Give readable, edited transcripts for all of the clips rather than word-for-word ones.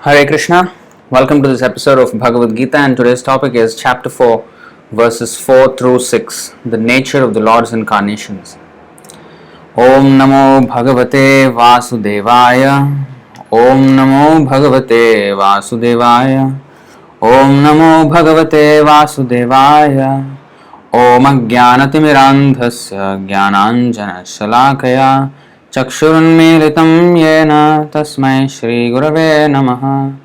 Hare Krishna. Welcome to this episode of Bhagavad Gita, and today's topic is chapter 4, verses 4 through 6, the nature of the Lord's incarnations. Om Namo Bhagavate Vasudevaya. Om Namo Bhagavate Vasudevaya. Om Namo Bhagavate Vasudevaya. Om Ajnanatimirandhasya Jnananjana Shalakaya Chakshurunmilitam Yena Tasmai Shri Gurave Namaha.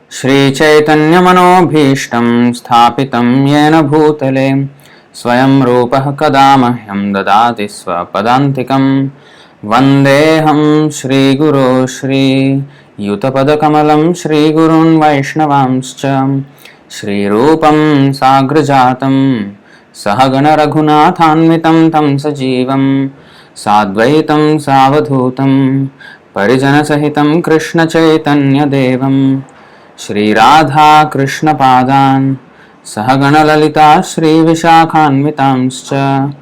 Shri Chaitanya Manobhishtam Sthapitam Yena Bhutale Swayam Rupah Kadamahyam Dadati Swapadantikam Vandeham Shri Guru Shri Yutapadakamalam Shri Gurun Vaishnavamscha Shri Rupam Sagrajatam Sahagana Raghunathanvitam Tam Sajivam Sadvaitam Savadhutam Parijana Sahitam Krishna Chaitanya Devam Shri Radha Krishna Padan Sahagana Lalita Shri Vishakhanvitamscha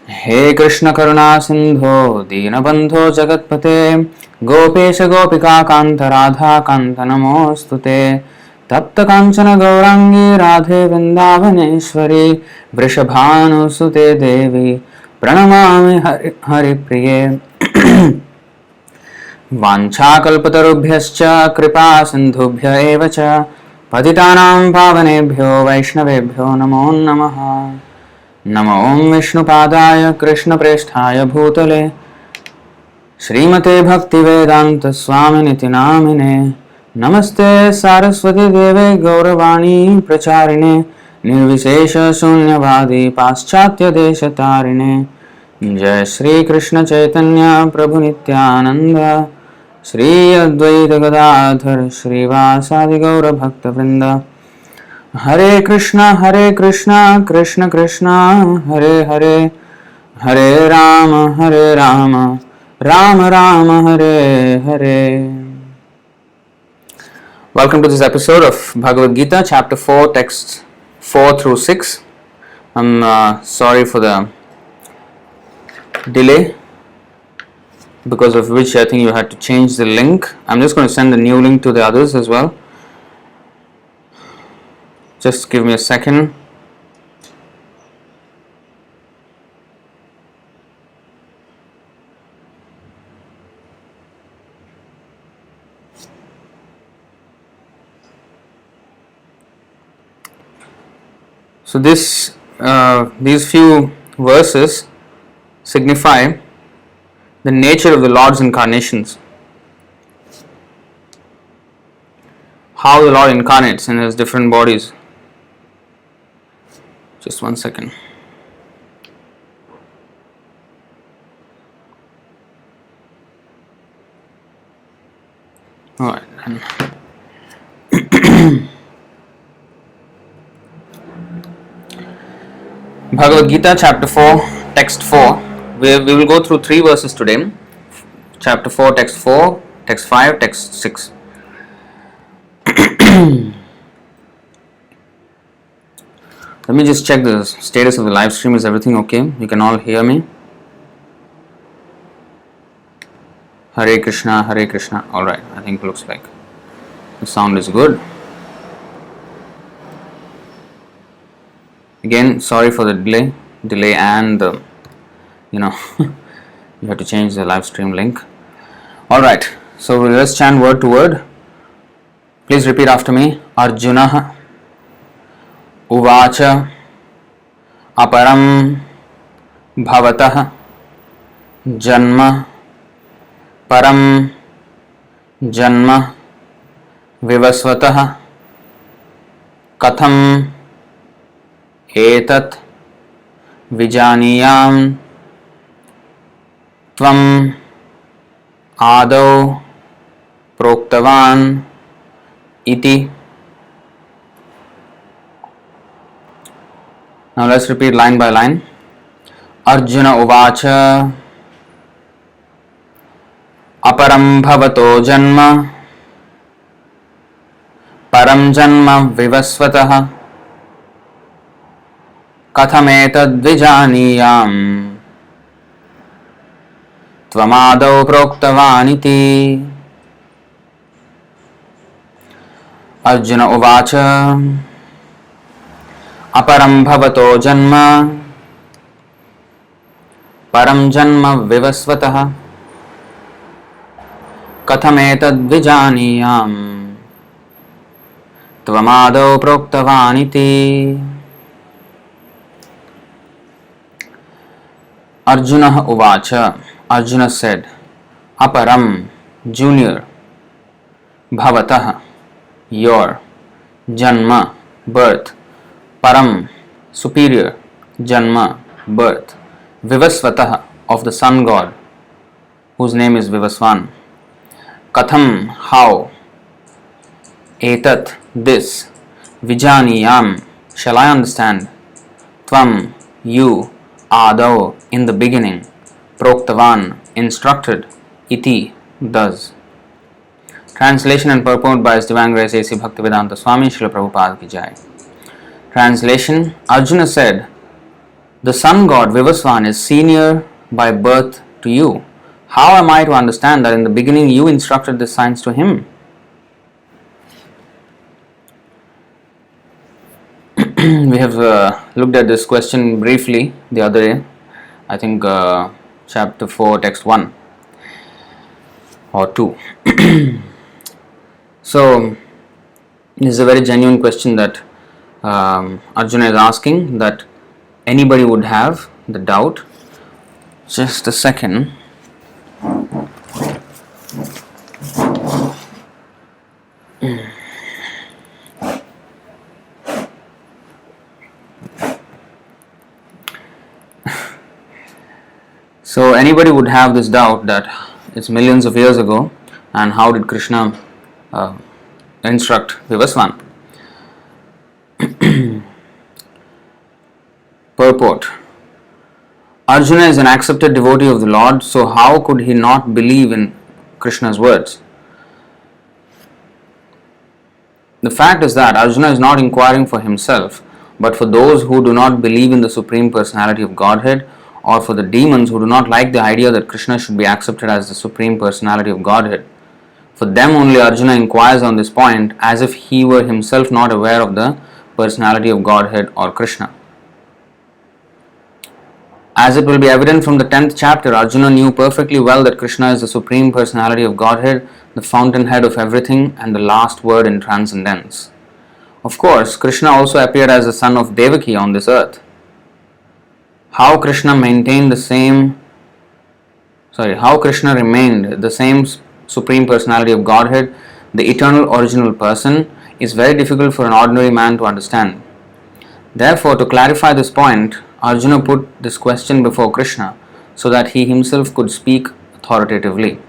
He Krishna Karuna Sindho Deenabandho Jagatpate Gopesha Gopika Kanta Radha Kanta Namostute Tapta Kanchana Gaurangi Radhe Vrindavaneshwari Vrishabhanu Sute Devi Pranamami Hari Priye Vanchakalpatarubhyascha Kripa Sindhubhya Evacha Patitanam Pavanebhyo Vaishnavebhyo Namo Namaha Namo Om Vishnupadaya Krishna Presthaya Bhutale Srimate Bhaktivedanta Swaminiti Namine Namaste Saraswati Deve Gauravani Pracharine Nirvishesha Sunyavadi Paschatya Deshatarine Jai Shri Krishna Chaitanya Prabhu Nityananda Shri Advaita Gadadhar Shri Vasadi Gaura Bhakta Vrinda Hare Krishna Krishna Krishna Hare Hare Hare Rama Rama Rama Hare Hare. Welcome to this episode of Bhagavad Gita, chapter 4, texts 4 through 6. I'm sorry for the delay, because of which I think you had to change the link. I'm just going to send the new link to the others as well. Just give me a second. So these few verses signify the nature of the Lord's incarnations. How the Lord incarnates in His different bodies. Just one second. Alright. Bhagavad Gita, chapter 4, text 4. We will go through 3 verses today. Chapter 4, text 4, text 5, text 6. Let me just check the status of the live stream. Is everything okay? You can all hear me? Hare Krishna, Hare Krishna. Alright, I think it looks like the sound is good. Again, sorry for the delay and the, you have to change the live stream link. Alright, so let's chant word to word. Please repeat after me. Arjuna Uvacha Aparam Bhavatah Janma Param Janma Vivasvatah Katham Etat Vijaniyam Tvam Adau Proktavan Iti. Now let's repeat line by line. Arjuna Uvacha Aparam Bhavato Janma Param Janma Vivasvatah Kathametadvijaniyam Tvamādau proktavaniti. Arjuna uvacha aparam bhavato janma param janma vivasvatah kathametad vijaniyam tvamado proktavaniti. Arjuna uvacha, Arjuna said, aparam, junior, bhavatah, your, janma, birth, param, superior, janma, birth, vivasvatah, of the sun god, whose name is Vivasvan. Katham, how, etat, this, vijaniyam, shall I understand, tvam, you, ādau, in the beginning, proktavan, instructed, iti, thus. Translation and purport by His Divine Grace A.C. Bhaktivedanta Swami Śrīla Prabhupāda ki Jaya. Translation: Arjuna said, the sun god Vivasvan is senior by birth to you. How am I to understand that in the beginning you instructed this science to him? We have looked at this question briefly the other day, I think chapter 4, text 1 or 2. So, this is a very genuine question that Arjuna is asking, that anybody would have the doubt. Just a second. So anybody would have this doubt that it's millions of years ago, and how did Kṛṣṇa instruct Vivasvan? Purport: Arjuna is an accepted devotee of the Lord, so how could he not believe in Kṛṣṇa's words? The fact is that Arjuna is not inquiring for himself, but for those who do not believe in the Supreme Personality of Godhead, or for the demons who do not like the idea that Kṛṣṇa should be accepted as the Supreme Personality of Godhead. For them only Arjuna inquires on this point, as if he were himself not aware of the personality of Godhead or Kṛṣṇa. As it will be evident from the 10th chapter, Arjuna knew perfectly well that Kṛṣṇa is the Supreme Personality of Godhead, the fountainhead of everything and the last word in transcendence. Of course, Kṛṣṇa also appeared as the son of Devaki on this earth. How Kṛṣṇa remained the same Supreme Personality of Godhead, the eternal original person, is very difficult for an ordinary man to understand. Therefore, to clarify this point, Arjuna put this question before Kṛṣṇa so that he himself could speak authoritatively.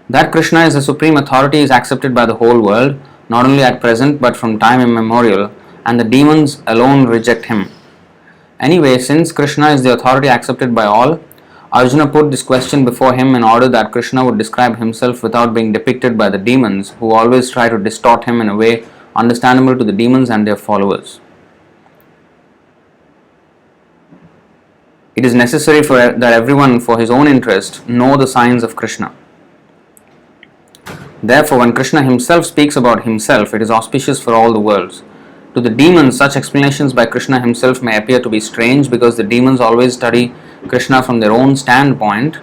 That Kṛṣṇa is the supreme authority is accepted by the whole world, not only at present but from time immemorial, and the demons alone reject him. Anyway, since Kṛṣṇa is the authority accepted by all, Arjuna put this question before him in order that Kṛṣṇa would describe himself without being depicted by the demons, who always try to distort him in a way understandable to the demons and their followers. It is necessary that everyone, for his own interest, know the signs of Kṛṣṇa. Therefore, when Kṛṣṇa himself speaks about himself, it is auspicious for all the worlds. To the demons, such explanations by Kṛṣṇa himself may appear to be strange, because the demons always study Kṛṣṇa from their own standpoint,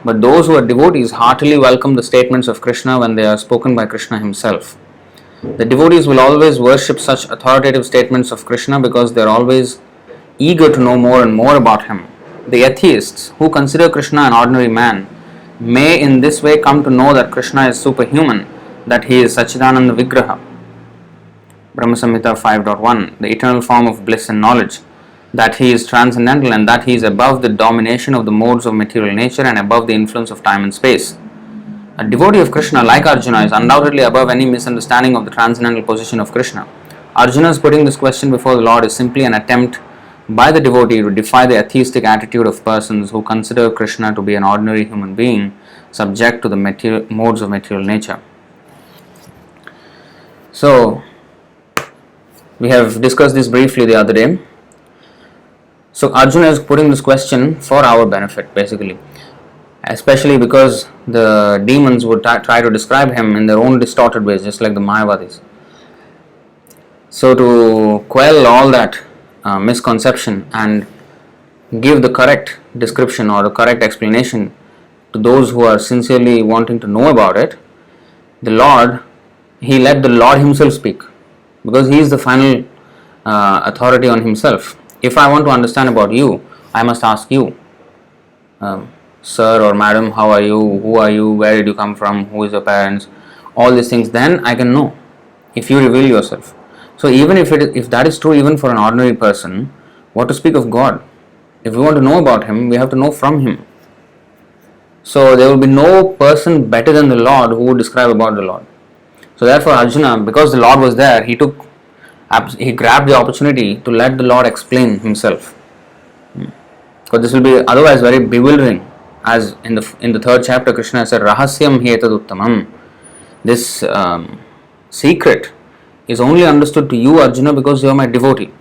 but those who are devotees heartily welcome the statements of Kṛṣṇa when they are spoken by Kṛṣṇa himself. The devotees will always worship such authoritative statements of Kṛṣṇa because they are always eager to know more and more about him. The atheists, who consider Kṛṣṇa an ordinary man, may in this way come to know that Kṛṣṇa is superhuman, that he is Sachidananda Vigraha. Brahma Samhita 5.1, the eternal form of bliss and knowledge, that he is transcendental and that he is above the domination of the modes of material nature and above the influence of time and space. A devotee of Kṛṣṇa like Arjuna is undoubtedly above any misunderstanding of the transcendental position of Kṛṣṇa. Arjuna's putting this question before the Lord is simply an attempt by the devotee to defy the atheistic attitude of persons who consider Kṛṣṇa to be an ordinary human being subject to the modes of material nature. So, we have discussed this briefly the other day. So Arjuna is putting this question for our benefit, basically. especially because the demons would try to describe him in their own distorted ways, just like the Mayavadis. So to quell all that misconception and give the correct description or the correct explanation to those who are sincerely wanting to know about it, he let the Lord himself speak, because he is the final authority on himself. If I want to understand about you, I must ask you, sir or madam, how are you, who are you, where did you come from, who is your parents, all these things, then I can know if you reveal yourself. So even if that is true even for an ordinary person, what to speak of God? If we want to know about him, we have to know from him. So there will be no person better than the Lord who would describe about the Lord. So therefore Arjuna, because the Lord was there, he grabbed the opportunity to let the Lord explain himself. Because this will be otherwise very bewildering. As in the third chapter, Krishna said, Rahasyam hetad uttamam. This secret is only understood to you, Arjuna, because you are my devotee.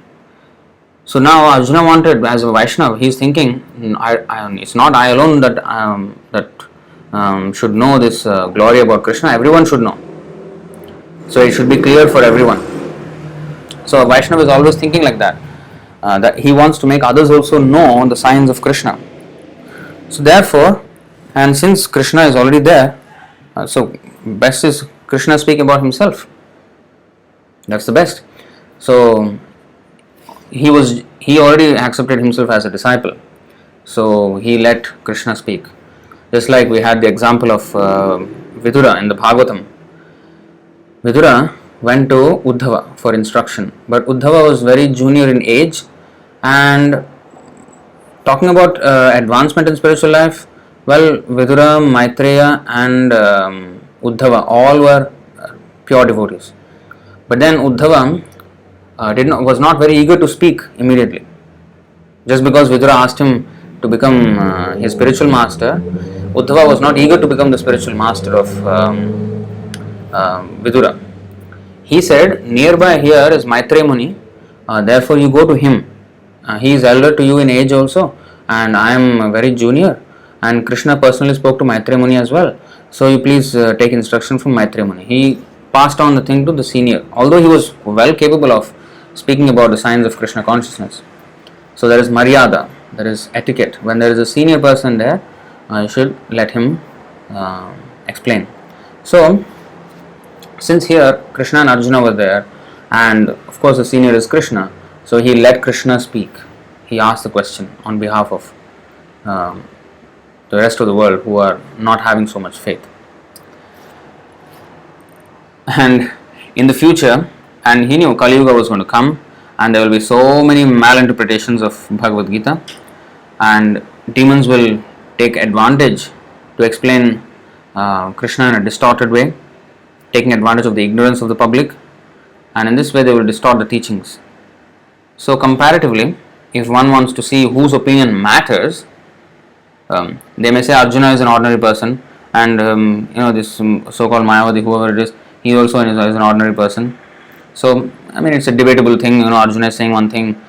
So now Arjuna wanted, as a Vaishnava, he is thinking, it's not I alone that should know this glory about Krishna. Everyone should know. So it should be clear for everyone. So a Vaishnava is always thinking like that. That he wants to make others also know the signs of Krishna. So therefore, and since Krishna is already there, so best is Krishna speak about himself. That's the best. So he already accepted himself as a disciple. So he let Krishna speak. Just like we had the example of Vidura in the Bhagavatam. Vidura went to Uddhava for instruction, but Uddhava was very junior in age, and talking about advancement in spiritual life, well, Vidura, Maitreya and Uddhava all were pure devotees. But then Uddhava was not very eager to speak immediately. Just because Vidura asked him to become his spiritual master, Uddhava was not eager to become the spiritual master of Vidura. He said, nearby here is Maitreya Muni, therefore you go to him. He is elder to you in age also, and I am very junior. And Krishna personally spoke to Maitreya Muni as well. So you please take instruction from Maitreya Muni. He passed on the thing to the senior, although he was well capable of speaking about the signs of Krishna consciousness. So there is maryada, there is etiquette. When there is a senior person there, you should let him explain. So since here Krishna and Arjuna were there, and of course the senior is Krishna, so he let Krishna speak. He asked the question on behalf of the rest of the world who are not having so much faith. And in the future, and he knew Kali Yuga was going to come, and there will be so many malinterpretations of Bhagavad Gita, and demons will take advantage to explain Krishna in a distorted way, taking advantage of the ignorance of the public, and in this way they will distort the teachings. So comparatively, if one wants to see whose opinion matters, they may say Arjuna is an ordinary person, and this so-called Mayavadi, whoever it is, he also is an ordinary person. So I mean, it's a debatable thing. Arjuna is saying one thing,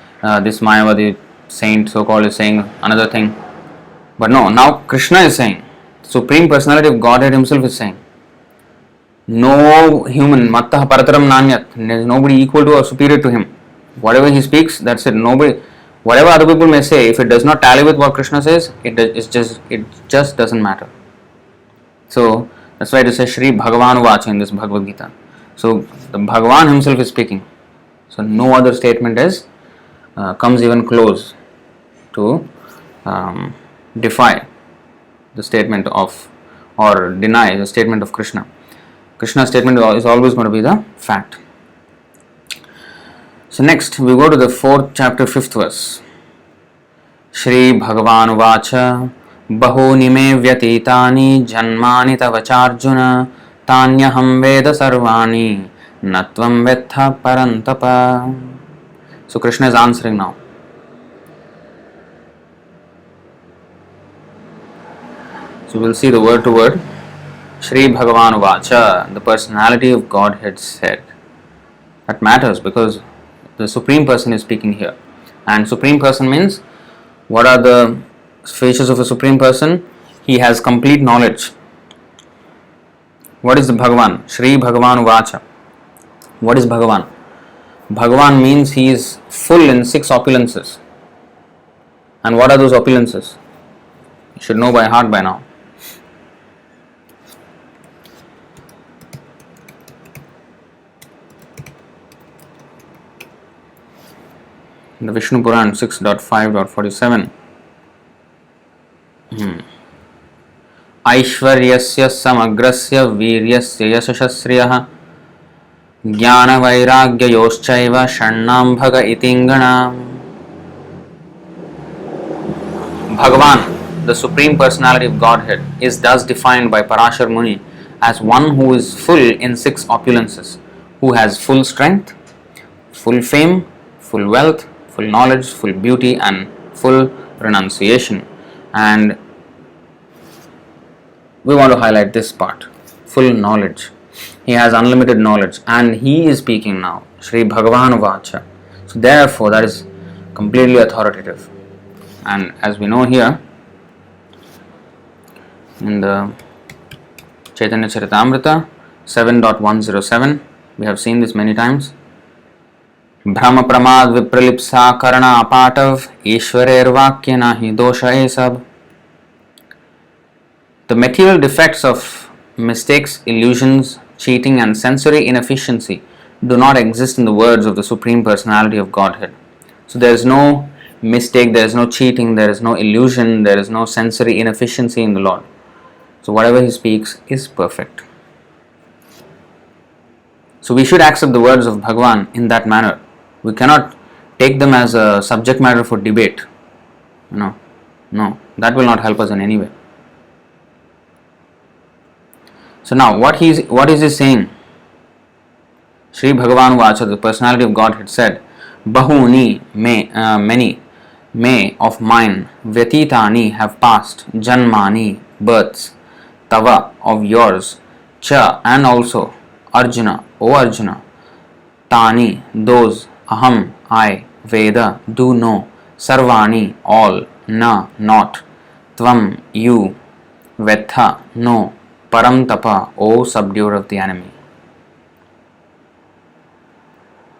this Mayavadi saint so-called is saying another thing. But no, now Krishna is saying, Supreme Personality of Godhead himself is saying, no human, mattah parataram nanyat, there is nobody equal to or superior to him. Whatever he speaks, that's it. Nobody, whatever other people may say, if it does not tally with what Krishna says, it just doesn't matter. So that's why it says Shri Bhagavan Vacha in this Bhagavad Gita. So the Bhagavan himself is speaking. So no other statement comes even close to defy the statement of, or deny the statement of Krishna. Krishna's statement is always going to be the fact. So next we go to the 4th chapter 5th verse. Shri Bhagavan Vacha Bahuni me vyatitani janmani tavacharjuna tanyaham veda sarvani natvam vetha parantapa. So Krishna is answering now. So we'll see the word to word. Shri Bhagavan Vacha, the personality of Godhead said. That matters because the Supreme Person is speaking here. And Supreme Person means, what are the features of a Supreme Person? He has complete knowledge. What is the Bhagavan? Shri Bhagavan Vacha. What is Bhagavan? Bhagavan means he is full in 6 opulences. And what are those opulences? You should know by heart by now. In the Vishnu Puran 6.5.47. Aishvaryasya samagrasya viryasya yashashriyah jnana vairagyayoschaiva shannam bhaga itingana. Bhagavan, the Supreme Personality of Godhead, is thus defined by Parashar Muni as one who is full in 6 opulences, who has full strength, full fame, full wealth, full knowledge, full beauty, and full renunciation. And we want to highlight this part, full knowledge. He has unlimited knowledge, and he is speaking now, Shri Bhagavan Vacha. So therefore, that is completely authoritative. And as we know here, in the Chaitanya Charitamrita 7.107, we have seen this many times. Brahma pramad vipralipsa karana apatav ishwarer vakya nahi dosha e sab. The material defects of mistakes, illusions, cheating and sensory inefficiency do not exist in the words of the Supreme Personality of Godhead. So there is no mistake, there is no cheating, there is no illusion, there is no sensory inefficiency in the Lord. So whatever He speaks is perfect. So we should accept the words of Bhagavan in that manner. We cannot take them as a subject matter for debate. No, that will not help us in any way. So now, what is he saying? Shri Bhagavan Vacha, the Personality of Godhead, said, Bahuni, many, may of mine, Vyatitani have passed, Janmani, births, Tava, of yours, Cha, and also, Arjuna, O Arjuna, Tani, those, Aham, I, Veda, do know, Sarvani, all, Na, not, Tvam, you, Vetha, no, Param Tapa, O subduer of the enemy.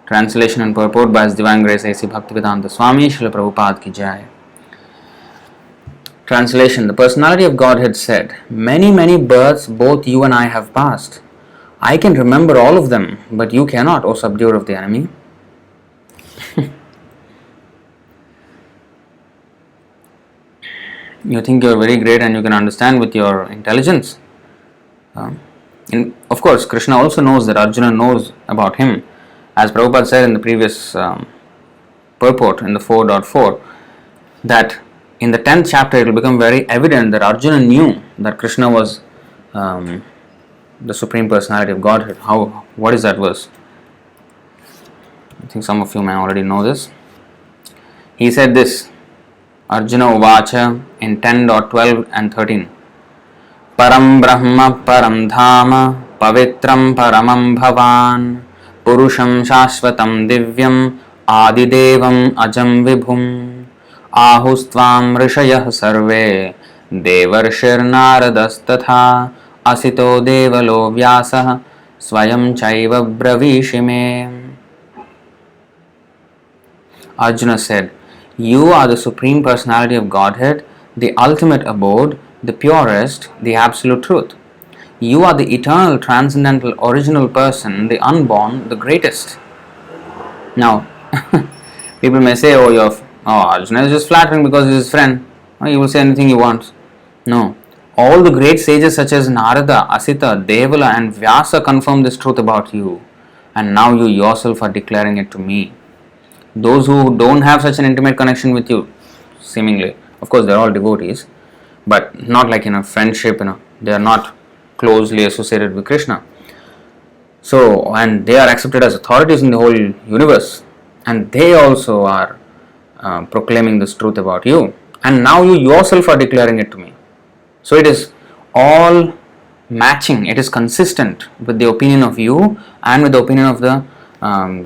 Translation and purport by His Divine Grace A.C. Bhaktivedanta Swami Śrīla Prabhupāda ki Jaya. Translation. The Personality of Godhead said, Many, many births both you and I have passed. I can remember all of them, but you cannot, O subduer of the enemy. You think you are very great and you can understand with your intelligence. Of course, Kṛṣṇa also knows that Arjuna knows about him. As Prabhupada said in the previous purport, in the 4.4, that in the 10th chapter it will become very evident that Arjuna knew that Kṛṣṇa was the Supreme Personality of Godhead. What is that verse? I think some of you may already know this. He said this, Arjuna Uvacha, in 10.12 and 13. Param Brahma Param Dhama Pavitram Paramam Bhavan Purusham Shashvatam Divyam Adidevam Ajam Vibhum Ahustvam Rishayah Sarve Devarshir Naradas Asito Devalo Vyasah Swayam Chaiva Bravishime. Arjuna said, You are the Supreme Personality of Godhead, the ultimate abode, the purest, the absolute truth. You are the eternal, transcendental, original person, the unborn, the greatest. Now, people may say, Arjuna is just flattering because he is his friend. He will say anything he wants. No. All the great sages such as Narada, Asita, Devala and Vyasa confirm this truth about you. And now you yourself are declaring it to me. Those who don't have such an intimate connection with you, seemingly, of course they are all devotees, but not like in a friendship, they are not closely associated with Kṛṣṇa. So, and they are accepted as authorities in the whole universe, and they also are proclaiming this truth about you, and now you yourself are declaring it to me. So it is all matching, it is consistent with the opinion of you and with the opinion of the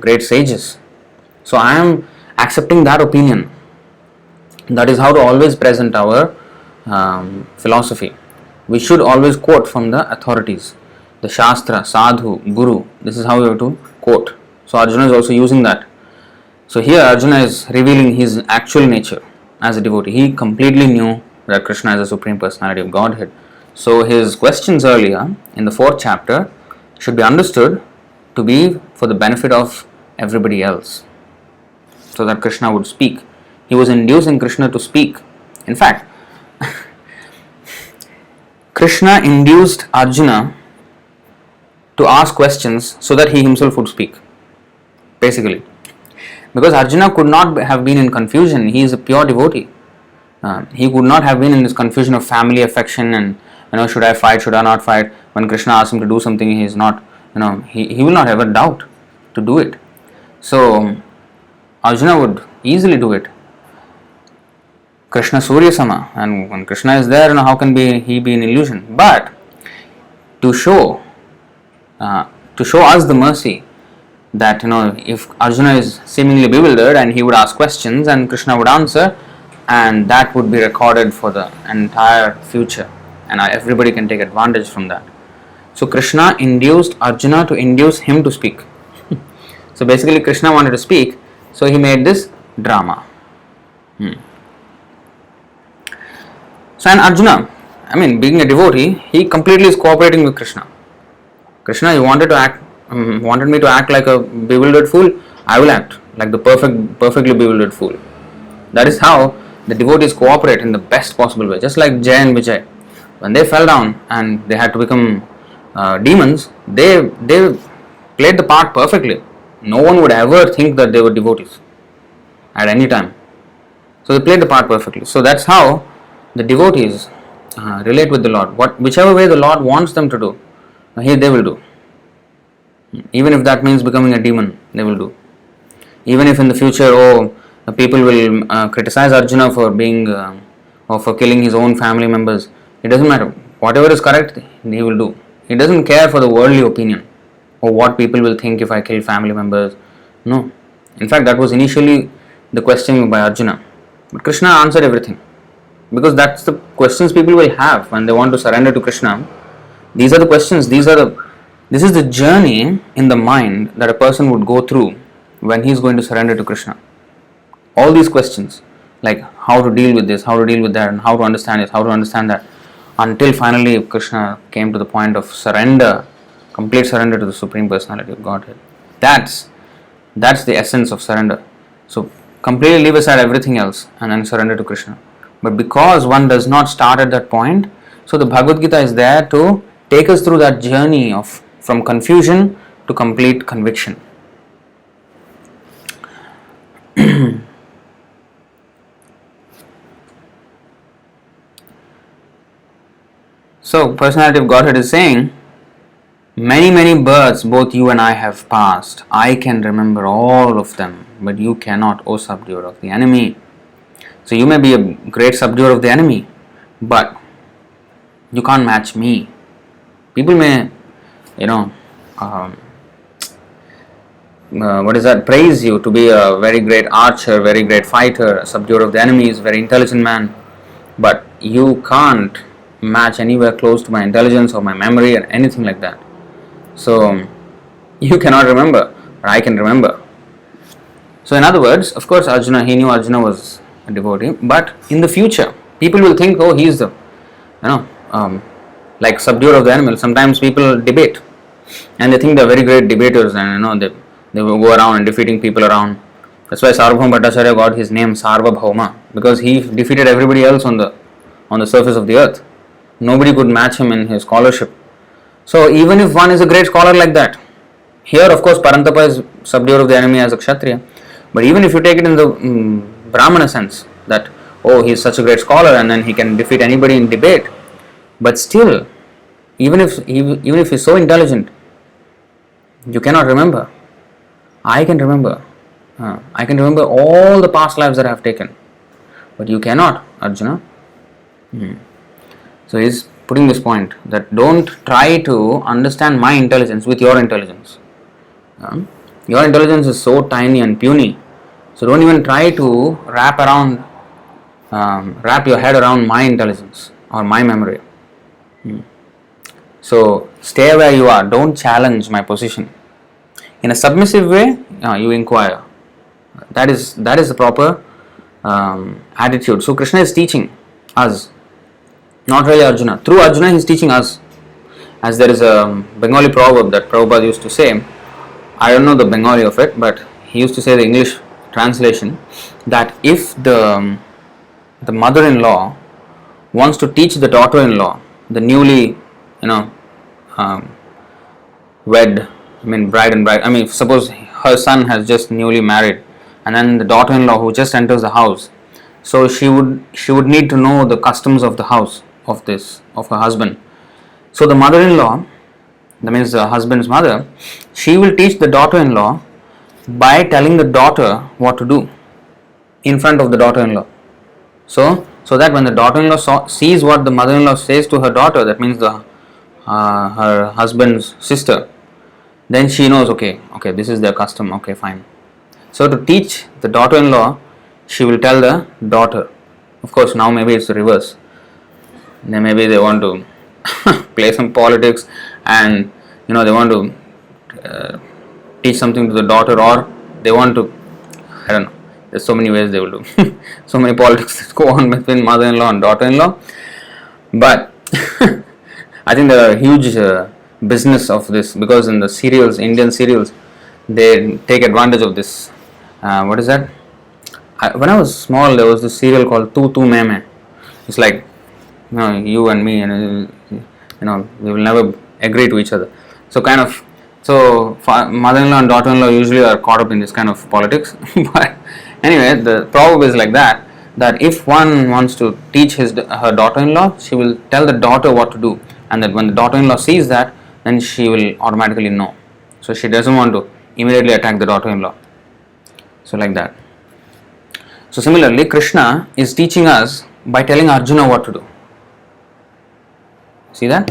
great sages. So I am accepting that opinion. That is how to always present our philosophy. We should always quote from the authorities, the Shastra, Sadhu, Guru. This is how we have to quote. So Arjuna is also using that. So here Arjuna is revealing his actual nature as a devotee. He completely knew that Kṛṣṇa is the Supreme Personality of Godhead. So his questions earlier in the 4th chapter should be understood to be for the benefit of everybody else, so that Kṛṣṇa would speak. He was inducing Kṛṣṇa to speak. In fact, Kṛṣṇa induced Arjuna to ask questions so that he himself would speak, basically. Because Arjuna could not have been in confusion. He is a pure devotee. He could not have been in this confusion of family affection and, should I fight, should I not fight. When Kṛṣṇa asks him to do something, he is not, he will not have a doubt to do it. So Arjuna would easily do it. Kṛṣṇa Surya Sama, and when Kṛṣṇa is there, how can he be in illusion? But to show us the mercy that if Arjuna is seemingly bewildered and he would ask questions and Kṛṣṇa would answer, and that would be recorded for the entire future, and everybody can take advantage from that. So Kṛṣṇa induced Arjuna to induce him to speak. So basically Kṛṣṇa wanted to speak, so he made this drama. So and Arjuna, being a devotee, he completely is cooperating with Kṛṣṇa. Kṛṣṇa, you wanted me to act like a bewildered fool, I will act like the perfectly bewildered fool. That is how the devotees cooperate in the best possible way. Just like Jaya and Vijay, when they fell down and they had to become demons, they played the part perfectly. No one would ever think that they were devotees at any time. So they played the part perfectly. So that's how the devotees relate with the Lord. Whichever way the Lord wants them to do, they will do. Even if that means becoming a demon, they will do. Even if in the future, people will criticize Arjuna for being or for killing his own family members, it doesn't matter. Whatever is correct, he will do. He doesn't care for the worldly opinion or what people will think if I kill family members. No. In fact, that was initially the question by Arjuna. But Kṛṣṇa answered everything. Because that's the questions people will have when they want to surrender to Kṛṣṇa. These are the questions, this is the journey in the mind that a person would go through when he is going to surrender to Kṛṣṇa. All these questions, like how to deal with this, how to deal with that, and how to understand this, how to understand that, until finally Kṛṣṇa came to the point of surrender, complete surrender to the Supreme Personality of Godhead. That's the essence of surrender. So completely leave aside everything else and then surrender to Kṛṣṇa. But because one does not start at that point, so the Bhagavad Gita is there to take us through that journey from confusion to complete conviction. So, Personality of Godhead is saying, many births both you and I have passed. I can remember all of them, but you cannot, O subduer of the enemy. So, you may be a great subduer of the enemy, but you can't match me. People may, praise you to be a very great archer, very great fighter, a subduer of the enemies, very intelligent man, but you can't match anywhere close to my intelligence or my memory or anything like that. So you cannot remember, but I can remember. So in other words, of course he knew Arjuna was a devotee, but in the future people will think, he is the like subduer of the animal. Sometimes people debate and they think they are very great debaters, and they will go around and defeating people around. That's why Sarvabhauma Bhattacharya got his name Sarvabhauma, because he defeated everybody else on the surface of the earth. Nobody could match him in his scholarship. So even if one is a great scholar like that, here of course Parantapa is subduer of the enemy as a Kshatriya, but even if you take it in the Brahmana sense, that he is such a great scholar and then he can defeat anybody in debate, but still, even if he is so intelligent, you cannot remember. I can remember. I can remember all the past lives that I have taken, but you cannot, Arjuna. So he is putting this point that don't try to understand my intelligence with your intelligence. Your intelligence is so tiny and puny, so don't even try to wrap around wrap your head around my intelligence or my memory. So stay where you are, don't challenge my position. In a submissive way, you inquire. That is the proper attitude. So Krishna is teaching us, not really Arjuna. Through Arjuna he is teaching us. As there is a Bengali proverb that Prabhupada used to say, I don't know the Bengali of it, but he used to say the English translation, that if the mother-in-law wants to teach the daughter-in-law, the newly, bride and bride. Suppose her son has just newly married, and then the daughter-in-law who just enters the house, so she would need to know the customs of the house of her husband. So the mother-in-law, that means the husband's mother, she will teach the daughter-in-law by telling the daughter what to do in front of the daughter-in-law. So that when the daughter-in-law sees what the mother-in-law says to her daughter, that means her husband's sister, then she knows, okay, this is their custom, okay, fine. So to teach the daughter-in-law, she will tell the daughter. Of course, now maybe it's the reverse. Then maybe they want to play some politics, and they want to teach something to the daughter, or they want to, I don't know, there's so many ways they will do. So many politics go on between mother-in-law and daughter-in-law. But I think there are huge business of this, because in the serials, Indian serials, they take advantage of this. What is that? When I was small, there was this serial called Tu Tu Me Me. It's like, you and me, and we will never agree to each other. So mother-in-law and daughter-in-law usually are caught up in this kind of politics. But anyway, the proverb is like that if one wants to teach her daughter-in-law, she will tell the daughter what to do, and that when the daughter-in-law sees that, then she will automatically know. So she doesn't want to immediately attack the daughter-in-law. So like that. So similarly, Krishna is teaching us by telling Arjuna what to do. See that?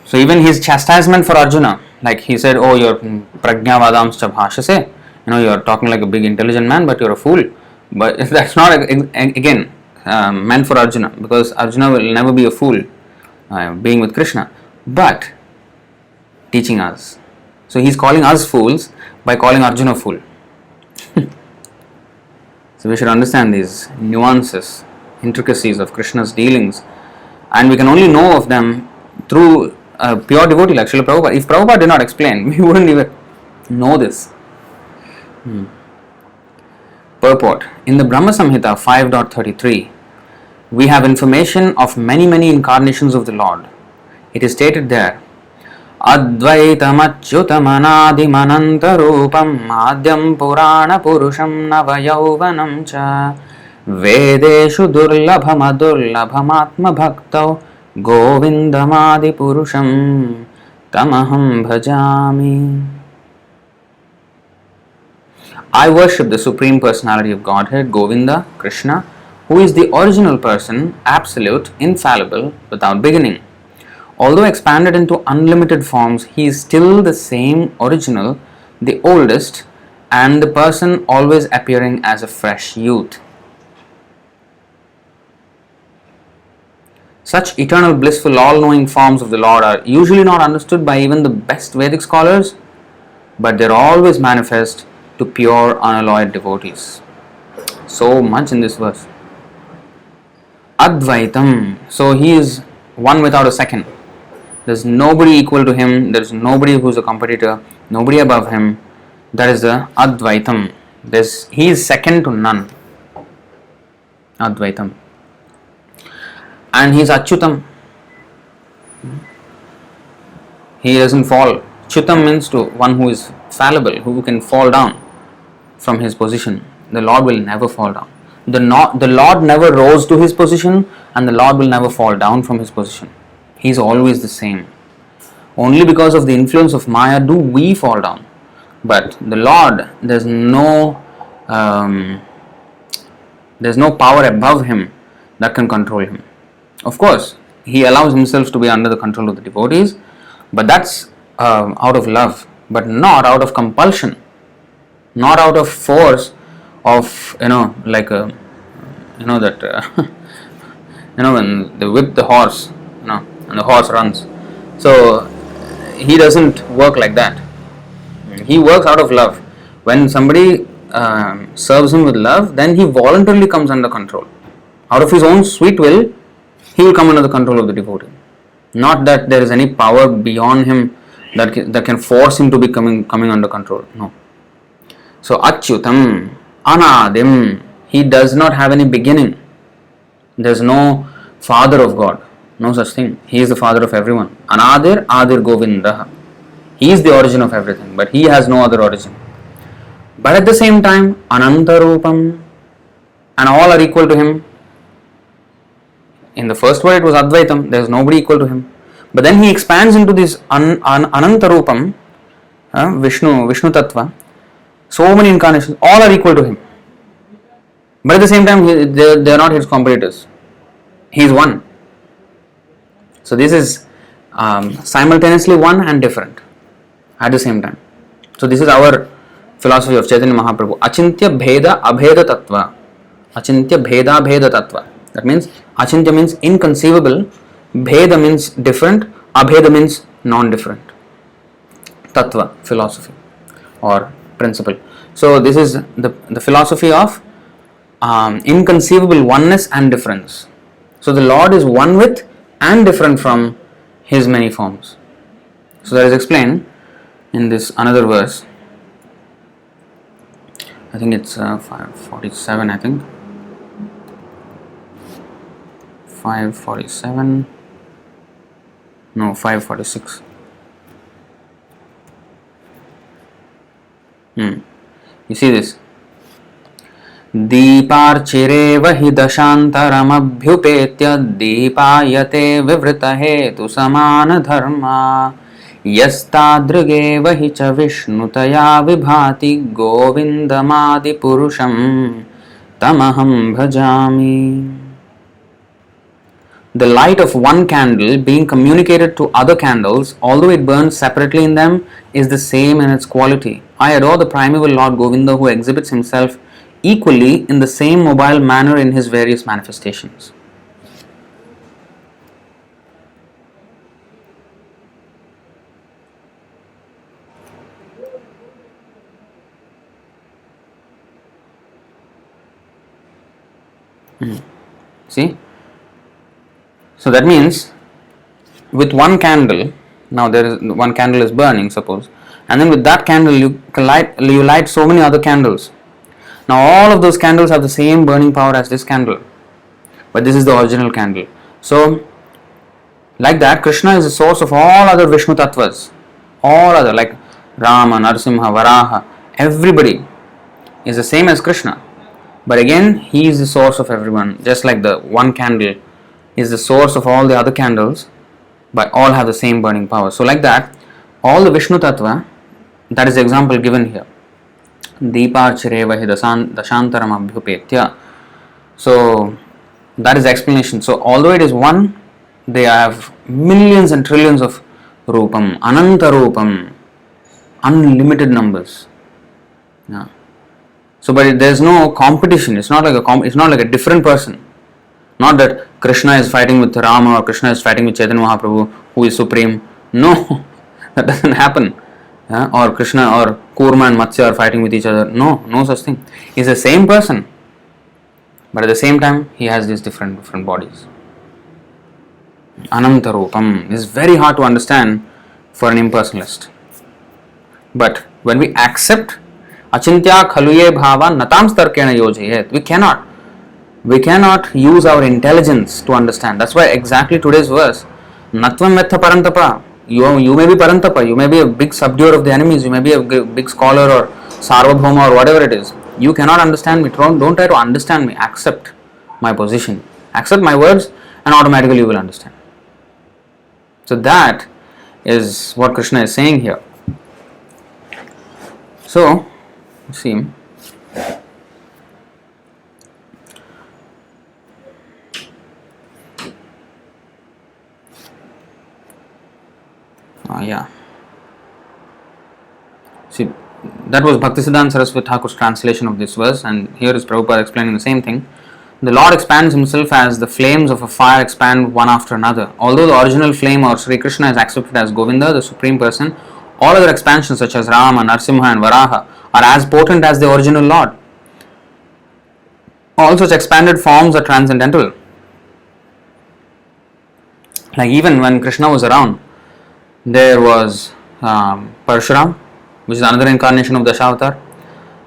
So even his chastisement for Arjuna, like he said, oh, you're pragyavadamscha bhashase, you're talking like a big intelligent man, but you're a fool. But that's not again meant for Arjuna, because Arjuna will never be a fool being with Krishna, but teaching us. So he's calling us fools by calling Arjuna a fool. So we should understand these nuances, intricacies of Krishna's dealings, and we can only know of them through a pure devotee like Śrīla Prabhupada. If Prabhupada did not explain, we wouldn't even know this. Purport. In the Brahma Samhita 5.33, we have information of many incarnations of the Lord. It is stated there, Advaitam achyutam anadim anantarupam madhyam purana purusham navayauvanam cha vedeshu durlabham adurlabham atma bhaktau govindamadi purusham tamaham bhajami. I worship the Supreme Personality of Godhead, Govinda, Krishna, who is the original person, absolute, infallible, without beginning. Although expanded into unlimited forms, he is still the same original, the oldest, and the person always appearing as a fresh youth. Such eternal, blissful, all-knowing forms of the Lord are usually not understood by even the best Vedic scholars, but they are always manifest to pure, unalloyed devotees. So much in this verse. Advaitam. So he is one without a second. There is nobody equal to him. There is nobody who is a competitor. Nobody above him. That is the Advaitam. He is second to none. Advaitam. And he is Achyutam. He doesn't fall. Achyutam means to one who is fallible, who can fall down from his position. The Lord will never fall down. The Lord never rose to his position, and the Lord will never fall down from his position. He is always the same. Only because of the influence of Maya do we fall down. But the Lord, there's no power above him that can control him. Of course, he allows himself to be under the control of the devotees, but that's out of love, but not out of compulsion, not out of force of like a you know that when they whip the horse, and the horse runs. So he doesn't work like that. He works out of love. When somebody serves him with love, then he voluntarily comes under control. Out of his own sweet will, he will come under the control of the devotee. Not that there is any power beyond him that can force him to be coming under control. No. So Achyutam, Anadim, he does not have any beginning. There is no father of God. No such thing. He is the father of everyone. Anadir, Adir Govinda. He is the origin of everything, but he has no other origin. But at the same time, Anantarupam, and all are equal to him. In the first word it was Advaitam, there is nobody equal to him. But then he expands into this Anantarupam, Vishnu Tattva. So many incarnations, all are equal to him. But at the same time, they are not his competitors. He is one. So this is simultaneously one and different at the same time. So this is our philosophy of Chaitanya Mahaprabhu. Achintya Bheda Abheda Tattva. Achintya Bheda Bheda Tattva. That means Achintya means inconceivable, Bheda means different, Abheda means non-different. Tattva, philosophy or principle. So this is the philosophy of inconceivable oneness and difference. So the Lord is one with and different from his many forms. So that is explained in this another verse. I think it's 547, I think. 547. No, 546. You see this. दीपार्चिरेव हि दशान्तरमभ्युपेत्य दीपायते विवृतहेतु समानधर्मा यस्तादृगेव हि च विष्णुतया विभाति गोविन्दमादिपुरुषं तमहं भजामि. The light of one candle being communicated to other candles, although it burns separately in them, is the same in its quality. I adore the primeval Lord Govinda who exhibits himself equally in the same mobile manner in his various manifestations. See? So that means with one candle, now there is one candle is burning, suppose, and then with that candle you light so many other candles. Now all of those candles have the same burning power as this candle, but this is the original candle. So like that, Kṛṣṇa is the source of all other Vishnu Tattvas, all other like Rama, Narasimha, Varaha, everybody is the same as Kṛṣṇa. But again, he is the source of everyone, just like the one candle is the source of all the other candles, but all have the same burning power. So like that, all the Vishnu Tattva, that is the example given here. Deeparchireva hi dashantaram abhyupetya. So that is the explanation. So although it is one, they have millions and trillions of rupam, ananta rupam, unlimited numbers. Yeah. So but there is no competition. It's not like a different person. Not that Kṛṣṇa is fighting with Rama or Kṛṣṇa is fighting with Chaitanya Mahaprabhu who is supreme. No, that doesn't happen. Yeah? Or Kṛṣṇa or Kurma and Matsya are fighting with each other. No such thing. He's the same person, but at the same time he has these different bodies. Ananta Rupam is very hard to understand for an impersonalist. But when we accept Achintya Khaluye Bhava Natam Starkena Yojayet, we cannot use our intelligence to understand. That's why exactly today's verse, Natvam Metha Parantapa. You may be Parantapa, you may be a big subduer of the enemies, you may be a big scholar or Sarvabhauma or whatever it is. You cannot understand me. Don't try to understand me. Accept my position. Accept my words and automatically you will understand. So that is what Kṛṣṇa is saying here. So, see. See, that was Bhaktisiddhanta Saraswati Thakur's translation of this verse, and here is Prabhupada explaining the same thing. the Lord expands himself as the flames of a fire expand one after another. Although the original flame or Sri Krishna is accepted as Govinda, the Supreme Person, all other expansions such as Rama, Narsimha and Varaha are as potent as the original Lord. All such expanded forms are transcendental. Like even when Krishna was around, there was Parshuram, which is another incarnation of Dashavatar.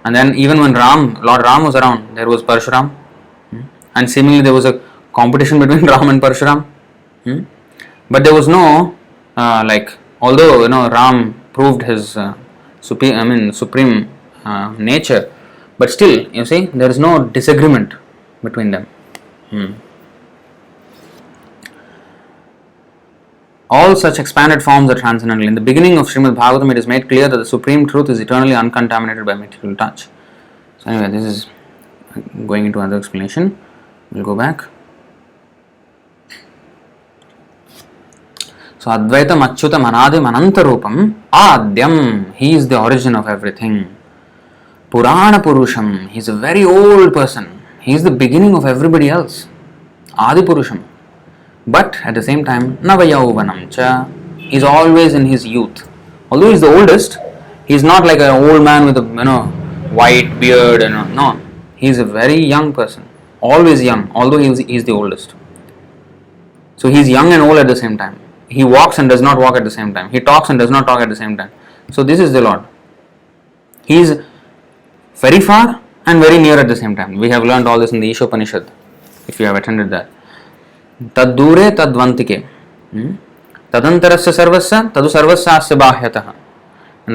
And then even when Lord Ram was around, there was Parshuram. And seemingly there was a competition between Ram and Parshuram. But there was no, although Ram proved his supreme nature, but still, you see, there is no disagreement between them. All such expanded forms are transcendental. In the beginning of Srimad Bhagavatam, it is made clear that the supreme truth is eternally uncontaminated by material touch. So anyway, this is going into another explanation. We'll go back. So Advaitam Achyutam Anadim Anantarupam Adyam. He is the origin of everything. Purana Purusham. He is a very old person. He is the beginning of everybody else. Adi Purusham. But at the same time, Navayauvanam cha, he is always in his youth. Although he is the oldest, he is not like an old man with a white beard and no. He is a very young person, always young. Although he is the oldest, so he is young and old at the same time. He walks and does not walk at the same time. He talks and does not talk at the same time. So this is the Lord. He is very far and very near at the same time. We have learned all this in the Ishopanishad. If you have attended that. Taddure tadvantike. Tadantarasya sarvasya tadu sarvasya asya bahyatah.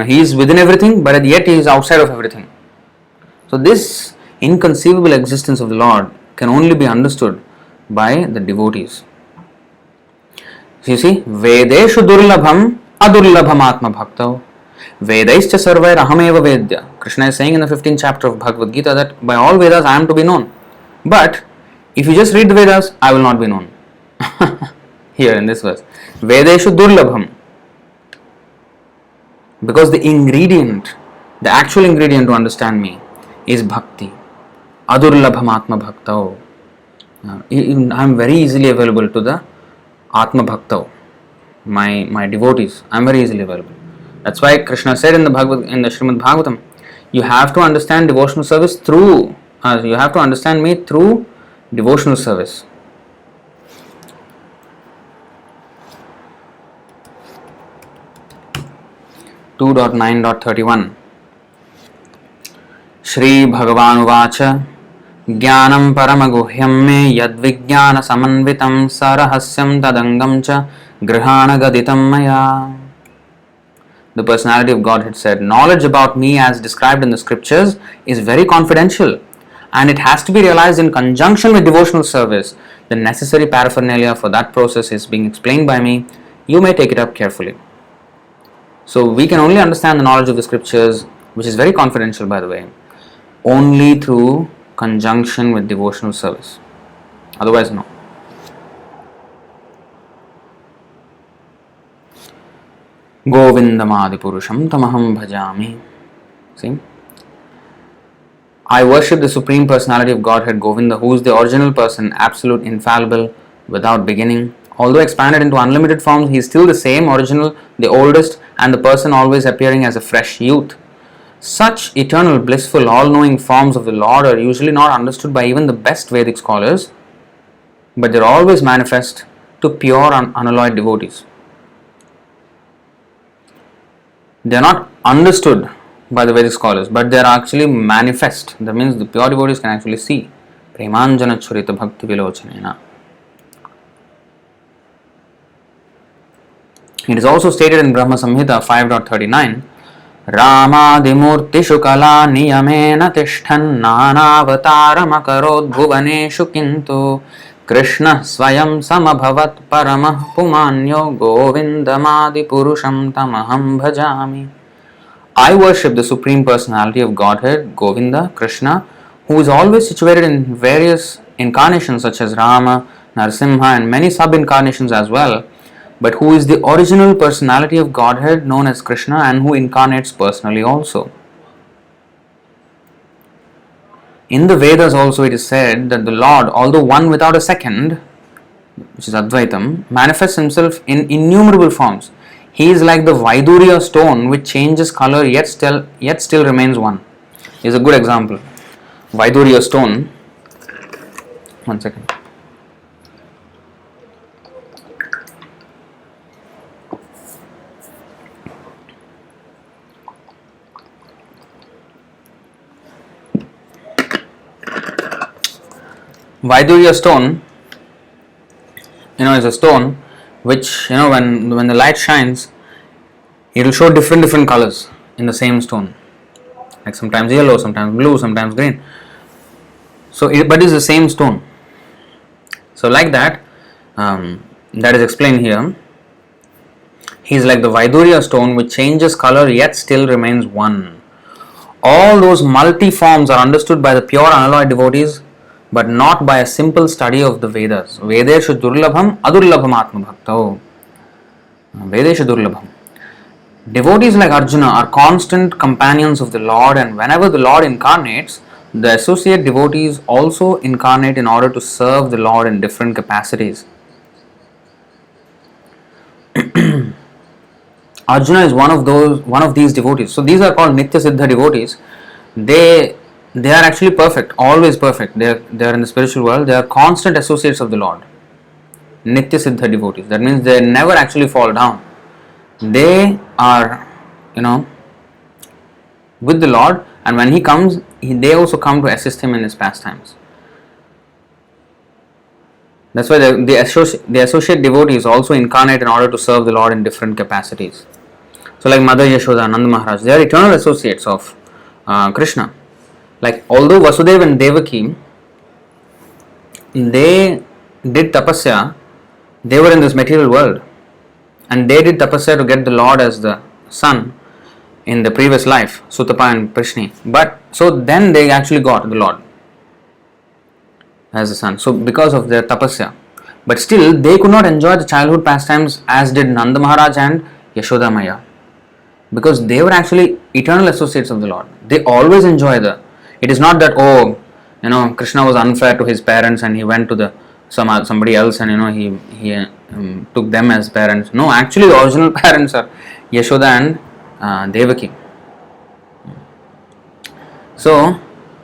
He is within everything, but yet he is outside of everything. So this inconceivable existence of the Lord can only be understood by the devotees. So you see, Vedeshu durlabham adurlabham atma bhaktav. Vedaischa sarvair ahameva vedya. Krishna is saying in the 15th chapter of Bhagavad Gita that by all Vedas I am to be known. But if you just read the Vedas, I will not be known. Here in this verse, Vedeshu durlabham, because the actual ingredient to understand me is bhakti. Adurlabham atma bhaktao. I am very easily available to the atma bhaktao, my devotees. I am very easily available. That's why Krishna said in the Srimad Bhagavatam, you have to understand devotional service through. You have to understand me through devotional service. 2.9.31 Shri Bhagavan Jnanam Paramaguhyam me Yadvijnana Samanvitam Sarahasyam Tadangam cha Grihana Gaditam maya. The personality of Godhead said, knowledge about me as described in the scriptures is very confidential and it has to be realized in conjunction with devotional service. The necessary paraphernalia for that process is being explained by me. You may take it up carefully. So we can only understand the knowledge of the scriptures, which is very confidential by the way, only through conjunction with devotional service. Otherwise, no. Govindamadi Purusham Tamaham Bhajami. See? I worship the Supreme Personality of Godhead, Govinda, who is the original person, absolute, infallible, without beginning. Although expanded into unlimited forms, he is still the same, original, the oldest, and the person always appearing as a fresh youth. Such eternal, blissful, all-knowing forms of the Lord are usually not understood by even the best Vedic scholars, but they are always manifest to pure and unalloyed devotees. They are not understood by the Vedic scholars, but they are actually manifest. That means the pure devotees can actually see. Premanjana Churita Bhakti Vilochanena. It is also stated in Brahma Samhita 5.39, Ramadimurtishu kala niyamena tishthan nanavataram akarod bhuvaneshu kintu Krishna swayam samabhavat paramah pumanyo govindamadi purusham tamaham bhajami. I worship the Supreme Personality of Godhead, Govinda, Krishna, who is always situated in various incarnations such as Rama, Narsimha and many sub-incarnations as well, but who is the original personality of Godhead known as Krishna and who incarnates personally also. in the Vedas also it is said that the Lord, although one without a second, which is Advaitam, manifests himself in innumerable forms. He is like the Vaidurya stone which changes color yet still remains one. Is a good example. Vaidurya stone. One second. Vaidurya stone, is a stone which, when the light shines, it will show different colors in the same stone. Like sometimes yellow, sometimes blue, sometimes green. So, but it's the same stone. So, like that, that is explained here. He is like the Vaidurya stone which changes color yet still remains one. All those multi-forms are understood by the pure unalloyed devotees, but not by a simple study of the Vedas. Vedeshu durlabham adurlabham atma bhakto. Vedeshu durlabham. Devotees like Arjuna are constant companions of the Lord, and whenever the Lord incarnates, the associate devotees also incarnate in order to serve the Lord in different capacities. Arjuna is one of these devotees. So these are called Nitya Siddha devotees. They are actually perfect, always perfect. They are in the spiritual world. They are constant associates of the Lord. Nitya Siddha devotees. That means they never actually fall down. They are, with the Lord, and when He comes, they also come to assist Him in His pastimes. That's why the associate devotees also incarnate in order to serve the Lord in different capacities. So like Mother Yashoda, Nanda Maharaj, they are eternal associates of Kṛṣṇa. Like although Vasudeva and Devaki, they did tapasya, they were in this material world. And they did tapasya to get the Lord as the son in the previous life, Sutapa and Prishni. But so then they actually got the Lord as the son. So because of their tapasya. But still they could not enjoy the childhood pastimes as did Nanda Maharaj and Yashoda Maya. Because they were actually eternal associates of the Lord. They always enjoy it is not that, Kṛṣṇa was unfair to his parents and he went to somebody else and he took them as parents. No, actually the original parents are Yashoda and Devaki. So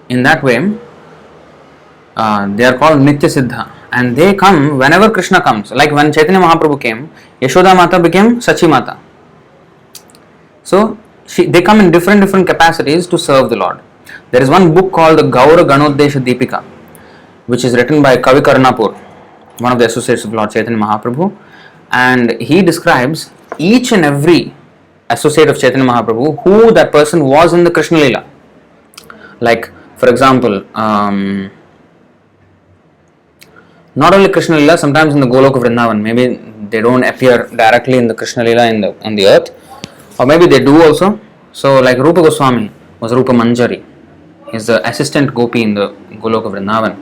in that way, they are called Nitya Siddha, and they come whenever Kṛṣṇa comes. Like when Chaitanya Mahaprabhu came, Yashoda Mata became Sachi Mata. So they come in different capacities to serve the Lord. There is one book called the Gaura Ganodesha Deepika, which is written by Kavi Karnapur, one of the associates of Lord Chaitanya Mahaprabhu, and he describes each and every associate of Chaitanya Mahaprabhu who that person was in the Krishna Lila. Like for example, not only Krishna Lila, sometimes in the Golok of Vrindavan, maybe they don't appear directly in the Krishna Lila on the earth, or maybe they do also. So like Rupa Goswami was Rupa Manjari. He's the assistant gopi in the Golok of Vrindavan.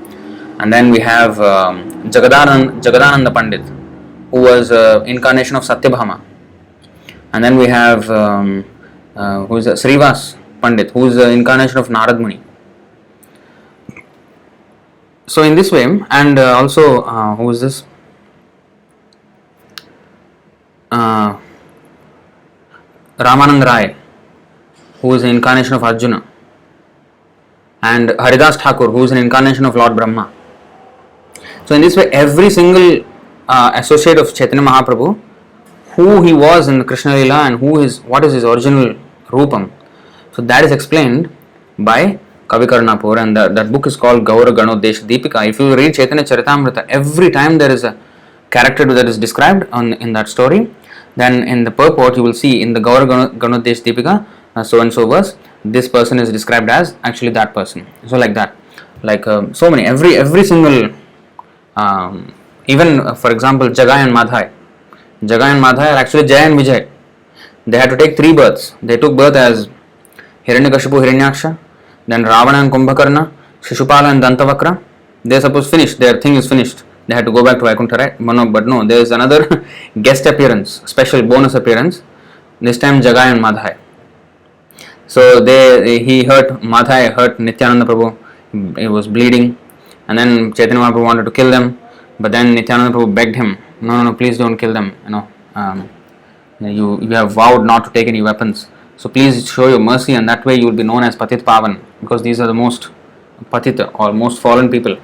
And then we have Jagadananda Pandit, who was incarnation of Satyabhama. And then we have who is Srivas Pandit, who is the incarnation of Narad Muni. So in this way, and also who is this? Ramanand Rai, who is an incarnation of Arjuna, and Haridas Thakur, who is an incarnation of Lord Brahma. So in this way, every single associate of Chaitanya Mahaprabhu, who he was in the Krishna Lila and what is his original Rupam. So that is explained by Kavi Karnapur, and that book is called Gaura Ganodesha Deepika. If you read Chaitanya Charitamrita, every time there is a character that is described in that story, then in the purport you will see in the Gaura Ganodesha Deepika, so and so verse, this person is described as actually that person. So like that, like so many, every single, even for example Jaya and Madhai. Jaya and Madhai are actually Jaya and Vijay. They had to take 3 births. They took birth as Hiranyakashipu, Hiranyaksha, then Ravana and Kumbhakarna, Shishupala and Dantavakra. They suppose finished, their thing is finished. They had to go back to Vaikuntha, right? But no, there is another guest appearance, special bonus appearance. This time Jaya and Madhai. So Madhai hurt Nityananda Prabhu. he was bleeding, and then Chaitanya Mahaprabhu wanted to kill them, but then Nityananda Prabhu begged him, no, please don't kill them, you have vowed not to take any weapons, so please show your mercy, and that way you will be known as Patit Pavan, because these are the most Patita or most fallen people.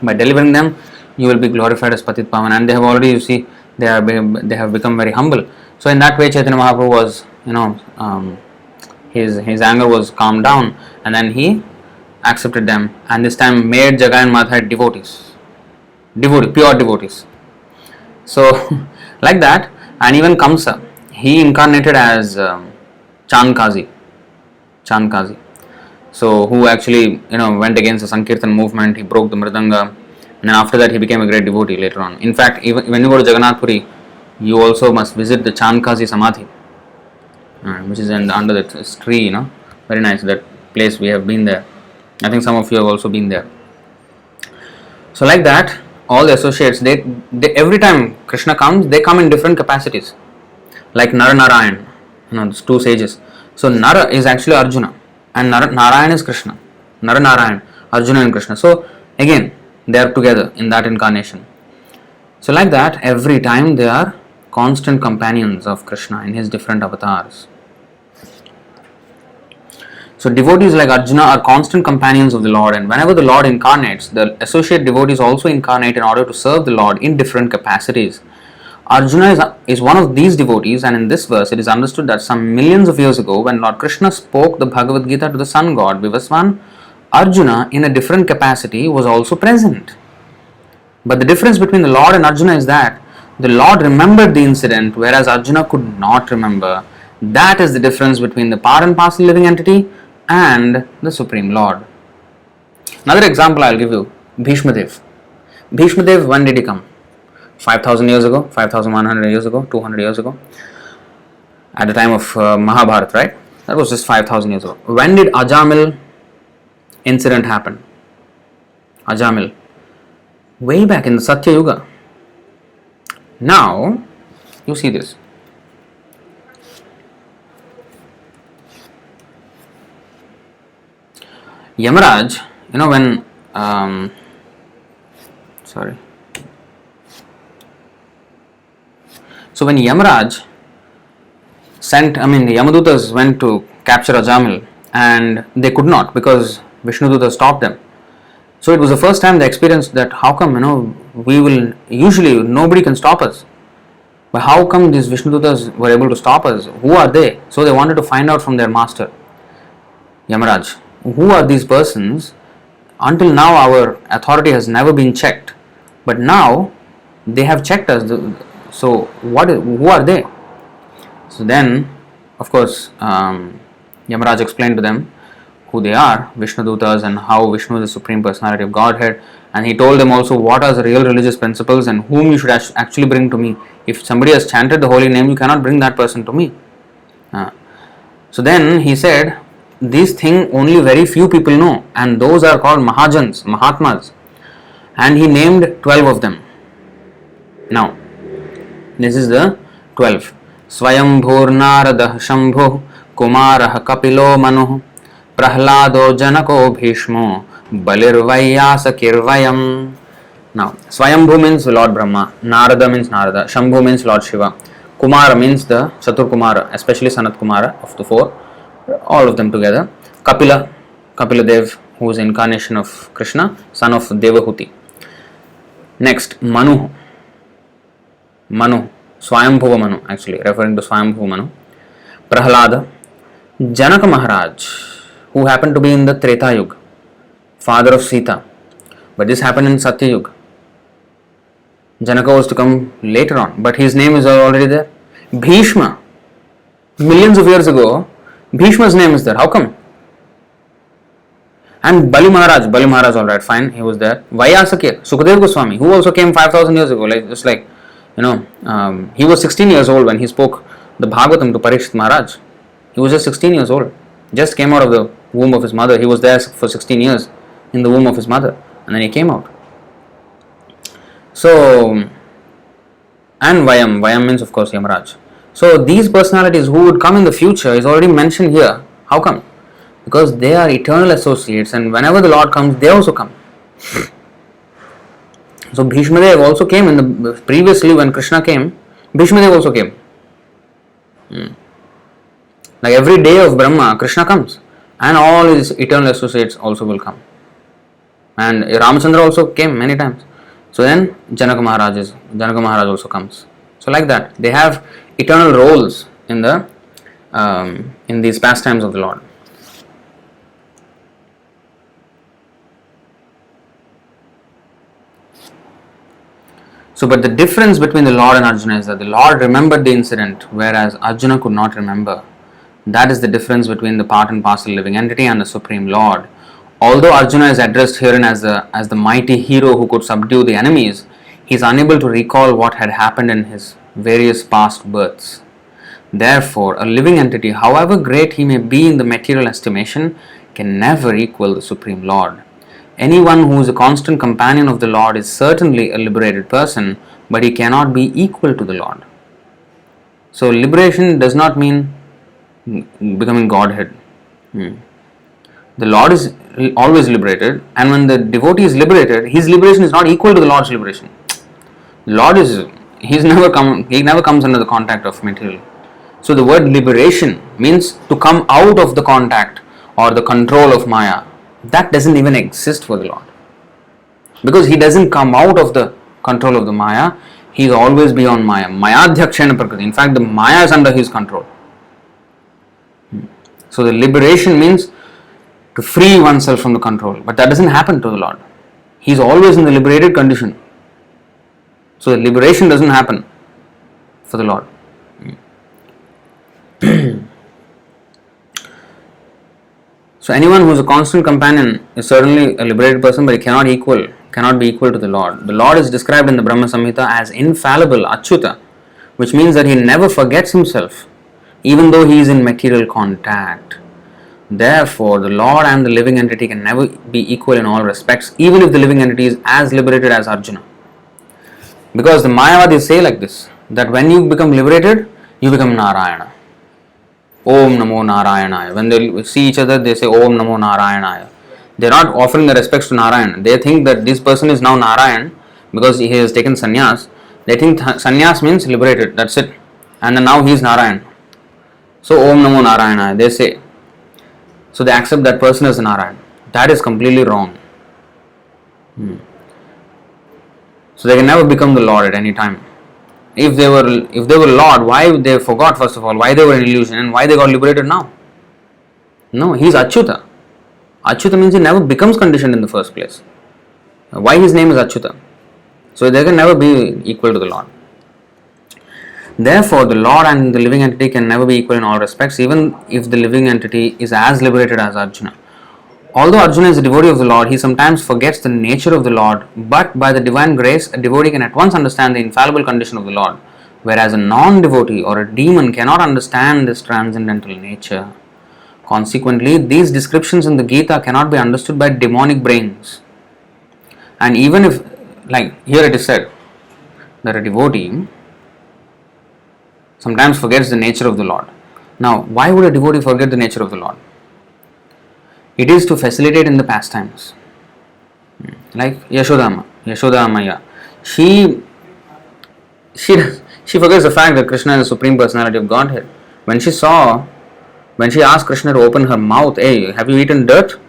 By delivering them, you will be glorified as Patit Pavan, and they have already, you see, they have become very humble. So in that way, Chaitanya Mahaprabhu was, his anger was calmed down, and then he accepted them, and this time made Jaya and Madhava devotees, pure devotees. So like that, and even Kamsa, he incarnated as Chandkazi, so who actually went against the Sankirtan movement. He broke the Mridanga, and then after that he became a great devotee later on. In fact, even when you go to Jagannath Puri, you also must visit the Chandkazi Samadhi, which is under that tree, very nice, that place. We have been there. I think some of you have also been there. So like that, all the associates, they every time Krishna comes, they come in different capacities, like Nara Narayan, these two sages. So Nara is actually Arjuna, and Narayan is Krishna. Nara Narayan, Arjuna and Krishna. So again, they are together in that incarnation. So like that, every time they are constant companions of Krishna in his different avatars. So devotees like Arjuna are constant companions of the Lord, and whenever the Lord incarnates, the associate devotees also incarnate in order to serve the Lord in different capacities. Arjuna is one of these devotees, and in this verse it is understood that some millions of years ago, when Lord Krishna spoke the Bhagavad Gita to the sun god Vivaswan, Arjuna in a different capacity was also present. But the difference between the Lord and Arjuna is that the Lord remembered the incident, whereas Arjuna could not remember. That is the difference between the part and parcel living entity and the Supreme Lord. Another example I will give you, Bhishma Dev. Bhishma Dev, when did he come? 5,000 years ago, 5,100 years ago, 200 years ago, at the time of Mahabharata, right? That was just 5,000 years ago. When did Ajamil incident happen? Ajamil, way back in the Satya Yuga. Now, you see this. Yamaraj, when So when Yamaraj the Yamadutas went to capture Ajamil, and they could not because Vishnudutta stopped them. So it was the first time they experienced that how come, usually nobody can stop us. But how come these Vishnuduttas were able to stop us? Who are they? So they wanted to find out from their master, Yamaraj. Who are these persons? Until now our authority has never been checked. But now they have checked us. So who are they? So then, of course, Yamaraj explained to them who they are, Vishnudutas, and how Vishnu is the Supreme Personality of Godhead. And he told them also what are the real religious principles and whom you should actually bring to me. If somebody has chanted the holy name, you cannot bring that person to me. So then he said, this thing only very few people know, and those are called Mahajans, Mahatmas. And he named 12 of them. Now, this is the 12. Swayambhur Naradah Shambhu Kumarah Kapilo Manu Prahlado Janako Bhishmo Balirvayasa Kirvayam. Now, Swayambhu means Lord Brahma, Narada means Narada, Shambhu means Lord Shiva, Kumara means the Chatur Kumara, especially Sanat Kumara of the four, all of them together. Kapila Dev, who is incarnation of Krishna, son of Devahuti. Next, Manu, Swayambhuva Manu, actually referring to Swayambhuva Manu. Prahlada, Janaka Maharaj, who happened to be in the Treta Yuga, father of Sita, but this happened in Satya Yuga. Janaka was to come later on, but his name is already there. Bhishma, millions of years ago, Bhishma's name is there. How come? And Bali Maharaj, alright, fine, he was there. Vyasakir, Sukadeva Goswami, who also came 5,000 years ago, he was 16 years old when he spoke the Bhagavatam to Parikshit Maharaj. He was just 16 years old, just came out of the womb of his mother. He was there for 16 years in the womb of his mother, and then he came out. So, and Vayam means of course Yamaraj. So these personalities who would come in the future is already mentioned here. How come? because they are eternal associates, and whenever the Lord comes, they also come. So Bhishmadev also came previously when Kṛṣṇa came. Bhishmadev also came. Like every day of Brahma, Kṛṣṇa comes, and all his eternal associates also will come. And Ramachandra also came many times. So then Janaka Maharaj also comes. So like that, they have eternal roles in these pastimes of the Lord. So, but the difference between the Lord and Arjuna is that the Lord remembered the incident, whereas Arjuna could not remember. That is the difference between the part and parcel living entity and the Supreme Lord. Although Arjuna is addressed herein as the mighty hero who could subdue the enemies, he is unable to recall what had happened in his various past births. Therefore, a living entity, however great he may be in the material estimation, can never equal the Supreme Lord. Anyone who is a constant companion of the Lord is certainly a liberated person, but he cannot be equal to the Lord. So, liberation does not mean becoming Godhead. The Lord is always liberated, and when the devotee is liberated, his liberation is not equal to the Lord's liberation. The Lord he never comes under the contact of material. So the word liberation means to come out of the contact or the control of Maya. That doesn't even exist for the Lord. Because he doesn't come out of the control of the Maya, he is always beyond Maya. Mayadhyakshena prakriti. In fact, the Maya is under his control. So the liberation means to free oneself from the control. But that doesn't happen to the Lord. He is always in the liberated condition. So the liberation doesn't happen for the Lord. So anyone who is a constant companion is certainly a liberated person, but he cannot be equal to the Lord. The Lord is described in the Brahma Samhita as infallible, Achyuta, which means that he never forgets himself, even though he is in material contact. Therefore, the Lord and the living entity can never be equal in all respects, even if the living entity is as liberated as Arjuna. Because the Mayavadis say like this, that when you become liberated, you become Narayana. Om Namo Narayanaya. When they see each other, they say Om Namo Narayanaya. They are not offering the respects to Narayan. They think that this person is now Narayan because he has taken sannyas. They think sannyas means liberated, that's it. And then now he is Narayan. So Om Namo Narayanaya, they say. So they accept that person as Narayan. That is completely wrong. So they can never become the Lord at any time. If they were Lord, why they forgot first of all, why they were in illusion and why they got liberated now? No, he is Achyuta. Achyuta means he never becomes conditioned in the first place. Why his name is Achyuta? So they can never be equal to the Lord. Therefore, the Lord and the living entity can never be equal in all respects, even if the living entity is as liberated as Arjuna. Although Arjuna is a devotee of the Lord, he sometimes forgets the nature of the Lord, but by the divine grace, a devotee can at once understand the infallible condition of the Lord, whereas a non-devotee or a demon cannot understand this transcendental nature. Consequently, these descriptions in the Gita cannot be understood by demonic brains. And even if, like here it is said, that a devotee sometimes forgets the nature of the Lord. Now, why would a devotee forget the nature of the Lord? It is to facilitate in the pastimes. Like Yashoda Maya. She forgets the fact that Kṛṣṇa is the Supreme Personality of Godhead. When she asked Kṛṣṇa to open her mouth, hey, have you eaten dirt?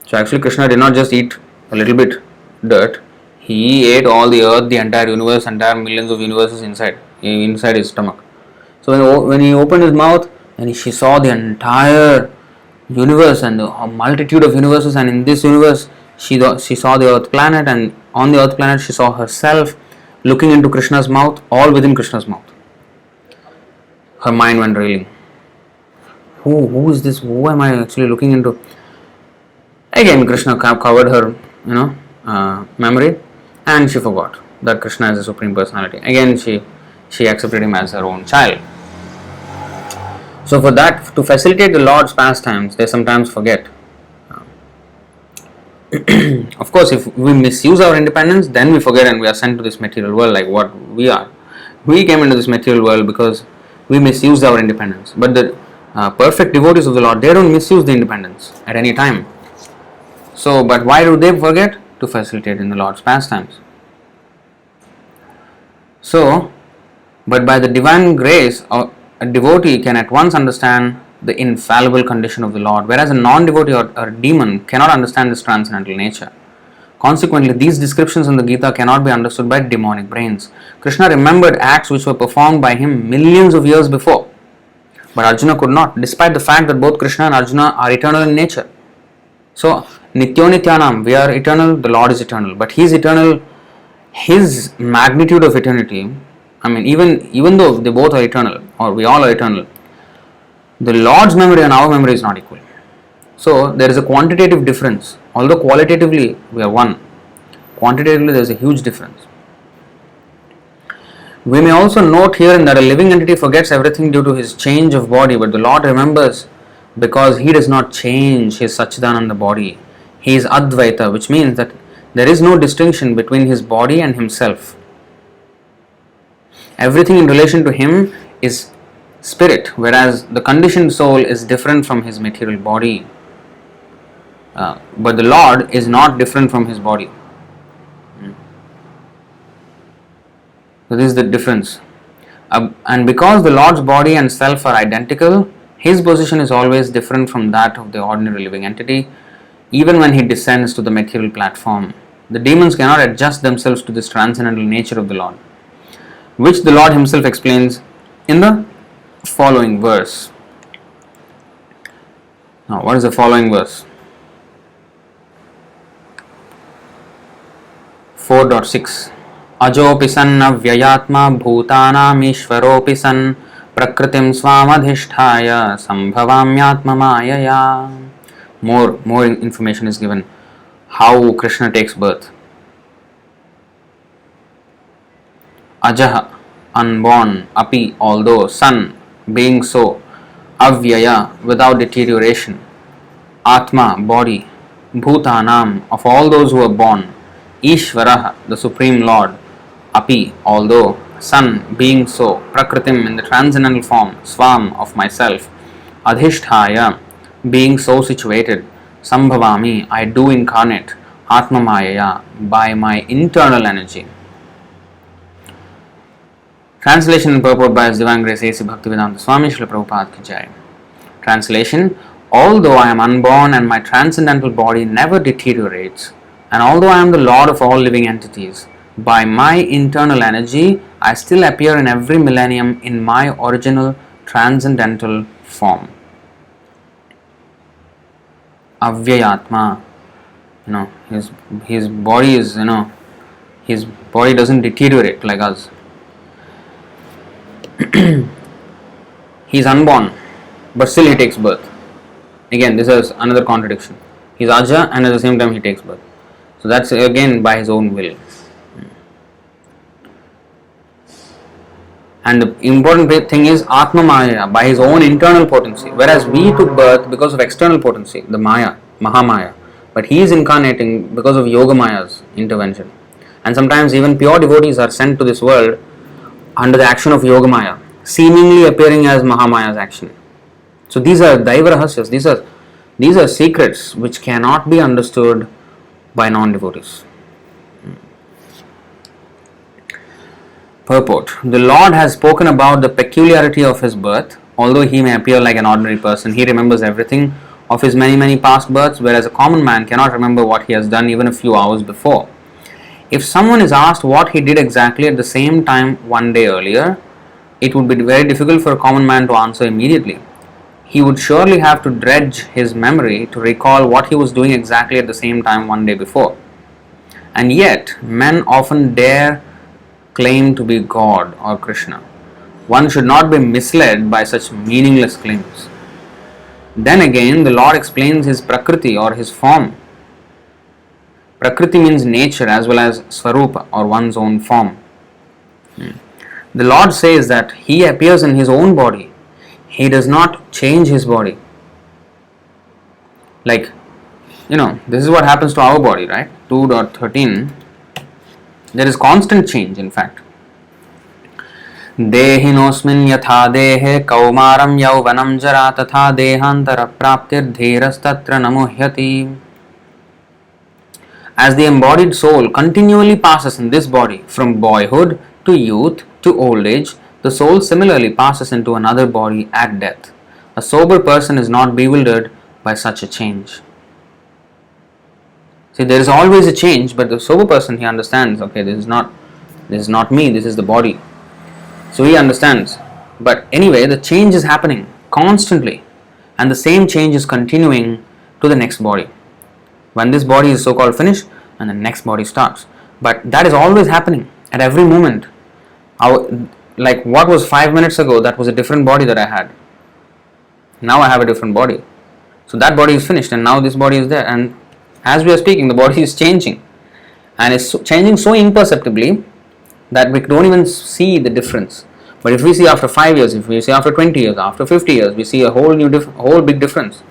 So actually Kṛṣṇa did not just eat a little bit dirt. He ate all the earth, the entire universe, entire millions of universes inside his stomach. So when he opened his mouth, and she saw the entire universe and a multitude of universes, and in this universe she saw the earth planet, and on the earth planet she saw herself looking into Kṛṣṇa's mouth, all within Kṛṣṇa's mouth. Her mind went reeling. Who is this? Who am I actually looking into? Again Kṛṣṇa covered her memory, and she forgot that Kṛṣṇa is the Supreme Personality. Again she accepted him as her own child. So for that, to facilitate the Lord's pastimes, they sometimes forget. Of course, if we misuse our independence, then we forget and we are sent to this material world like what we are. We came into this material world because we misused our independence. But perfect devotees of the Lord, they don't misuse the independence at any time. So, but why do they forget? To facilitate in the Lord's pastimes. So, but by the divine grace, a devotee can at once understand the infallible condition of the Lord, whereas a non-devotee or a demon cannot understand this transcendental nature. Consequently, these descriptions in the Gita cannot be understood by demonic brains. Krishna remembered acts which were performed by him millions of years before, but Arjuna could not, despite the fact that both Krishna and Arjuna are eternal in nature. So, Nityo Nityanam, we are eternal, the Lord is eternal, but He is eternal. His magnitude of eternity, I mean, even though they both are eternal, or we all are eternal, the Lord's memory and our memory is not equal. So, there is a quantitative difference. Although qualitatively we are one, quantitatively there is a huge difference. We may also note here that a living entity forgets everything due to his change of body, but the Lord remembers because He does not change His Satchidananda body. He is Advaita, which means that there is no distinction between His body and Himself. Everything in relation to Him is spirit, whereas the conditioned soul is different from his material body. But the Lord is not different from His body. So this is the difference. And because the Lord's body and self are identical, His position is always different from that of the ordinary living entity, even when He descends to the material platform. The demons cannot adjust themselves to this transcendental nature of the Lord, which the Lord Himself explains in the following verse. Now, what is the following verse? 4.6 Ajopi san avyayatma bhutanam ishvaropi san prakritim svamadhisthaya sambhavamyatma mayaya. More information is given. How Krishna takes birth. Ajaha, unborn, api, although, san, being so, avyaya, without deterioration, atma, body, bhutanam, of all those who are born, Ishvaraha, the Supreme Lord, api, although, san, being so, prakritim, in the transcendental form, swam, of myself, adhishthaya, being so situated, sambhavami, I do incarnate, atma mayaya, by my internal energy. Translation and purport by His Divine Grace A.C. Bhaktivedanta Swami Śrīla Prabhupāda ki Jaya. Translation: although I am unborn and my transcendental body never deteriorates, and although I am the Lord of all living entities, by my internal energy I still appear in every millennium in my original transcendental form. Avyayatma, his body is, his body doesn't deteriorate like us. He is unborn, but still he takes birth. Again, this is another contradiction. He is Aja and at the same time he takes birth. So that's again by his own will. And the important thing is Atma Maya, by his own internal potency. Whereas we took birth because of external potency, the Maya, Mahamaya. But he is incarnating because of Yoga Maya's intervention. And sometimes even pure devotees are sent to this world under the action of Yoga Maya, seemingly appearing as Mahamaya's action. So these are Daiva Rahasyas, these are secrets which cannot be understood by non-devotees. Purport: the Lord has spoken about the peculiarity of His birth. Although He may appear like an ordinary person, He remembers everything of His many past births, whereas a common man cannot remember what he has done even a few hours before. If someone is asked what he did exactly at the same time one day earlier, it would be very difficult for a common man to answer immediately. He would surely have to dredge his memory to recall what he was doing exactly at the same time one day before. And yet, men often dare claim to be God or Krishna. One should not be misled by such meaningless claims. Then again, the Lord explains His Prakriti or His form. Prakriti means nature as well as Swarupa or one's own form. The Lord says that He appears in His own body. He does not change His body. Like, this is what happens to our body, right? 2.13. There is constant change, in fact. Dehinosmin yatha dehe kaumaram yauvanam jara tatha dehantara praptir dhirastattra namuhyati. As the embodied soul continually passes in this body from boyhood to youth to old age, the soul similarly passes into another body at death. A sober person is not bewildered by such a change. See, there is always a change, but the sober person, he understands, okay, this is not me, this is the body. So he understands. But anyway, the change is happening constantly, and the same change is continuing to the next body. When this body is so-called finished, and the next body starts. But that is always happening at every moment. Like what was 5 minutes ago, that was a different body that I had. Now I have a different body. So that body is finished, and now this body is there. And as we are speaking, the body is changing. And it's changing so imperceptibly that we don't even see the difference. But if we see after 5 years, if we see after 20 years, after 50 years, we see a whole big difference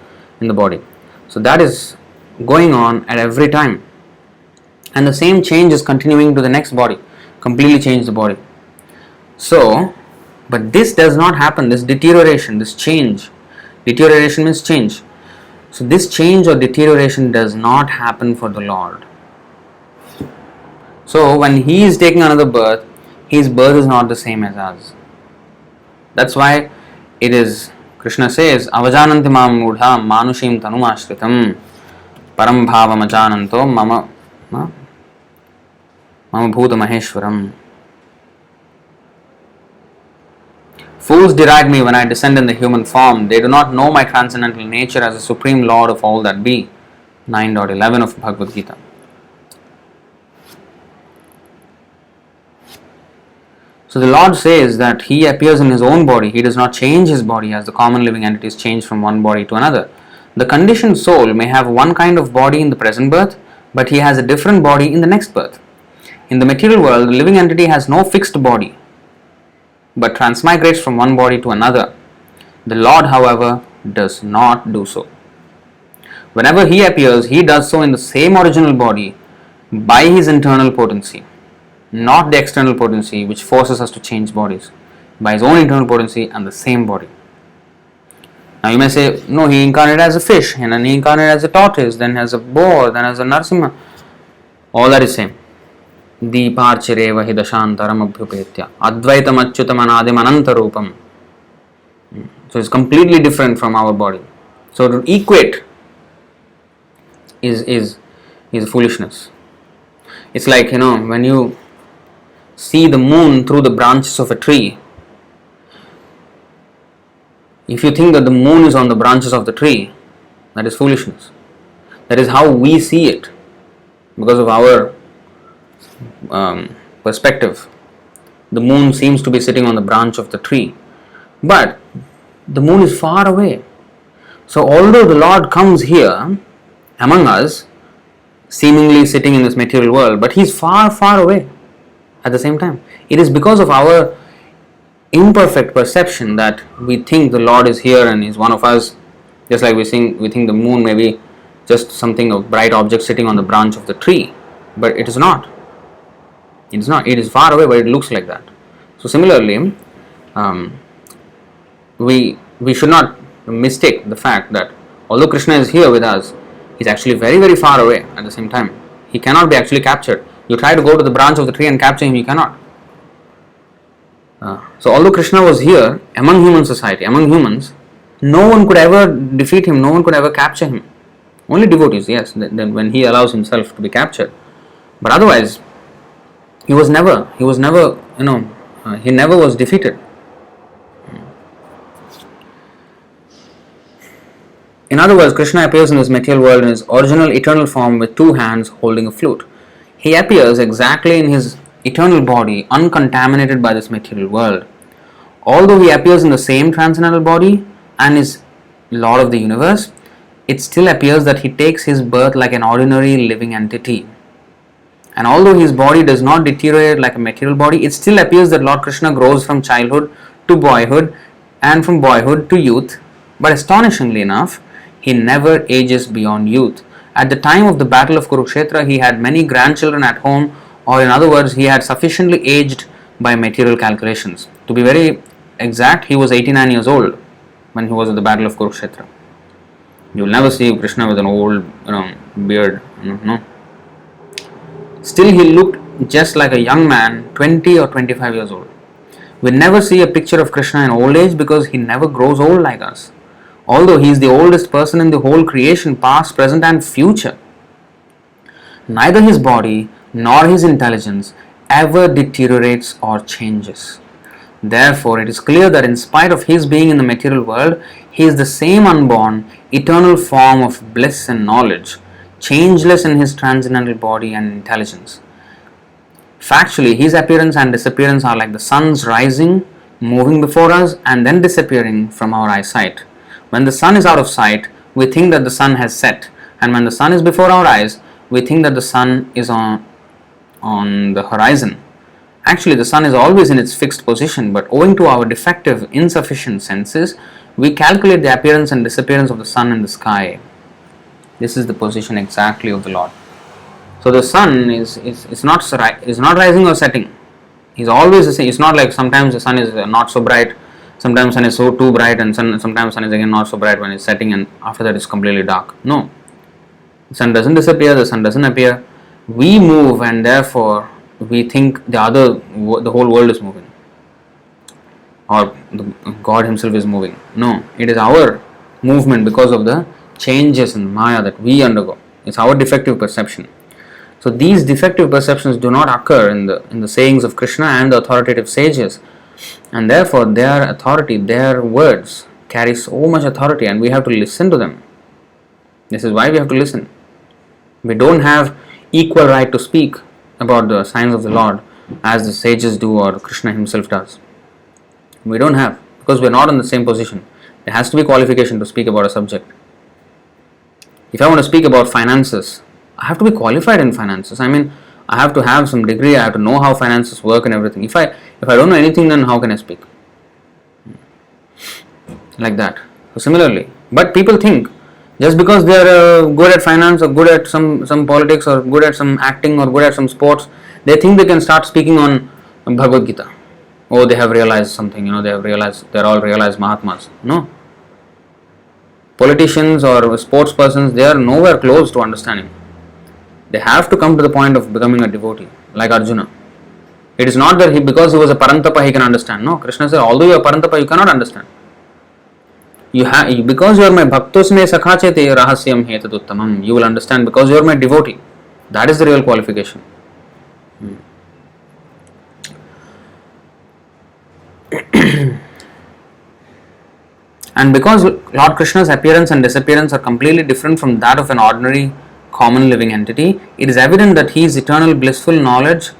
in the body. So that is going on at every time. And the same change is continuing to the next body. Completely change the body. So, but this does not happen, this deterioration, this change. Deterioration means change. So this change or deterioration does not happen for the Lord. So when he is taking another birth, his birth is not the same as us. That's why it is, Krishna says, avajananti mam mudha manushim tanumashritam param bhavam ajananto mama bhuta maheshwaram. Fools deride me when I descend in the human form. They do not know my transcendental nature as the supreme Lord of all that be. 9.11 of Bhagavad Gita. So the Lord says that he appears in his own body. He does not change his body as the common living entities change from one body to another. The conditioned soul may have one kind of body in the present birth, but he has a different body in the next birth. In the material world, the living entity has no fixed body, but transmigrates from one body to another. The Lord, however, does not do so. Whenever he appears, he does so in the same original body by his internal potency, not the external potency which forces us to change bodies, by his own internal potency and the same body. Now you may say, no, he incarnated as a fish, and then he incarnated as a tortoise, then as a boar, then as a Narasimha. All that is same. Deeparchireva hidashantaram abhyupetya advaitam achyutam anadim anantarupam. So it's completely different from our body. So to equate is foolishness. It's like, when you see the moon through the branches of a tree, if you think that the moon is on the branches of the tree, that is foolishness. That is how we see it because of our perspective. The moon seems to be sitting on the branch of the tree, but the moon is far away. So although the Lord comes here among us, seemingly sitting in this material world, but he is far, far away at the same time. It is because of our imperfect perception that we think the Lord is here and is one of us, just like we think the moon may be just something, a bright object sitting on the branch of the tree, but it is not. It is not. It is far away, but it looks like that. So similarly, we should not mistake the fact that although Krishna is here with us, he is actually very, very far away at the same time. He cannot be actually captured. You try to go to the branch of the tree and capture him, you cannot. So although Krishna was here among human society, among humans, no one could ever defeat him, no one could ever capture him. Only devotees, yes, then when he allows himself to be captured. But otherwise, he never was defeated. In other words, Krishna appears in this material world in his original eternal form with two hands holding a flute. He appears exactly in his eternal body, uncontaminated by this material world. Although he appears in the same transcendental body and is Lord of the universe, it still appears that he takes his birth like an ordinary living entity. And although his body does not deteriorate like a material body, it still appears that Lord Krishna grows from childhood to boyhood and from boyhood to youth. But astonishingly enough, he never ages beyond youth. At the time of the battle of Kurukshetra, he had many grandchildren at home, or in other words, he had sufficiently aged by material calculations. To be very exact, he was 89 years old when he was at the battle of Kurukshetra. You will never see Krishna with an old, beard. No. Still, he looked just like a young man, 20 or 25 years old. We never see a picture of Krishna in old age because he never grows old like us. Although he is the oldest person in the whole creation, past, present, and future. Neither his body nor his intelligence ever deteriorates or changes. Therefore, it is clear that in spite of his being in the material world, he is the same unborn, eternal form of bliss and knowledge, changeless in his transcendental body and intelligence. Factually, his appearance and disappearance are like the sun's rising, moving before us, and then disappearing from our eyesight. When the sun is out of sight, we think that the sun has set, and when the sun is before our eyes, we think that the sun is on the horizon. Actually, the sun is always in its fixed position, but owing to our defective, insufficient senses, we calculate the appearance and disappearance of the sun in the sky. This is the position exactly of the Lord. So the sun is not rising or setting. He's always the same. It's not like sometimes the sun is not so bright, sometimes sun is so too bright, and sometimes sun is again not so bright when it's setting, and after that it's completely dark. No. The sun doesn't disappear, the sun doesn't appear. We move, and therefore we think the whole world is moving, or God himself is moving. No, it is our movement because of the changes in Maya that we undergo. It's our defective perception. So these defective perceptions do not occur in the sayings of Krishna and the authoritative sages, and therefore their authority, their words carry so much authority, and we have to listen to them. This is why we have to listen. We don't have equal right to speak about the signs of the Lord as the sages do or Krishna himself does. We don't have, because we are not in the same position. There has to be qualification to speak about a subject. If I want to speak about finances, I have to be qualified in finances. I mean, I have to have some degree, I have to know how finances work and everything. If I don't know anything, then how can I speak? Like that. So similarly, but people think just because they are good at finance or good at some politics or good at some acting or good at some sports, they think they can start speaking on Bhagavad Gita. Oh, they have realized something, they have realized, they are all realized Mahatmas. No. Politicians or sports persons, they are nowhere close to understanding. They have to come to the point of becoming a devotee, like Arjuna. It is not that because he was a Parantapa he can understand. No, Krishna said, although you are Parantapa, you cannot understand. Because you are my Bhaktusme Sakhachete Rahasyam Hetaduttamam, you will understand because you are my devotee. That is the real qualification. And because Lord Krishna's appearance and disappearance are completely different from that of an ordinary common living entity, it is evident that he is eternal blissful knowledge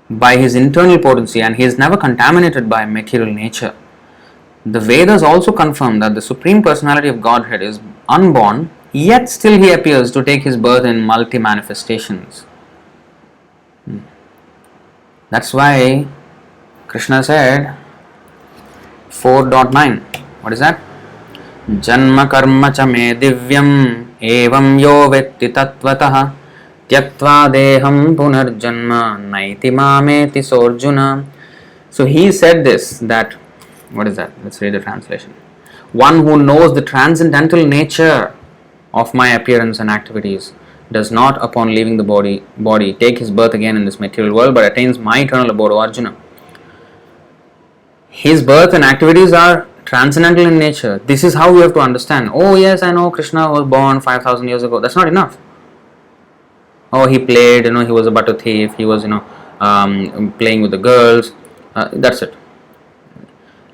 by his internal potency, and he is never contaminated by material nature. The Vedas also confirm that the Supreme Personality of Godhead is unborn, yet still he appears to take his birth in multi-manifestations. That's why Krishna said 4.9. What is that? Janma karma cha me divyam evam yo vetti tattvataha tyaktva deham punarjanma naiti mameti sorjuna. So he said this, that, what is that? Let's read the translation. One who knows the transcendental nature of my appearance and activities does not, upon leaving the body, take his birth again in this material world, but attains my eternal abode, O Arjuna. His birth and activities are transcendental in nature. This is how we have to understand. Oh yes, I know Krishna was born 5,000 years ago. That's not enough. Oh, he played, he was a butter thief, he was, playing with the girls. That's it.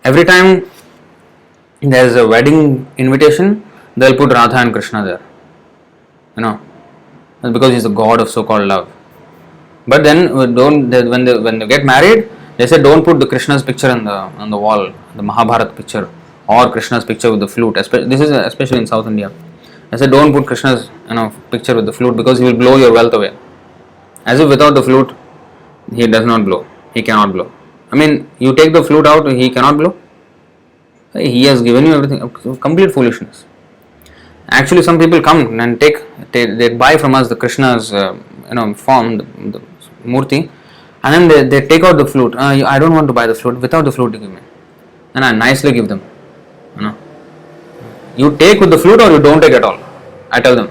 Every time there is a wedding invitation, they'll put Radha and Krishna there. Because he's the god of so-called love. But then when they get married, they say don't put the Krishna's picture on the wall, the Mahabharata picture, or Krishna's picture with the flute. This is especially in South India. They say don't put Krishna's picture with the flute because he will blow your wealth away. As if without the flute, he does not blow. He cannot blow. I mean, you take the flute out, he cannot blow. He has given you everything. Complete foolishness. Actually, some people come and they buy from us the Krishna's form, the murti, And then they take out the flute. I don't want to buy the flute. Without the flute, you give me. And I nicely give them. You take with the flute or you don't take at all. I tell them.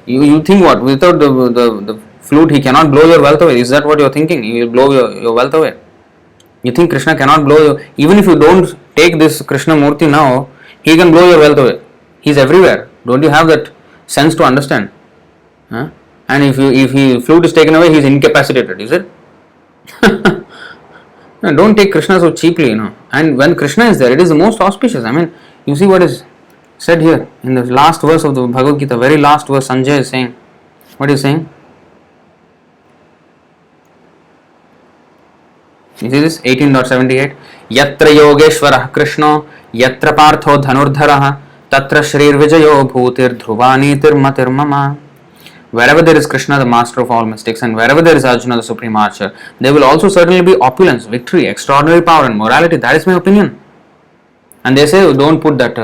You think what? Without the flute, he cannot blow your wealth away. Is that what you're thinking? He will blow your wealth away. You think Krishna cannot blow you? Even if you don't take this Krishna Murti now, he can blow your wealth away. He's everywhere. Don't you have that sense to understand? Huh? And if he flute is taken away, he is incapacitated. Is it? No, don't take Krishna so cheaply, And when Krishna is there, it is the most auspicious. I mean, you see what is said here in the last verse of the Bhagavad Gita, very last verse. Sanjay is saying, what is he saying? You see this 18.78. Yatra Yogeshwarah Krishna, Yatra Partho Dhanurdharaha, Tatra Shrir Vijayo Bhutir Dhruvanitir Matir Mama. Wherever there is Krishna, the master of all mystics, and wherever there is Arjuna, the supreme archer, there will also certainly be opulence, victory, extraordinary power, and morality. That is my opinion. And they say, don't put that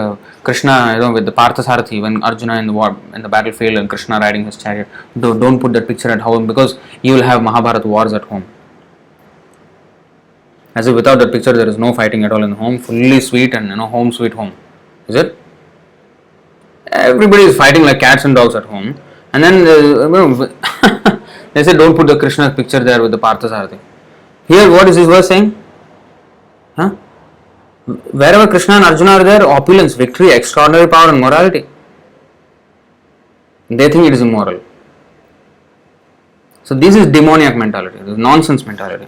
Krishna, with the Parthasarathi, when Arjuna in the battlefield and Krishna riding his chariot. Don't put that picture at home, because you will have Mahabharata wars at home. As if without that picture there is no fighting at all in the home, fully sweet and home sweet home. Is it? Everybody is fighting like cats and dogs at home. And then they say don't put the Krishna picture there with the Parthasarathi. Here what is this verse saying? Wherever Krishna and Arjuna are there, opulence, victory, extraordinary power and morality. They think it is immoral. So this is demoniac mentality, this is nonsense mentality.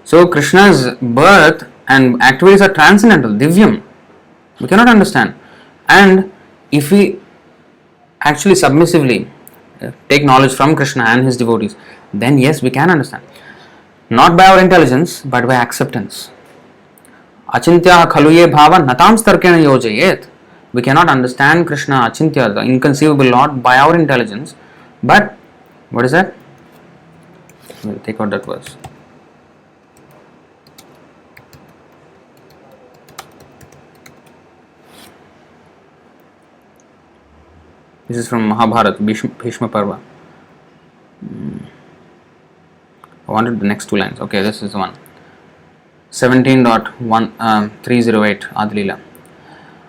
So Krishna's birth and activities are transcendental, divyam. We cannot understand. And if we actually submissively take knowledge from Krishna and his devotees, then yes, we can understand. Not by our intelligence, but by acceptance. Achintya khaluye bhava natam starkena yojayet. We cannot understand Krishna, Achintya, the inconceivable Lord, by our intelligence. But, what is that? We'll take out that verse. This is from Mahabharata, Bhishma Parva. I wanted the next two lines. Okay, this is the one. 17.308 Adilila.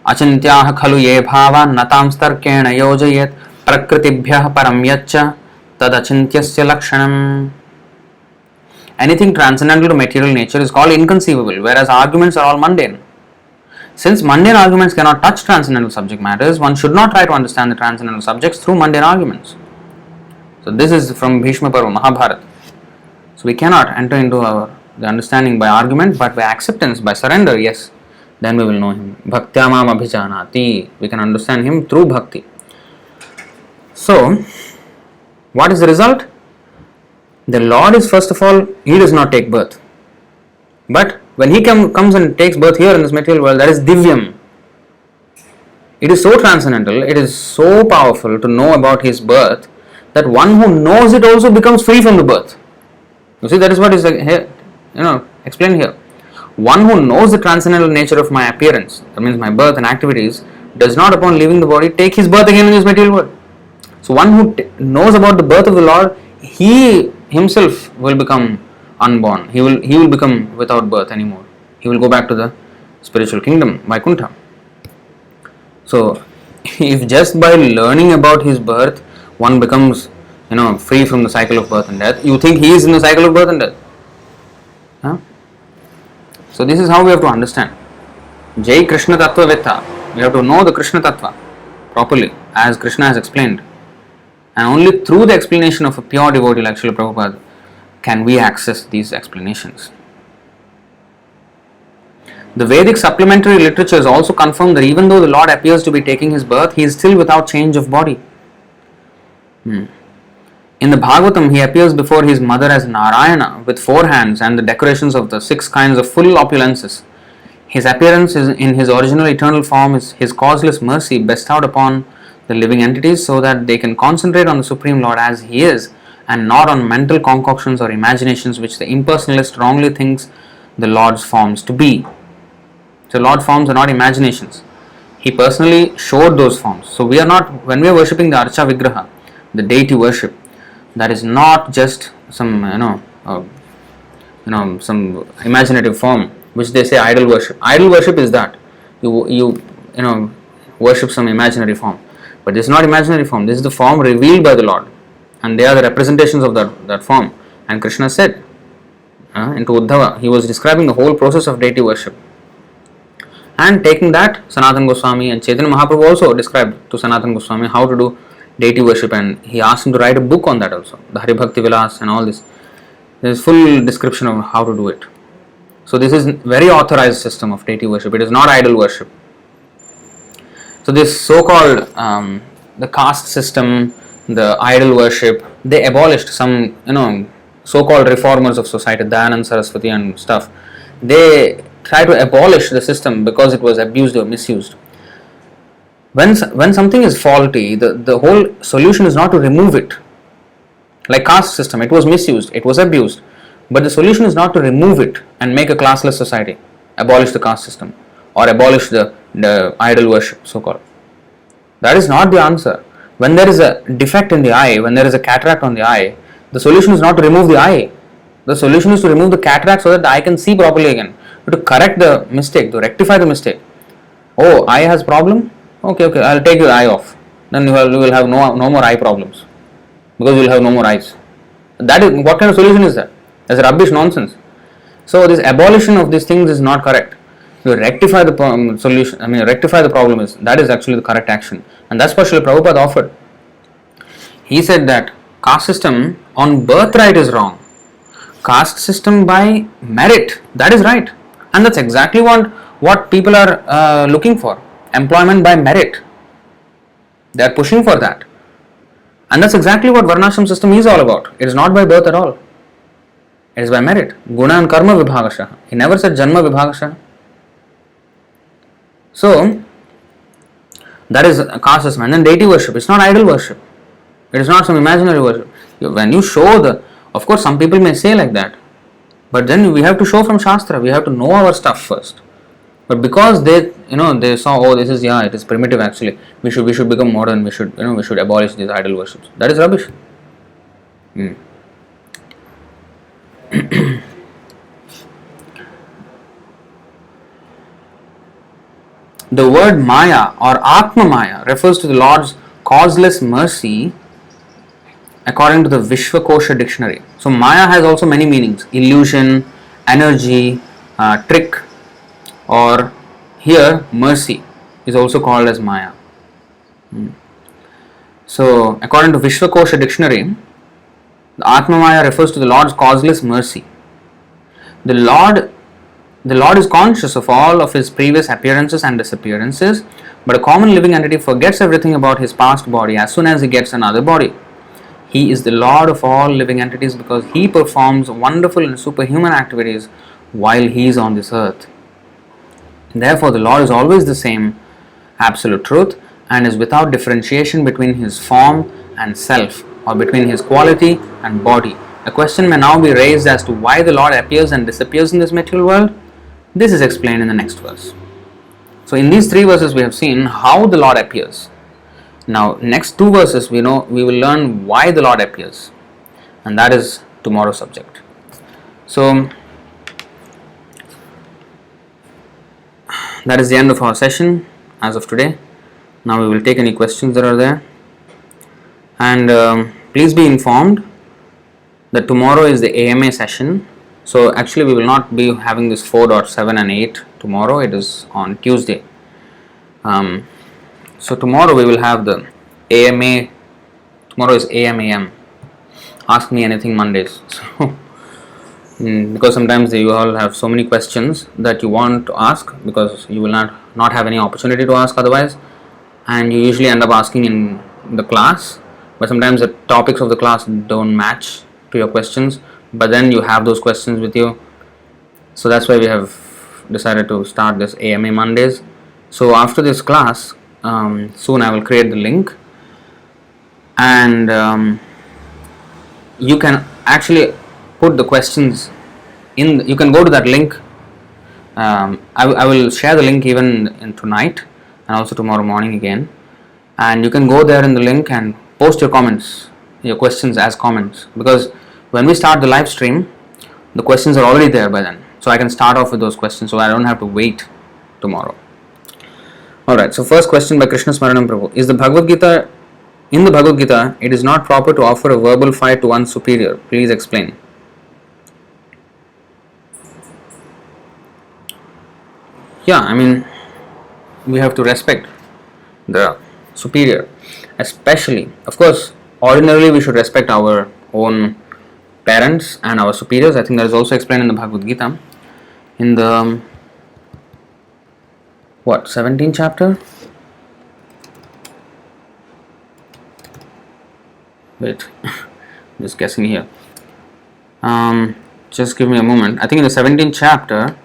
Achintyaha khalu ye bhava natam starkena yojayet prakritibhyah param yaccha tad achintyasya lakshanam. Anything transcendental to material nature is called inconceivable, whereas arguments are all mundane. Since mundane arguments cannot touch transcendental subject matters, one should not try to understand the transcendental subjects through mundane arguments. So this is from Bhishma Parva, Mahabharata. So we cannot enter into the understanding by argument, but by acceptance, by surrender, yes. Then we will know him. Bhaktya mam abhijanati. We can understand him through bhakti. So, what is the result? The Lord is, first of all, he does not take birth. But when he comes and takes birth here in this material world, that is divyam. It is so transcendental, it is so powerful to know about his birth, that one who knows it also becomes free from the birth. You see, that is what is here, explained here. One who knows the transcendental nature of my appearance, that means my birth and activities, does not upon leaving the body take his birth again in this material world. So one who knows about the birth of the Lord, he himself will become unborn. He will become without birth anymore. He will go back to the spiritual kingdom, Vaikuntha. So, if just by learning about his birth, one becomes, free from the cycle of birth and death, you think he is in the cycle of birth and death. Huh? So this is how we have to understand. Jai Kṛṣṇa Tattvavit. We have to know the Krishna Tattva properly, as Krishna has explained. And only through the explanation of a pure devotee like Śrīla Prabhupāda can we access these explanations. The Vedic supplementary literatures also confirm that even though the Lord appears to be taking his birth, he is still without change of body. In the Bhagavatam, he appears before his mother as Narayana with 4 hands and the decorations of the 6 kinds of full opulences. His appearance in his original eternal form is his causeless mercy bestowed upon the living entities so that they can concentrate on the Supreme Lord as he is and not on mental concoctions or imaginations which the impersonalist wrongly thinks the Lord's forms to be. So Lord forms are not imaginations. He personally showed those forms. So when we are worshipping the Archa Vigraha, the deity worship, that is not just some some imaginative form which they say idol worship. Idol worship is that you worship some imaginary form, but this is not imaginary form. This is the form revealed by the Lord, and they are the representations of that form. And Kṛṣṇa said into Uddhava, he was describing the whole process of deity worship. And taking that, Sanatana Goswami and Chaitanya Mahaprabhu also described to Sanatana Goswami how to do deity worship, and he asked him to write a book on that also, the Hari Bhakti Vilas and all this. There is full description of how to do it. So this is very authorized system of deity worship. It is not idol worship. So this so-called the caste system, the idol worship, they abolished. Some so-called reformers of society, Dayanand Saraswati and stuff, they try to abolish the system because it was abused or misused. When something is faulty, the whole solution is not to remove it. Like caste system, it was misused, it was abused, but the solution is not to remove it and make a classless society, abolish the caste system or abolish the idol worship, so-called. That is not the answer. When there is a defect in the eye, when there is a cataract on the eye, the solution is not to remove the eye. The solution is to remove the cataract so that the eye can see properly again. To correct the mistake, to rectify the mistake. Oh, eye has problem? Okay, I'll take your eye off. Then you will have no more eye problems, because you will have no more eyes. That is, what kind of solution is that? That's rubbish nonsense. So this abolition of these things is not correct. You rectify the rectify the problem that is actually the correct action. And that's what Śrīla Prabhupāda offered. He said that caste system on birthright is wrong. Caste system by merit, that is right. And that's exactly what people are looking for. Employment by merit. They are pushing for that. And that's exactly what Varnashram system is all about. It is not by birth at all. It is by merit. Guna and karma vibhagashaha. He never said janma vibhagashaha. So, that is caste system. And then deity worship. It's not idol worship. It is not some imaginary worship. When you show of course some people may say like that. But then we have to show from Shastra. We have to know our stuff first. But because they saw, oh, this is, it is primitive actually. We should become modern. We should abolish these idol worships. That is rubbish. The word Maya or Atma Maya refers to the Lord's causeless mercy according to the Vishwakosha dictionary. So Maya has also many meanings: illusion, energy, trick, or here mercy is also called as Maya. So according to Vishwakosha dictionary, the Atma Maya refers to the Lord's causeless mercy. The Lord is conscious of all of his previous appearances and disappearances, but a common living entity forgets everything about his past body as soon as he gets another body. He is the Lord of all living entities because he performs wonderful and superhuman activities while he is on this earth. Therefore, the Lord is always the same absolute truth and is without differentiation between his form and self, or between his quality and body. A question may now be raised as to why the Lord appears and disappears in this material world. This is explained in the next verse. So in these 3 verses we have seen how the Lord appears. Now next 2 verses we will learn why the Lord appears, and that is tomorrow's subject. So that is the end of our session as of today. Now we will take any questions that are there, and please be informed that tomorrow is the AMA session. So actually we will not be having this 4.7 and 8 tomorrow. It is on Tuesday. So tomorrow we will have the AMA. Tomorrow is AMAM. Ask me anything Mondays. So because sometimes you all have so many questions that you want to ask, because you will not have any opportunity to ask otherwise, and you usually end up asking in the class, but sometimes the topics of the class don't match to your questions, but then you have those questions with you. So that's why we have decided to start this AMA Mondays. So after this class, soon I will create the link, and you can actually put the questions in. You can go to that link. I will share the link even in tonight and also tomorrow morning again, and you can go there in the link and post your comments, your questions as comments, because when we start the live stream, the questions are already there by then. So I can start off with those questions, so I don't have to wait tomorrow. Alright, so first question by Krishna Smaranam Prabhu. In the Bhagavad Gita, it is not proper to offer a verbal fight to one's superior. Please explain. Yeah, I mean, we have to respect the superior. Especially, of course, ordinarily we should respect our own parents and our superiors. I think that is also explained in the Bhagavad Gita. In the 17th chapter? Wait, just guessing here. Just give me a moment. I think in the 17th chapter,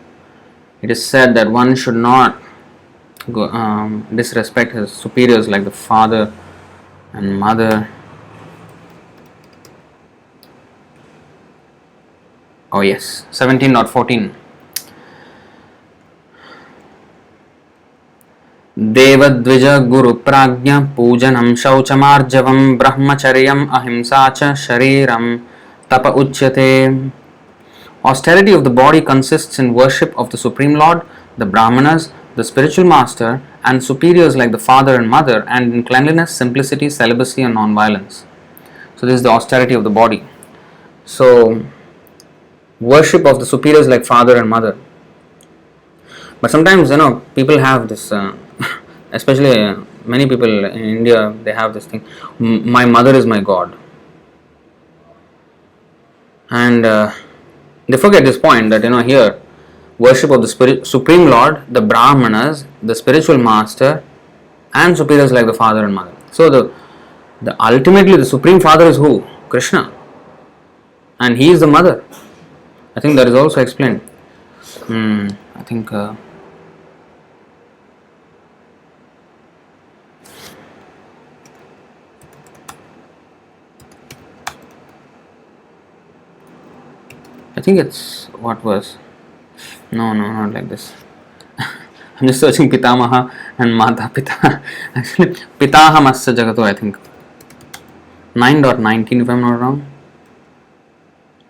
it is said that one should not disrespect his superiors like the father and mother. Oh yes, 17.14. Devadvija Guru Prajna Pujanam Shauchamarjavam Brahmacharyam Ahimsa Cha Shariram Tapa Uchyate. Austerity of the body consists in worship of the Supreme Lord, the Brahmanas, the spiritual master, and superiors like the father and mother, and in cleanliness, simplicity, celibacy, and non-violence. So this is the austerity of the body. So worship of the superiors like father and mother. But sometimes, people have this, especially many people in India, they have this thing, my mother is my God. And they forget this point that, here, worship of the Supreme Lord, the Brahmanas, the spiritual master, and superiors like the father and mother. So the ultimately the Supreme Father is who? Kṛṣṇa. And he is the mother. I think that is also explained. I think it's what was. No, not like this. I'm just searching Pitamaha and Mata Pita. Actually, Pitahamasya Jagato, I think. 9.19 if I'm not wrong.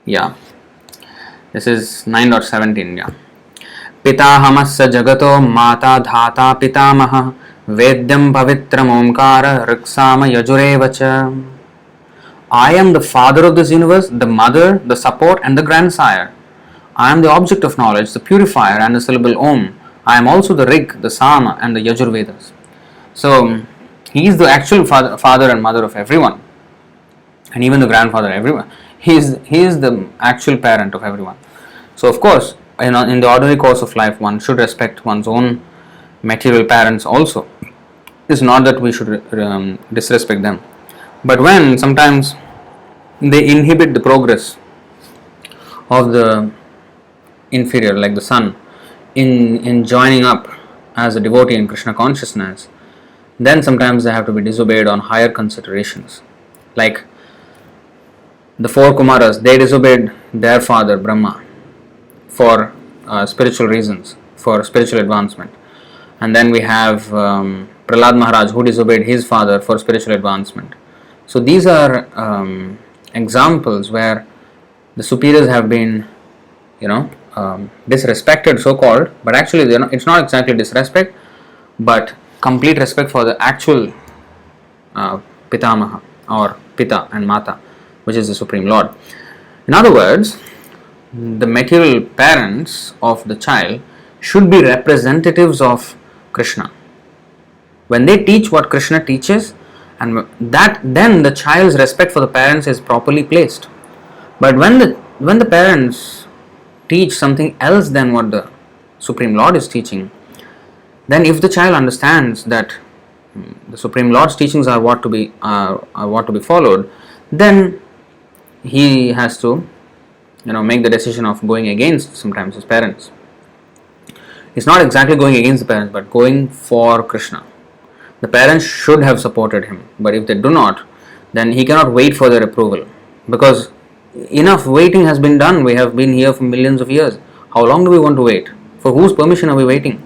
Yeah. This is 9.17, yeah. Pitahamasya Jagato Mata Dhata Pitamaha Vedyam Pavitram Omkara Riksama Yajurevacha. I am the father of this universe, the mother, the support, and the grandsire. I am the object of knowledge, the purifier, and the syllable Om. I am also the Rig, the Sama, and the Yajurvedas. So, he is the actual father and mother of everyone, and even the grandfather, everyone. He is the actual parent of everyone. So, of course, in the ordinary course of life, one should respect one's own material parents also. It's not that we should disrespect them. But when sometimes they inhibit the progress of the inferior, like the son, in joining up as a devotee in Krishna consciousness, then sometimes they have to be disobeyed on higher considerations. Like the four Kumaras, they disobeyed their father Brahma for spiritual reasons, for spiritual advancement. And then we have Prahlad Maharaj, who disobeyed his father for spiritual advancement. So these are examples where the superiors have been, disrespected, so-called, but actually it's not exactly disrespect, but complete respect for the actual Pitamaha or Pita and Mata, which is the Supreme Lord. In other words, the material parents of the child should be representatives of Krishna. When they teach what Krishna teaches, and that then the child's respect for the parents is properly placed. But when the parents teach something else than what the Supreme Lord is teaching, then if the child understands that the Supreme Lord's teachings are what to be followed, then he has to make the decision of going against sometimes his parents. It's not exactly going against the parents, but going for Krishna. The parents should have supported him, but if they do not, then he cannot wait for their approval, because enough waiting has been done. We have been here for millions of years. How long do we want to wait? For whose permission are we waiting?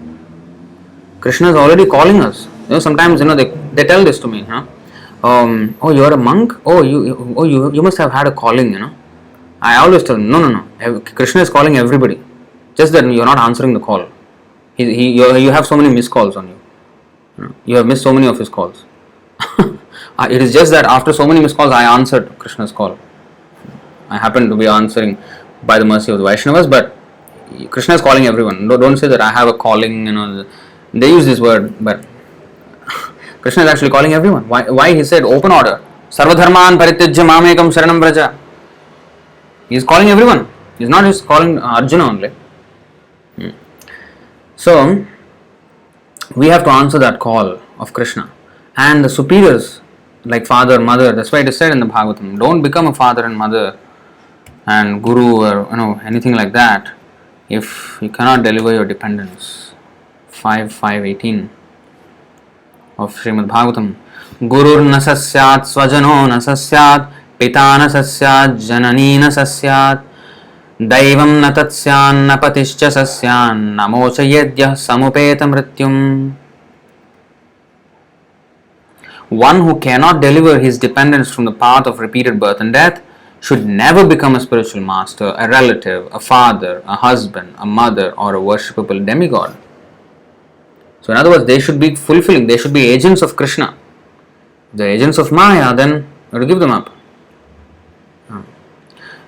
Krishna is already calling us. Sometimes they tell this to me. oh, you're a monk? Oh, you must have had a calling, I always tell them, no. Krishna is calling everybody. Just that you're not answering the call. You have so many missed calls on you. You have missed so many of his calls. It is just that after so many missed calls, I answered Krishna's call. I happen to be answering by the mercy of the Vaishnavas, but Krishna is calling everyone. Don't say that I have a calling, They use this word, but Krishna is actually calling everyone. Why he said open order? Sarvadharman parityajya mamekam sharanam braja. He is calling everyone. He is not just calling Arjuna only. So, we have to answer that call of Krishna. And the superiors, like father, mother, that's why it is said in the Bhagavatam, don't become a father and mother and guru or anything like that if you cannot deliver your dependence. 5:18 of Srimad Bhagavatam. Gurur na sasyat svajano na sasyat pita na sasyat janani na sasyat Daivam na tatsyan na patischa sasyan namocha yedyah samupeta mrityum. One who cannot deliver his dependence from the path of repeated birth and death should never become a spiritual master, a relative, a father, a husband, a mother, or a worshipable demigod. So in other words, they should be fulfilling, they should be agents of Krishna. If they're agents of Maya, then you have to give them up.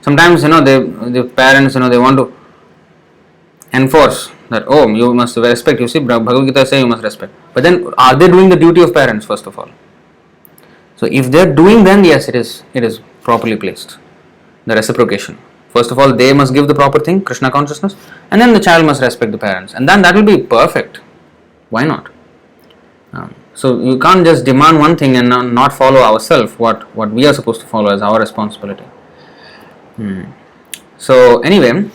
Sometimes, the parents, they want to enforce that, you must respect. You see, Bhagavad Gita says you must respect. But then, are they doing the duty of parents, first of all? So, if they're doing, then yes, it is properly placed. The reciprocation. First of all, they must give the proper thing, Krishna consciousness, and then the child must respect the parents. And then that will be perfect. Why not? So, you can't just demand one thing and not follow ourselves, what we are supposed to follow as our responsibility. So anyway,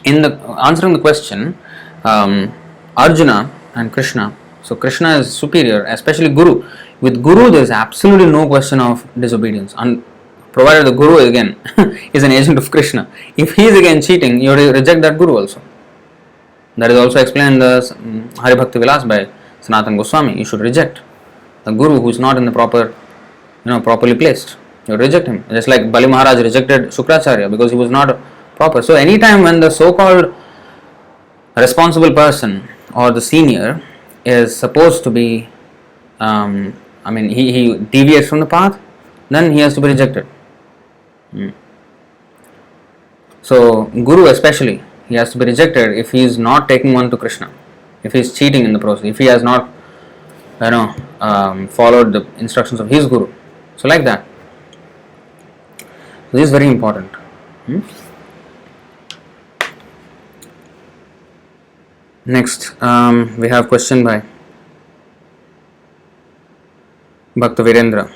in the answering the question, Arjuna and Krishna. So Krishna is superior, especially Guru. With Guru, there is absolutely no question of disobedience, and provided the Guru again is an agent of Krishna. If he is again cheating, you reject that Guru also. That is also explained in the Hare Bhakti Vilas by Sanatana Goswami. You should reject the Guru who is not in the properly placed. You reject him. Just like Bali Maharaj rejected Shukracharya because he was not proper. So anytime when the so-called responsible person or the senior is supposed to be, he deviates from the path, then he has to be rejected. So Guru especially, he has to be rejected if he is not taking one to Krishna, if he is cheating in the process, if he has not, followed the instructions of his Guru. So like that. This is very important. Next, we have question by Bhakta Virendra.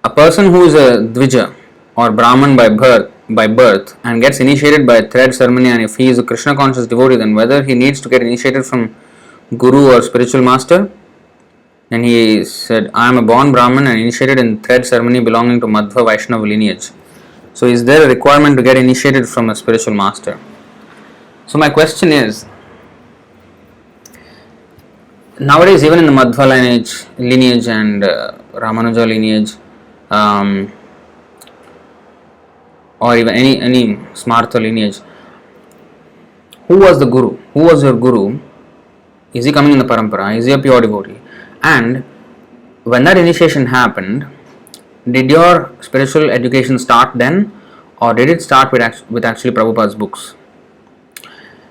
A person who is a Dvija or Brahman by birth and gets initiated by a thread ceremony, and if he is a Krishna conscious devotee, then whether he needs to get initiated from Guru or spiritual master. And he said, I am a born Brahman and initiated in thread ceremony belonging to Madhva Vaishnava lineage. So is there a requirement to get initiated from a spiritual master? So my question is, nowadays even in the Madhva lineage and Ramanuja lineage, or even any Smartha lineage, who was the Guru? Who was your Guru? Is he coming in the Parampara? Is he a pure devotee? And when that initiation happened, did your spiritual education start then, or did it start with actually Prabhupada's books?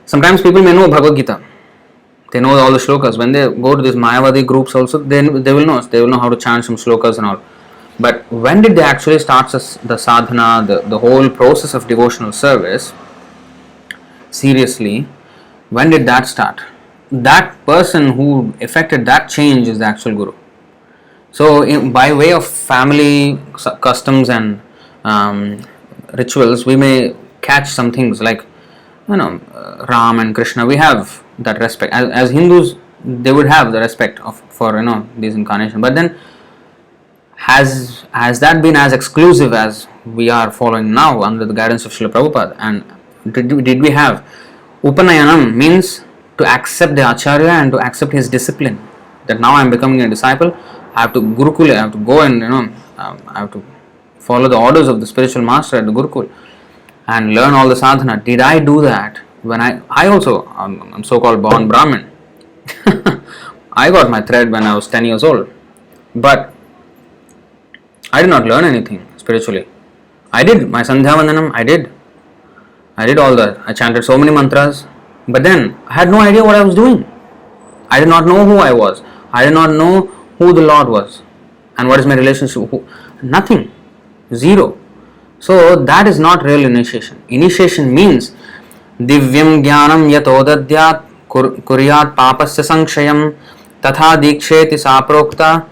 Sometimes people may know Bhagavad Gita, they know all the shlokas. When they go to these Mayavadi groups also, they will know how to chant some shlokas and all. But when did they actually start the sadhana, the whole process of devotional service? Seriously, when did that start? That person who effected that change is the actual Guru. So, by way of family customs and rituals, we may catch some things like, Ram and Krishna. We have that respect. As Hindus, they would have the respect for these incarnations. But then, has that been as exclusive as we are following now under the guidance of Srila Prabhupada? And did we have Upanayanam means to accept the Acharya and to accept his discipline. that now I am becoming a disciple, I have to Gurukul, I have to go and I have to follow the orders of the spiritual master at the Gurukul and learn all the sadhana. Did I do that when I also, I'm so-called born Brahmin. I got my thread when I was 10 years old. But I did not learn anything spiritually. I did my Sandhya Vandanam, I did all that. I chanted so many mantras, but then I had no idea what I was doing. I did not know who I was. I did not know who the Lord was and what is my relationship. Nothing. Zero. So that is not real initiation. Initiation means divyam jnanam yatodadyat kuryat papasya sankshayam tatha diksheti saprokta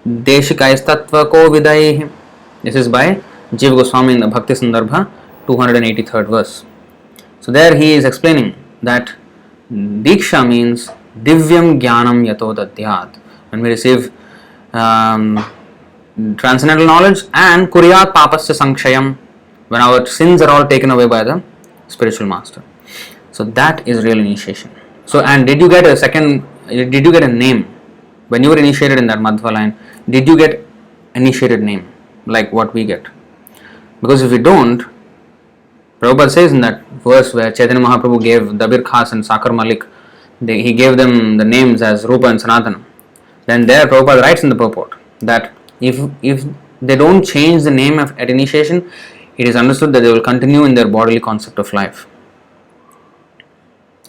deshikaistattva kovidaihi. This is by Jiva Goswami in the Bhakti Sandarbha, 283rd verse. So there he is explaining that Diksha means Divyam Jnanam Yato Dadyat. When we receive transcendental knowledge, and Kuryat Papasya Sankshayam, when our sins are all taken away by the spiritual master. So that is real initiation. So, and did you get a name? When you were initiated in that Madhva line, did you get initiated name like what we get? Because if we don't, Prabhupada says in that verse where Chaitanya Mahaprabhu gave Dabir Khas and Sakar Malik, he gave them the names as Rupa and Sanatana. Then there Prabhupada writes in the purport that if they don't change the name at initiation, it is understood that they will continue in their bodily concept of life.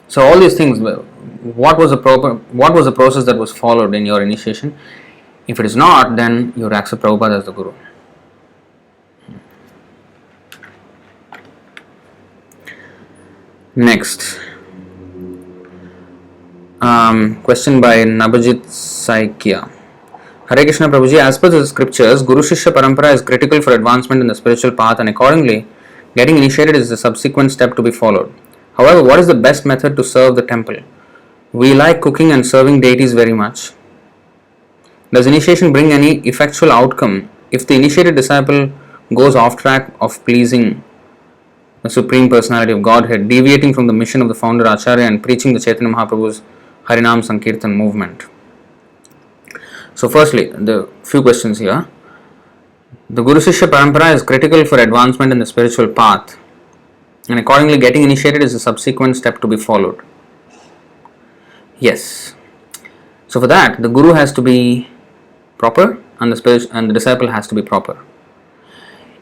So all these things, what was the process that was followed in your initiation? If it is not, then you accept Prabhupada as the Guru. Next, question by Nabajit Saikya. Hare Krishna Prabhuji, as per the scriptures, Guru Shishya Parampara is critical for advancement in the spiritual path, and accordingly, getting initiated is a subsequent step to be followed. However, what is the best method to serve the temple? We like cooking and serving deities very much. Does initiation bring any effectual outcome if the initiated disciple goes off track of pleasing the Supreme Personality of Godhead, deviating from the mission of the founder Acharya and preaching the Chaitanya Mahaprabhu's Harinam Sankirtan movement? So firstly, the few questions here. The Guru Shishya Parampara is critical for advancement in the spiritual path, and accordingly getting initiated is a subsequent step to be followed. Yes. So for that, the Guru has to be proper and the disciple has to be proper.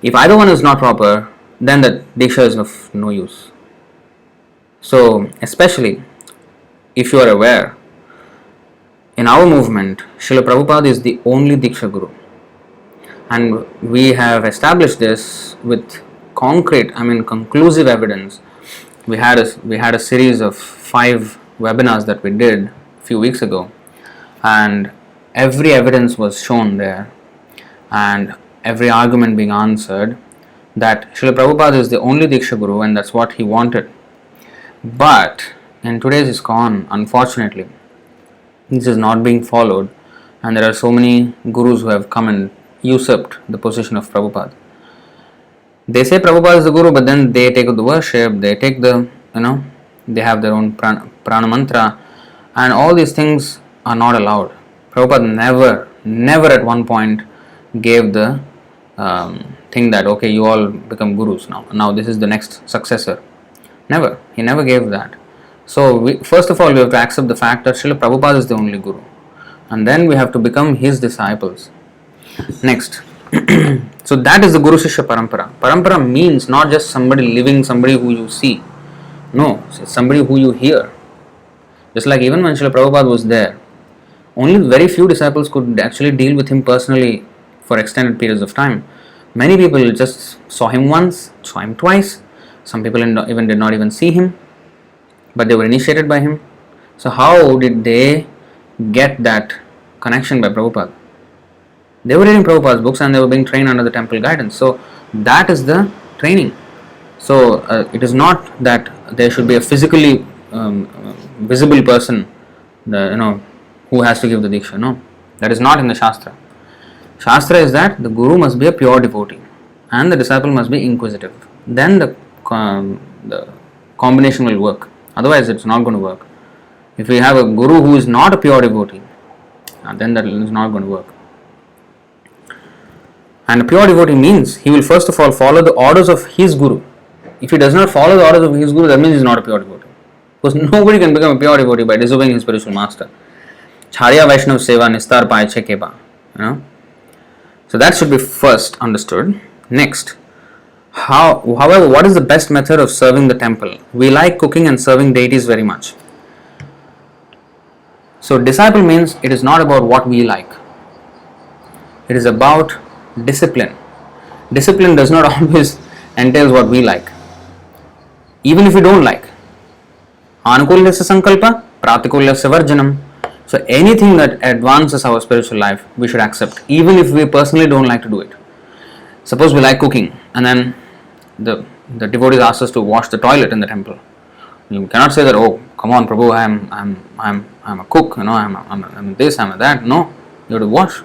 If either one is not proper, then the Diksha is of no use. So, especially if you are aware, in our movement, Śrīla Prabhupāda is the only Diksha Guru. And we have established this with conclusive evidence. We had a series of 5 webinars that we did a few weeks ago, and every evidence was shown there and every argument being answered that Śrīla Prabhupāda is the only Diksha Guru and that's what he wanted. But in today's ISKCON, unfortunately, this is not being followed, and there are so many gurus who have come and usurped the position of Prabhupada. They say Prabhupada is the Guru, but then they take the worship, they take they have their own prana mantra, and all these things are not allowed. Prabhupada never at one point gave the thing that, okay, you all become gurus now this is the next successor. Never. He never gave that. So first of all, we have to accept the fact that Śrīla Prabhupada is the only Guru, and then we have to become his disciples. Next, so that is the Guru Shishya Parampara. Parampara means not just somebody living, somebody who you see. No, it's somebody who you hear. Just like even when Śrīla Prabhupada was there, only very few disciples could actually deal with him personally for extended periods of time. Many people just saw him once, saw him twice. Some people even did not even see him, but they were initiated by him. So how did they get that connection by Prabhupada? They were reading Prabhupada's books and they were being trained under the temple guidance. So that is the training. So it is not that there should be a physically visible person, who has to give the Diksha. No, that is not in the Shastra. Shastra is that the Guru must be a pure devotee and the disciple must be inquisitive. Then the combination will work. Otherwise, it's not going to work. If we have a Guru who is not a pure devotee and then that is not going to work. And a pure devotee means he will first of all follow the orders of his guru. If he does not follow the orders of his guru, that means he is not a pure devotee. Because nobody can become a pure devotee by disobeying his spiritual master. Charya Vaishnav Seva Nistar Paiche Keba. So that should be first understood. Next, however, what is the best method of serving the temple? We like cooking and serving deities very much. So disciple means it is not about what we like. It is about discipline. Discipline does not always entail what we like. Even if we don't like. Anukulyasya sankalpa, pratikulyasya varjanam. So anything that advances our spiritual life, we should accept, even if we personally don't like to do it. Suppose we like cooking, and then the devotees ask us to wash the toilet in the temple. You cannot say that, oh, come on, Prabhu, I'm a cook, I'm this, I'm that. No, you have to wash.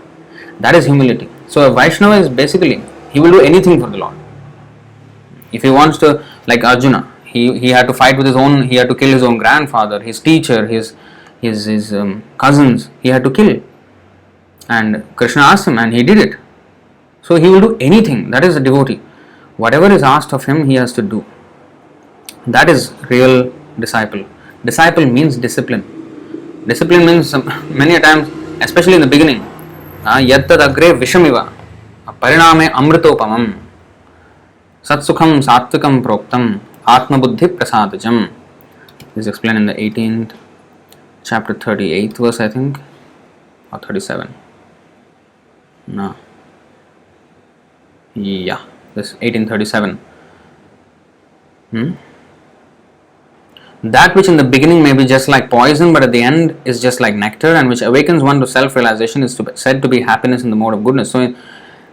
That is humility. So a Vaishnava is basically, he will do anything for the Lord. If he wants to, like Arjuna, he had to fight with his own, he had to kill his own grandfather, his teacher, his cousins, he had to kill. And Kṛṣṇa asked him, and he did it. So he will do anything. That is a devotee. Whatever is asked of him, he has to do. That is real disciple. Disciple means discipline. Discipline means many a times, especially in the beginning, yattad agre vishamiva pariname amritopamam satsukham satvikam proktam atma buddhi prasadajam. This is explained in the 18th chapter 38th verse, I think, or 37. No. Yeah, this 1837. That which in the beginning may be just like poison, but at the end is just like nectar, and which awakens one to self-realization, is said to be happiness in the mode of goodness. So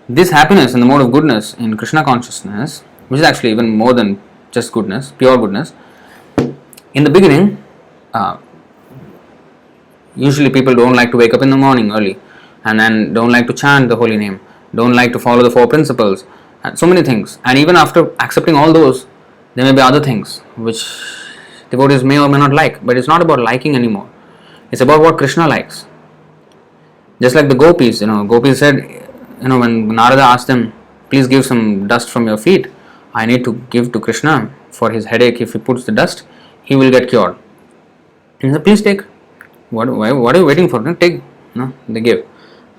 this happiness in the mode of goodness in Kṛṣṇa consciousness, which is actually even more than just goodness, pure goodness, in the beginning, usually people don't like to wake up in the morning early, and then don't like to chant the holy name, don't like to follow the four principles, and so many things. And even after accepting all those, there may be other things which devotees may or may not like, but it's not about liking anymore. It's about what Kṛṣṇa likes. Just like the gopis, gopis said, when Narada asked them, please give some dust from your feet, I need to give to Kṛṣṇa for his headache. If he puts the dust, he will get cured. He said, please take. What are you waiting for? Take. No, they give.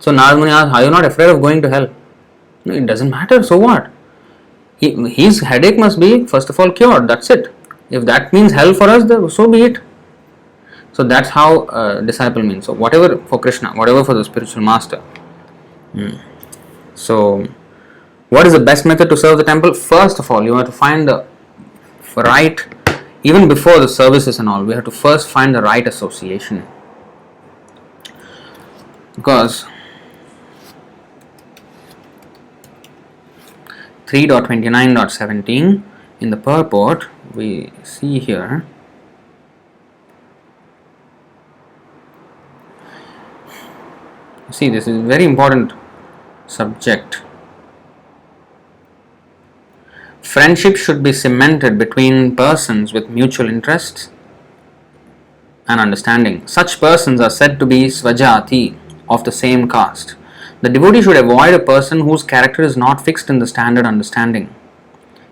So Narada Muni asked, are you not afraid of going to hell? No, it doesn't matter, so what? His headache must be first of all cured, that's it. If that means hell for us, so be it. So that's how a disciple means. So whatever for Kṛṣṇa, whatever for the spiritual master. So what is the best method to serve the temple? First of all, you have to find the right, even before the services and all, we have to first find the right association. Because 3.29.17 in the purport we see here, see, this is a very important subject. Friendship should be cemented between persons with mutual interests and understanding. Such persons are said to be svajati, of the same caste. The devotee should avoid a person whose character is not fixed in the standard understanding.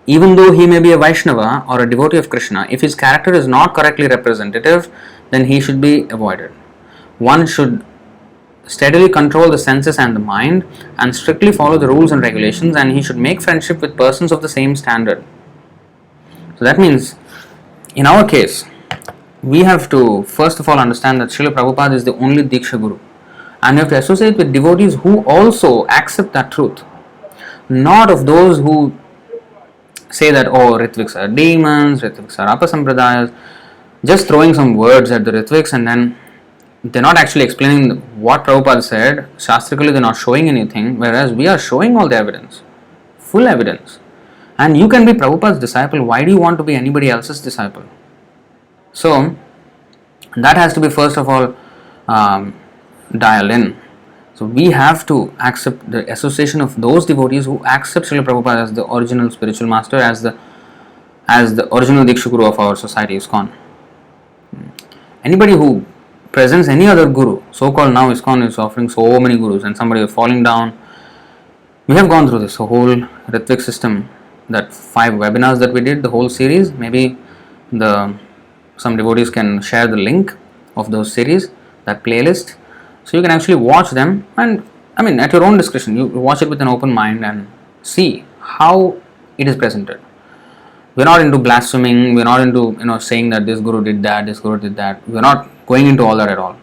Even though he may be a Vaishnava or a devotee of Kṛṣṇa, if his character is not correctly representative, then he should be avoided. One should steadily control the senses and the mind and strictly follow the rules and regulations, and he should make friendship with persons of the same standard. So that means, in our case, we have to first of all understand that Śrīla Prabhupāda is the only Diksha Guru. And you have to associate with devotees who also accept that truth. Not of those who say that, oh, Ritviks are demons, Ritviks are apasampradayas, just throwing some words at the Ritviks, and then they're not actually explaining what Prabhupada said. Shastrically, they're not showing anything, whereas we are showing all the evidence, full evidence. And you can be Prabhupada's disciple. Why do you want to be anybody else's disciple? So, that has to be first of all dialed in. So we have to accept the association of those devotees who accept Śrīla Prabhupada as the original spiritual master, as the original Diksha Guru of our society, ISKCON. Anybody who presents any other guru, so-called now ISKCON is offering so many gurus and somebody is falling down. We have gone through this whole Ritvik system, that 5 webinars that we did, the whole series. Maybe some devotees can share the link of those series, that playlist, so you can actually watch them, and I mean at your own discretion, you watch it with an open mind and see how it is presented. We're not into blaspheming, we're not into saying that this guru did that, this guru did that. We're not going into all that at all.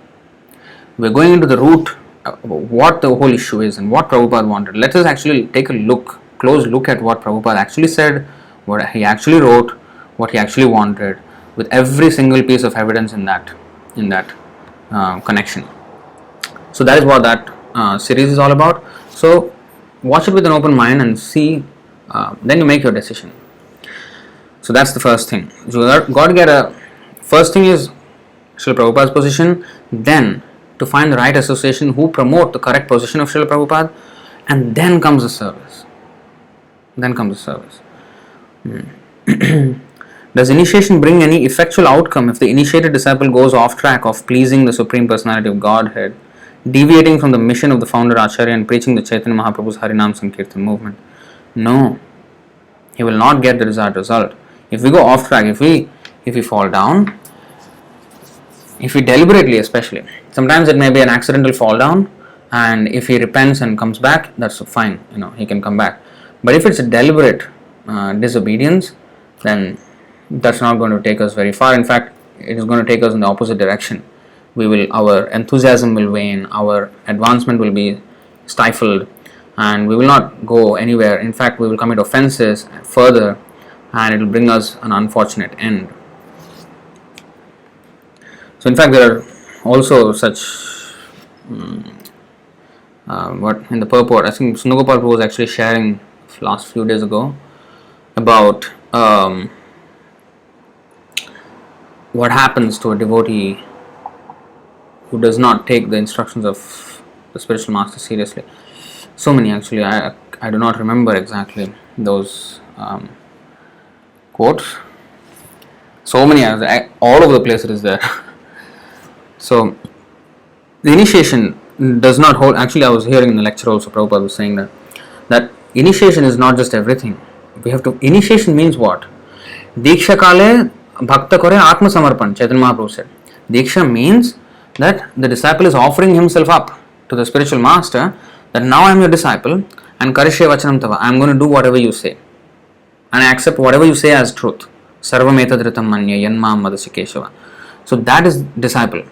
We're going into the root of what the whole issue is and what Prabhupada wanted. Let us actually take a close look at what Prabhupada actually said, what he actually wrote, what he actually wanted, with every single piece of evidence in that connection. So that is what that series is all about. So watch it with an open mind and see, then you make your decision. So that's the first thing. So got to get first thing is Srila Prabhupada's position, then to find the right association who promote the correct position of Srila Prabhupada, and then comes the service. Does initiation bring any effectual outcome if the initiated disciple goes off track of pleasing the Supreme Personality of Godhead, deviating from the mission of the founder Acharya and preaching the Chaitanya Mahaprabhu's Harinam Sankirtan movement? No, he will not get the desired result. If we go off track, if we fall down, if we deliberately, especially, sometimes it may be an accidental fall down, and if he repents and comes back, that's fine, he can come back. But if it's a deliberate disobedience, then that's not going to take us very far. In fact, it is going to take us in the opposite direction. Our enthusiasm will wane, our advancement will be stifled, and we will not go anywhere. In fact, we will commit offenses further, and it will bring us an unfortunate end. So in fact, there are also such what in the purport, I think Sunugopal Prabhu was actually sharing last few days ago about what happens to a devotee who does not take the instructions of the spiritual master seriously. So many actually, I do not remember exactly those quotes. So many, all over the place it is there. So the initiation does not hold. Actually, I was hearing in the lecture also, Prabhupada was saying that initiation is not just everything. We have to. Initiation means what? Diksha kale bhakta kore atma samarpan. Chaitanya Mahaprabhu said. Diksha means that the disciple is offering himself up to the spiritual master. That now I am your disciple and karishe vachanam tava. I am going to do whatever you say, and I accept whatever you say as truth. Sarvam etadritam manya yanmam madasi keshava. So that is disciple.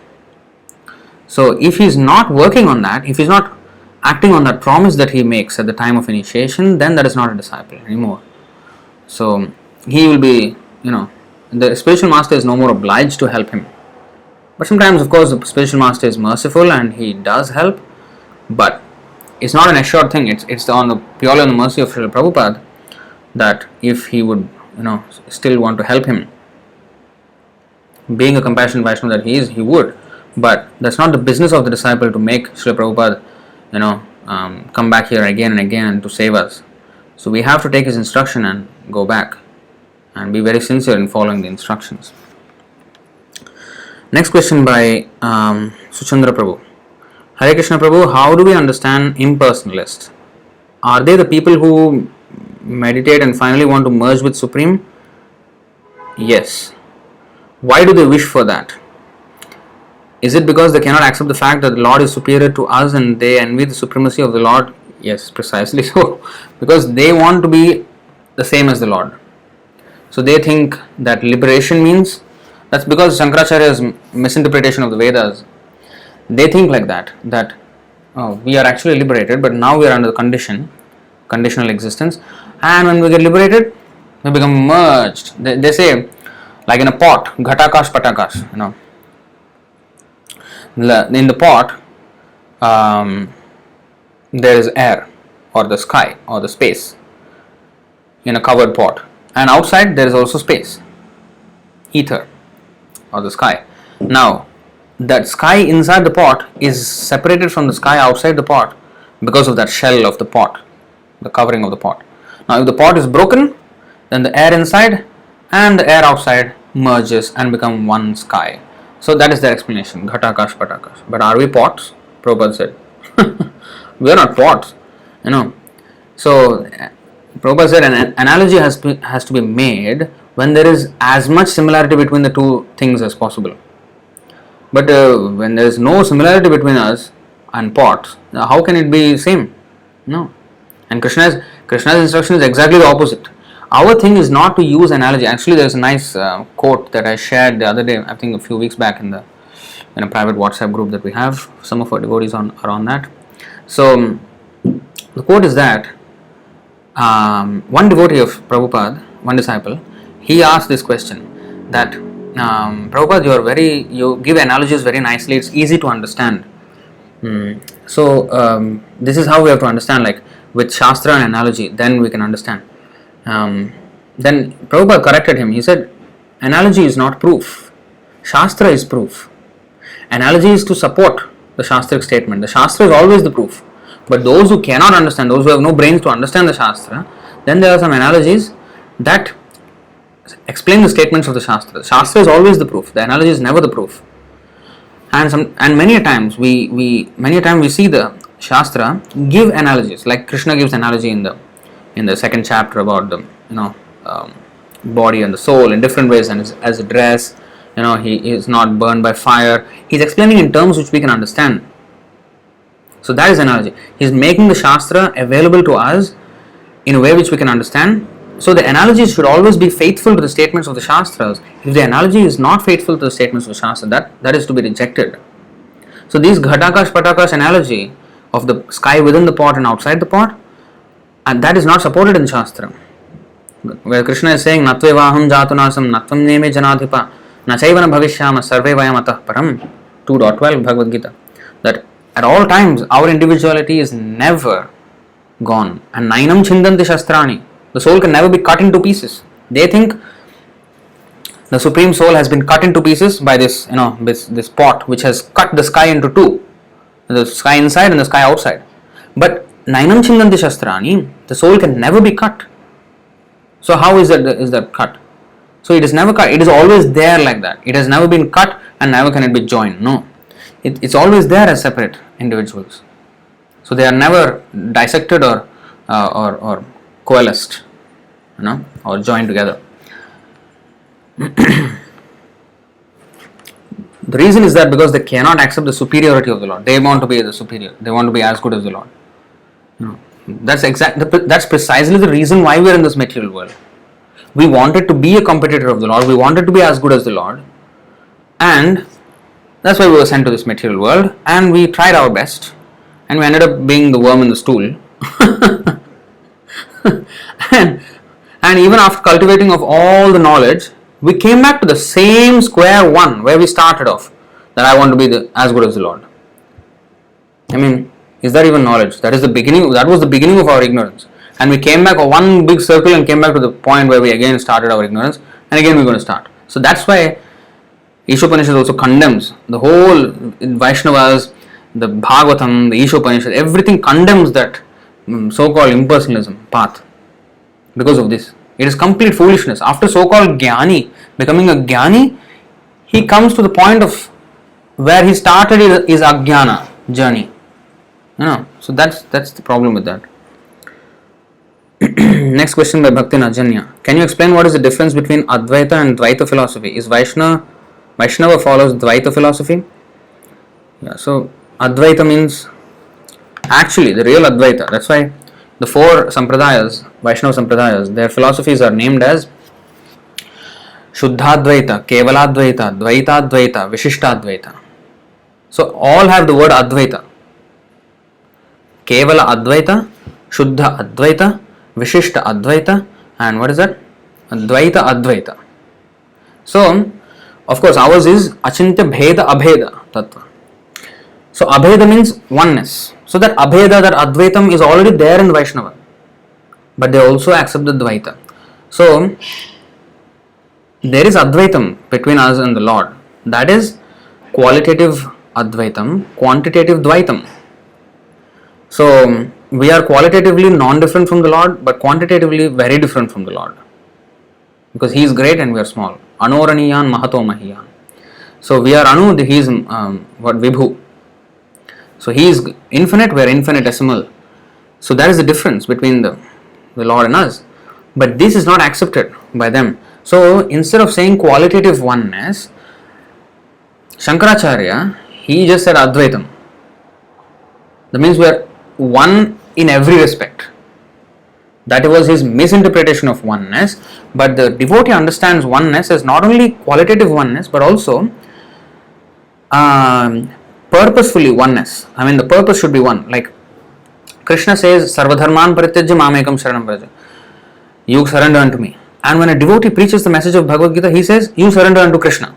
So if he is not working on that, if he is not acting on that promise that he makes at the time of initiation, then that is not a disciple anymore. So he will be, the spiritual master is no more obliged to help him. But sometimes, of course, the spiritual master is merciful and he does help, but it's not an assured thing. It's purely on the mercy of Srila Prabhupada that if he would, still want to help him, being a compassionate Vaishnava that he is, he would. But that's not the business of the disciple to make Srila Prabhupada, come back here again and again to save us. So we have to take his instruction and go back and be very sincere in following the instructions. Next question by Suchandra Prabhu. Hare Krishna Prabhu, how do we understand impersonalists? Are they the people who meditate and finally want to merge with Supreme? Yes. Why do they wish for that? Is it because they cannot accept the fact that the Lord is superior to us and they envy the supremacy of the Lord? Yes, precisely so. Because they want to be the same as the Lord. So they think that liberation means, that's because Shankaracharya's misinterpretation of the Vedas. They think like that we are actually liberated, but now we are under the conditional existence, and when we get liberated, we become merged. They say, like in a pot, ghatakas patakas, in the pot, there is air, or the sky, or the space, in a covered pot, and outside there is also space, ether, or the sky. Now, that sky inside the pot is separated from the sky outside the pot because of that shell of the pot, the covering of the pot. Now, if the pot is broken, then the air inside and the air outside merges and become one sky. So that is their explanation, Ghatakash, Patakash. But are we pots? Prabhupada said. We are not pots, you know. So Prabhupada said an analogy has to be made when there is as much similarity between the two things as possible. But when there is no similarity between us and pots, how can it be same? No. And Krishna's instruction is exactly the opposite. Our thing is not to use analogy. Actually, there is a nice quote that I shared the other day, I think a few weeks back in a private WhatsApp group that we have. Some of our devotees are on that. So the quote is that one devotee of Prabhupada, one disciple, he asked this question that Prabhupada, you give analogies very nicely. It's easy to understand. So this is how we have to understand, like with Shastra and analogy, then we can understand. Then Prabhupada corrected him. He said, analogy is not proof. Shastra is proof. Analogy is to support the Shastric statement. The Shastra is always the proof. But those who cannot understand, those who have no brains to understand the Shastra, then there are some analogies that explain the statements of the Shastra. The Shastra is always the proof. The analogy is never the proof. And many a times we see the Shastra give analogies, like Krishna gives analogy in the second chapter about the body and the soul in different ways, and as a dress, he is not burned by fire. He is explaining in terms which we can understand. So that is analogy. He is making the Shastra available to us in a way which we can understand. So the analogy should always be faithful to the statements of the Shastras. If the analogy is not faithful to the statements of the Shastra, that is to be rejected. So these Ghatakash, Patakash analogy of the sky within the pot and outside the pot, and that is not supported in Shastra. Where Krishna is saying, Natvevaham jatunasam natvam neme janadhipa nachayvana bhavishyama sarve vayam atah param, 2.12 Bhagavad Gita, that at all times our individuality is never gone. And nainam chindanti shastrani, the soul can never be cut into pieces. They think the Supreme Soul has been cut into pieces by this pot which has cut the sky into two, the sky inside and the sky outside. But nainam chindanti shastrani, the soul can never be cut. So how is that cut? So it is never cut. It is always there like that. It has never been cut and never can it be joined. No. It's always there as separate individuals. So they are never dissected or coalesced, or joined together. The reason is that because they cannot accept the superiority of the Lord. They want to be the superior. They want to be as good as the Lord. That's precisely the reason why we are in this material world. We wanted to be a competitor of the Lord. We wanted to be as good as the Lord. And that's why we were sent to this material world. And we tried our best. And we ended up being the worm in the stool. and even after cultivating of all the knowledge, we came back to the same square one where we started off. That I want to be as good as the Lord. I mean, is that even knowledge? That was the beginning of our ignorance. And we came back one big circle and came back to the point where we again started our ignorance. And again we're going to start. So that's why Ishopanishad also condemns the whole Vaishnavas, the Bhagavatam, the Ishopanishad, everything condemns that so-called impersonalism path because of this. It is complete foolishness. After so-called Jnani, becoming a Jnani, he comes to the point of where he started his Ajnana journey. So that's the problem with that. Next question by Bhakti Najanya. Can you explain what is the difference between Advaita and Dvaita philosophy? Is Vaishnava follows Dvaita philosophy? Yeah, so Advaita means actually the real Advaita. That's why the four Sampradayas, Vaishnava Sampradayas, their philosophies are named as Shuddhadvaita, Kevaladvaita, Dvaitadvaita, Vishishtadvaita. So all have the word Advaita. Kevala Advaita, Shuddha Advaita, Vishishta Advaita, and what is that? Dvaita Advaita. So, of course, ours is Achintya Bheda Abheda Tattva. So, Abheda means oneness. So, that Abheda, that Advaitam is already there in Vaishnava. But they also accept the Dvaita. So, there is Advaitam between us and the Lord. That is qualitative Advaitam, quantitative Dvaitam. So, we are qualitatively non-different from the Lord, but quantitatively very different from the Lord. Because He is great and we are small. Anoraniyan Mahato Mahiyan. So we are Anu, he is what Vibhu. So he is infinite, we are infinitesimal. So that is the difference between the Lord and us. But this is not accepted by them. So instead of saying qualitative oneness, Shankaracharya, he just said Advaitam. That means we are one in every respect. That was his misinterpretation of oneness. But the devotee understands oneness as not only qualitative oneness, but also purposefully oneness. I mean, the purpose should be one. Like Krishna says, Sarvadharman Parityajya Mamekam Sharanam Vraja. You surrender unto me. And when a devotee preaches the message of Bhagavad Gita, he says, you surrender unto Krishna.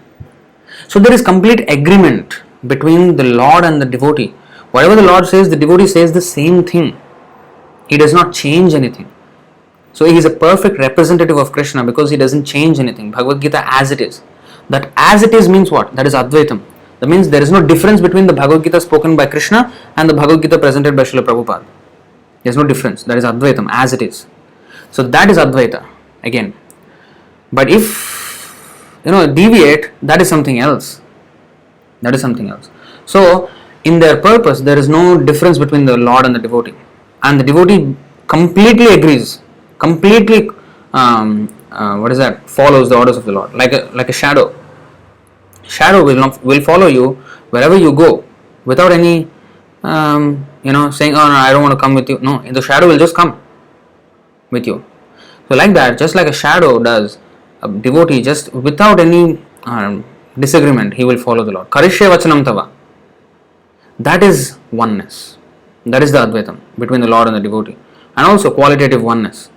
So there is complete agreement between the Lord and the devotee. Whatever the Lord says, the devotee says the same thing. He does not change anything. So he is a perfect representative of Krishna because he doesn't change anything. Bhagavad Gita as it is. That as it is means what? That is Advaitam. That means there is no difference between the Bhagavad Gita spoken by Krishna and the Bhagavad Gita presented by Śrīla Prabhupāda. There is no difference. That is Advaitam as it is. So that is Advaita again. But if deviate, that is something else. That is something else. So in their purpose, there is no difference between the Lord and the devotee. And the devotee completely agrees, completely follows the orders of the Lord, like a shadow. Shadow will follow you wherever you go, without any saying, oh no, I don't want to come with you. No, the shadow will just come with you. So like that, just like a shadow does, a devotee just without any disagreement, he will follow the Lord. Karishye vachanam tava. That is oneness. That is the Advaitam between the Lord and the devotee. And also qualitative oneness.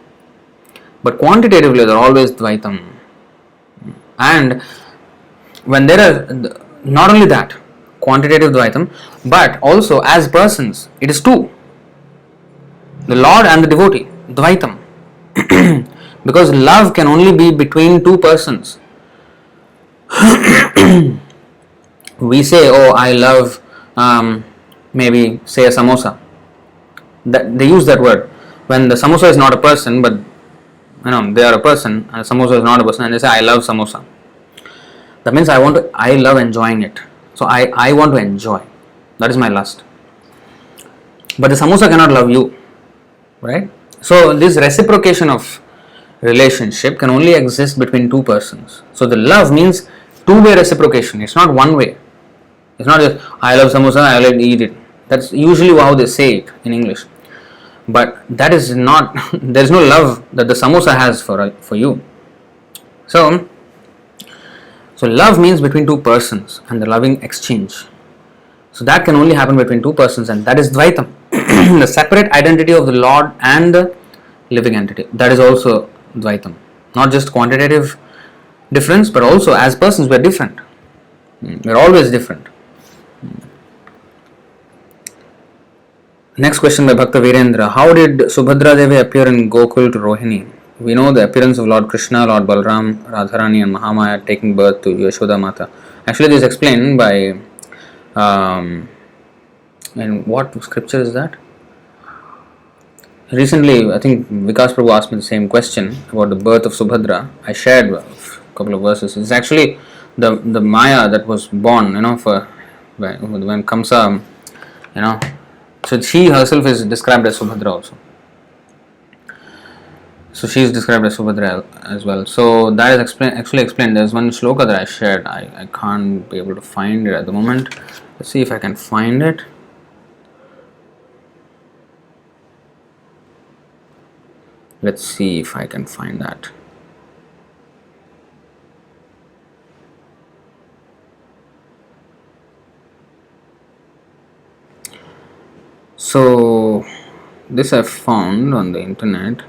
But quantitatively, there are always Dvaitam. And when there are, not only that, quantitative Dvaitam, but also as persons, it is two. The Lord and the devotee, Dvaitam. Because love can only be between two persons. We say, oh, I love, maybe say a samosa. That they use that word. When the samosa is not a person, but they are a person, and samosa is not a person, and they say, I love samosa. That means I love enjoying it. So I want to enjoy. That is my lust. But the samosa cannot love you. Right? So this reciprocation of relationship can only exist between two persons. So the love means two-way reciprocation. It's not one way. It's not just, I love samosa, I like to eat it. That's usually how they say it in English. But that is not, there is no love that the samosa has for you. So love means between two persons and the loving exchange. So that can only happen between two persons, and that is Dvaitam. The separate identity of the Lord and the living entity. That is also Dvaitam. Not just quantitative difference, but also as persons we are different. We are always different. Next question by Bhakta Virendra. How did Subhadra Devi appear in Gokul to Rohini? We know the appearance of Lord Krishna, Lord Balram, Radharani and Mahamaya taking birth to Yashoda Mata. Actually, this is explained by and what scripture is that? Recently, I think Vikas Prabhu asked me the same question about the birth of Subhadra. I shared a couple of verses. It's actually the Maya that was born, for when Kamsa, so she herself is described as Subhadra also. So she is described as Subhadra as well. So that is actually explained. There's one shloka that I shared. I can't be able to find it at the moment. Let's see if I can find it. Let's see if I can find that. So this I found on the internet.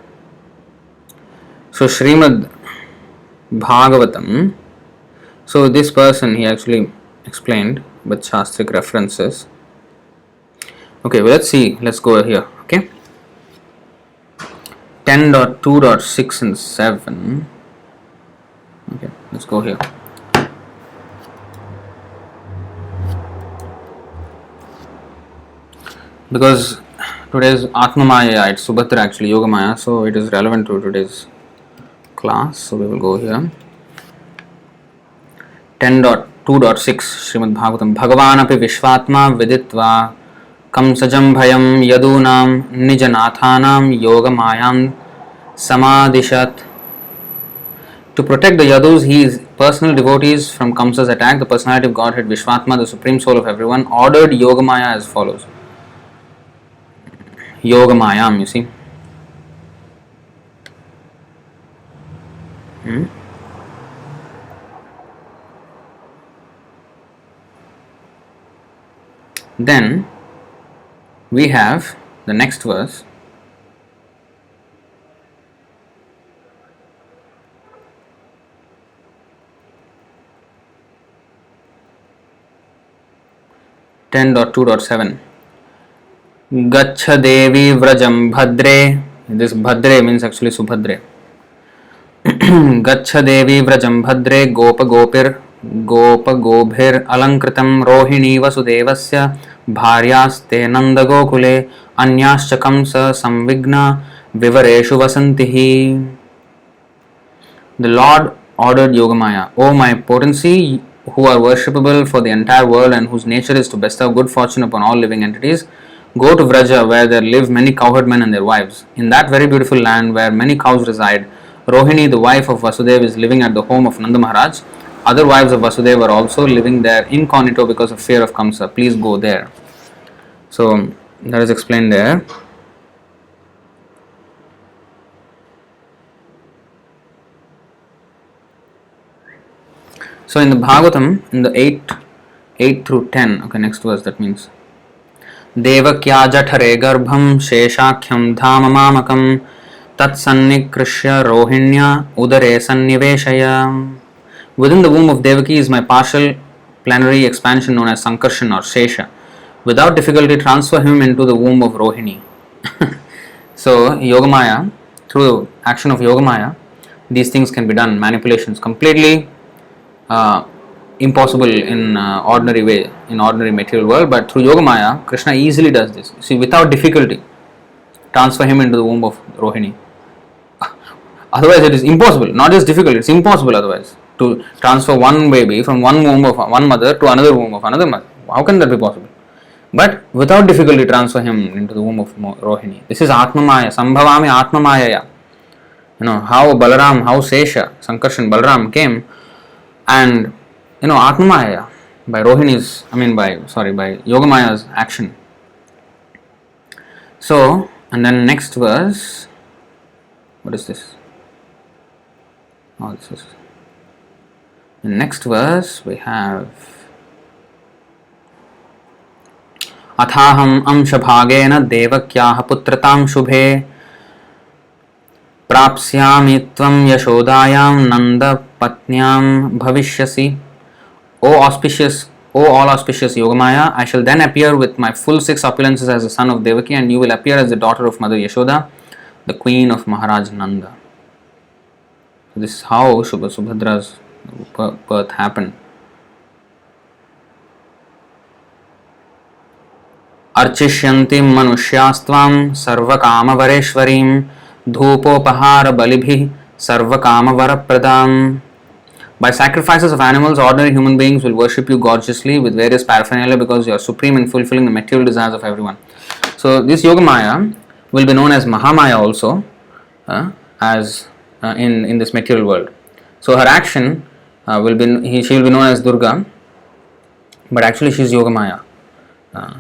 So Srimad Bhagavatam. So this person, he actually explained with Shastric references. Okay, well, let's see. Let's go here. Okay. 10.2.6 and 7. Okay, let's go here. Because today's Atma Maya, it's Subhadra actually, Yoga Maya, so it is relevant to today's class. So we will go here. 2.6 Srimad Bhagavatam. Bhagavan api Vishvatma viditva kamsajam bhayam yadunam nijanathanam yogamayam samadishat. To protect the Yadus, his personal devotees from Kamsa's attack, the personality of Godhead Vishvatma, the supreme soul of everyone, ordered Yogamaya as follows. Yogamayam, you see. Then we have the next verse. (10.2.7) Gaccha Devi Vrajam Bhadre. This Bhadre means actually Subhadre. Gaccha Devi Vrajam Bhadre Gopa Gopir Gopa Gobhir Alankritam Rohini Vasudevasya Bharyaste Nanda Gokule Anyascha Kamsa Samvigna Vivareshu Vasantihi. The Lord ordered Yogamaya, O my potency, who are worshipable for the entire world and whose nature is to bestow good fortune upon all living entities, go to Vraja, where there live many cowherdmen and their wives. In that very beautiful land where many cows reside, Rohini, the wife of Vasudeva, is living at the home of Nanda Maharaj. Other wives of Vasudeva are also living there incognito because of fear of Kamsa. Please go there. So that is explained there. So in the Bhagavatam, in the 8 through 10, okay, next verse, that means Devakya jathare garbham sheshakhyam dhama mamakam tatsannikrishya rohinya udare sanniveshaya. Within the womb of Devaki is my partial plenary expansion known as Sankarshan or Shesha. Without difficulty transfer him into the womb of Rohini. So Yogamaya, through action of Yogamaya, these things can be done. Manipulations completely impossible in ordinary way, in ordinary material world, but through Yogamaya, Kṛṣṇa easily does this. See, without difficulty, transfer him into the womb of Rohini. Otherwise, it is impossible. Not just difficult; it's impossible. Otherwise, to transfer one baby from one womb of one mother to another womb of another mother. How can that be possible? But without difficulty, transfer him into the womb of Rohini. This is Atmamaya. Sambhavami Atmamayaya. You know how Balaram, how Sesha, Sankarshan, Balaram came. And Atmamaya by Rohini's, by Yogamaya's action. So, and then next verse, what is this? This is the next verse. We have Athaham amshabhagena devakyah putratam shubhe prapsyami tvam yashodayam nanda patnyam bhavishyasi. O all auspicious Yogamaya, I shall then appear with my full 6 opulences as the son of Devaki, and you will appear as the daughter of Mother Yashoda, the queen of Maharaj Nanda. So this is how Subhadra's birth happened. Archishyanti manushyaastvam sarvakama vareshwarim dhupopahara balibhi sarvakama varapradam. By sacrifices of animals, ordinary human beings will worship you gorgeously with various paraphernalia because you are supreme in fulfilling the material desires of everyone. So this Yogamaya will be known as Mahamaya also, as in this material world. So her action she will be known as Durga, but actually she is Yogamaya.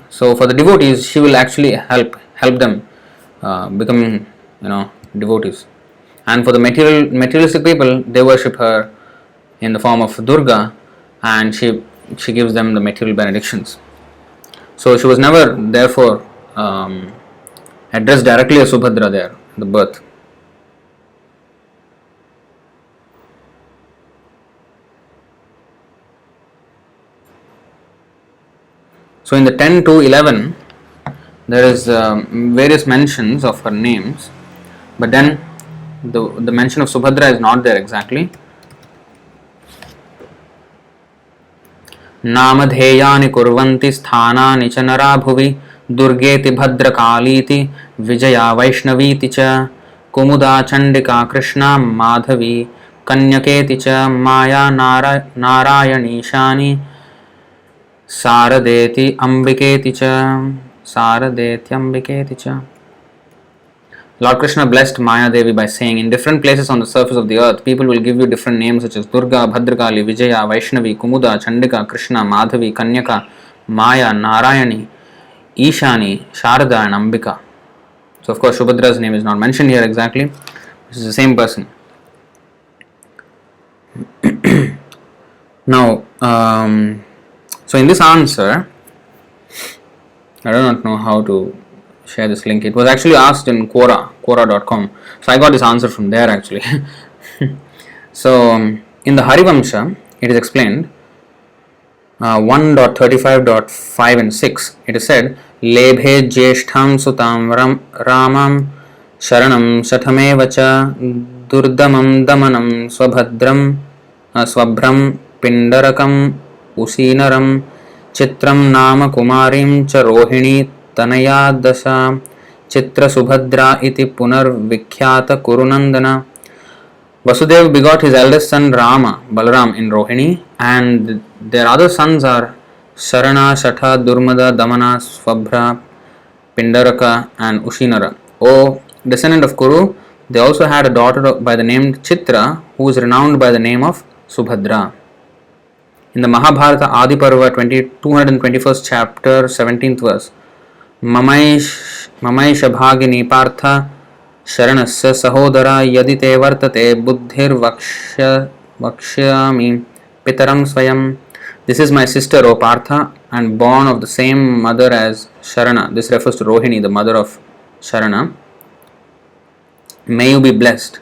So for the devotees, she will actually help them becoming devotees. And for the materialistic people, they worship her in the form of Durga, and she gives them the material benedictions. So she was never therefore addressed directly as Subhadra there, the birth. So in the 10 to 11, there is various mentions of her names, but then the mention of Subhadra is not there exactly. नामधेयानि कुर्वन्ति स्थानानि च नरा भुवि दुर्गेति भद्रकालीति विजया वैष्णवीति च Kumuda Chandika Krishna Madhavi Kanyaketi cha Maya Narayani Saradeti Ambiketi cha Saradeti Ambiketi cha. Lord Krishna blessed Maya Devi by saying, in different places on the surface of the earth, people will give you different names such as Durga, Bhadrakali, Vijaya, Vaishnavi, Kumuda, Chandika, Krishna, Madhavi, Kanyaka, Maya, Narayani, Ishani, Sharada and Ambika. So of course Subhadra's name is not mentioned here exactly. This is the same person. Now, so in this answer, I do not know how to share this link. It was actually asked in Quora.com. So I got this answer from there actually. So in the Harivamsha, it is explained 1.35.5 and 6. It is said, Lebhe Jeshtham Sutam Ramam Sharanam Shathamevacha Durdamam Damanam Swabhram Pindarakam Usinaram Chitram Nama Kumarim Cha Rohini Tanaya Dāsa Chitra Subhadra iti Punar Vikhyata Kurunandana. Vasudeva begot his eldest son Rama, Balaram in Rohini, and their other sons are Sarana, Shatha, Durmada, Damana, Swabhra, Pindaraka and Ushinara. O descendant of Kuru, they also had a daughter by the name Chitra, who is renowned by the name of Subhadra. In the Mahabharata Adi Parva 221st chapter 17th verse, Mamaish Bhagini Partha Sharanasya Sahodara Yadite Vartate Buddhir Vakshyami Pitaram Swayam. This is my sister, O Partha, and born of the same mother as Sharana. This refers to Rohini, the mother of Sharana. May you be blessed.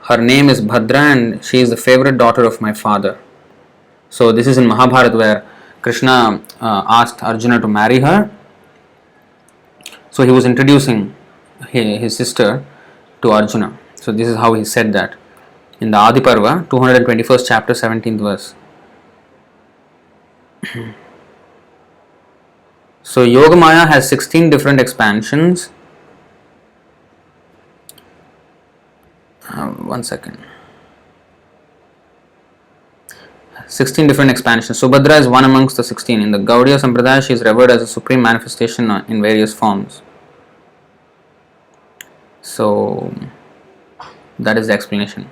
Her name is Bhadra and she is the favorite daughter of my father. So this is in Mahabharata where Krishna asked Arjuna to marry her. So he was introducing his sister to Arjuna. So this is how he said that in the Adi Parva 221st chapter 17th verse. So Yogamaya has 16 different expansions. One second. 16 different expansions. Subhadra is one amongst the 16. In the Gaudiya Sampradaya, she is revered as a supreme manifestation in various forms. So that is the explanation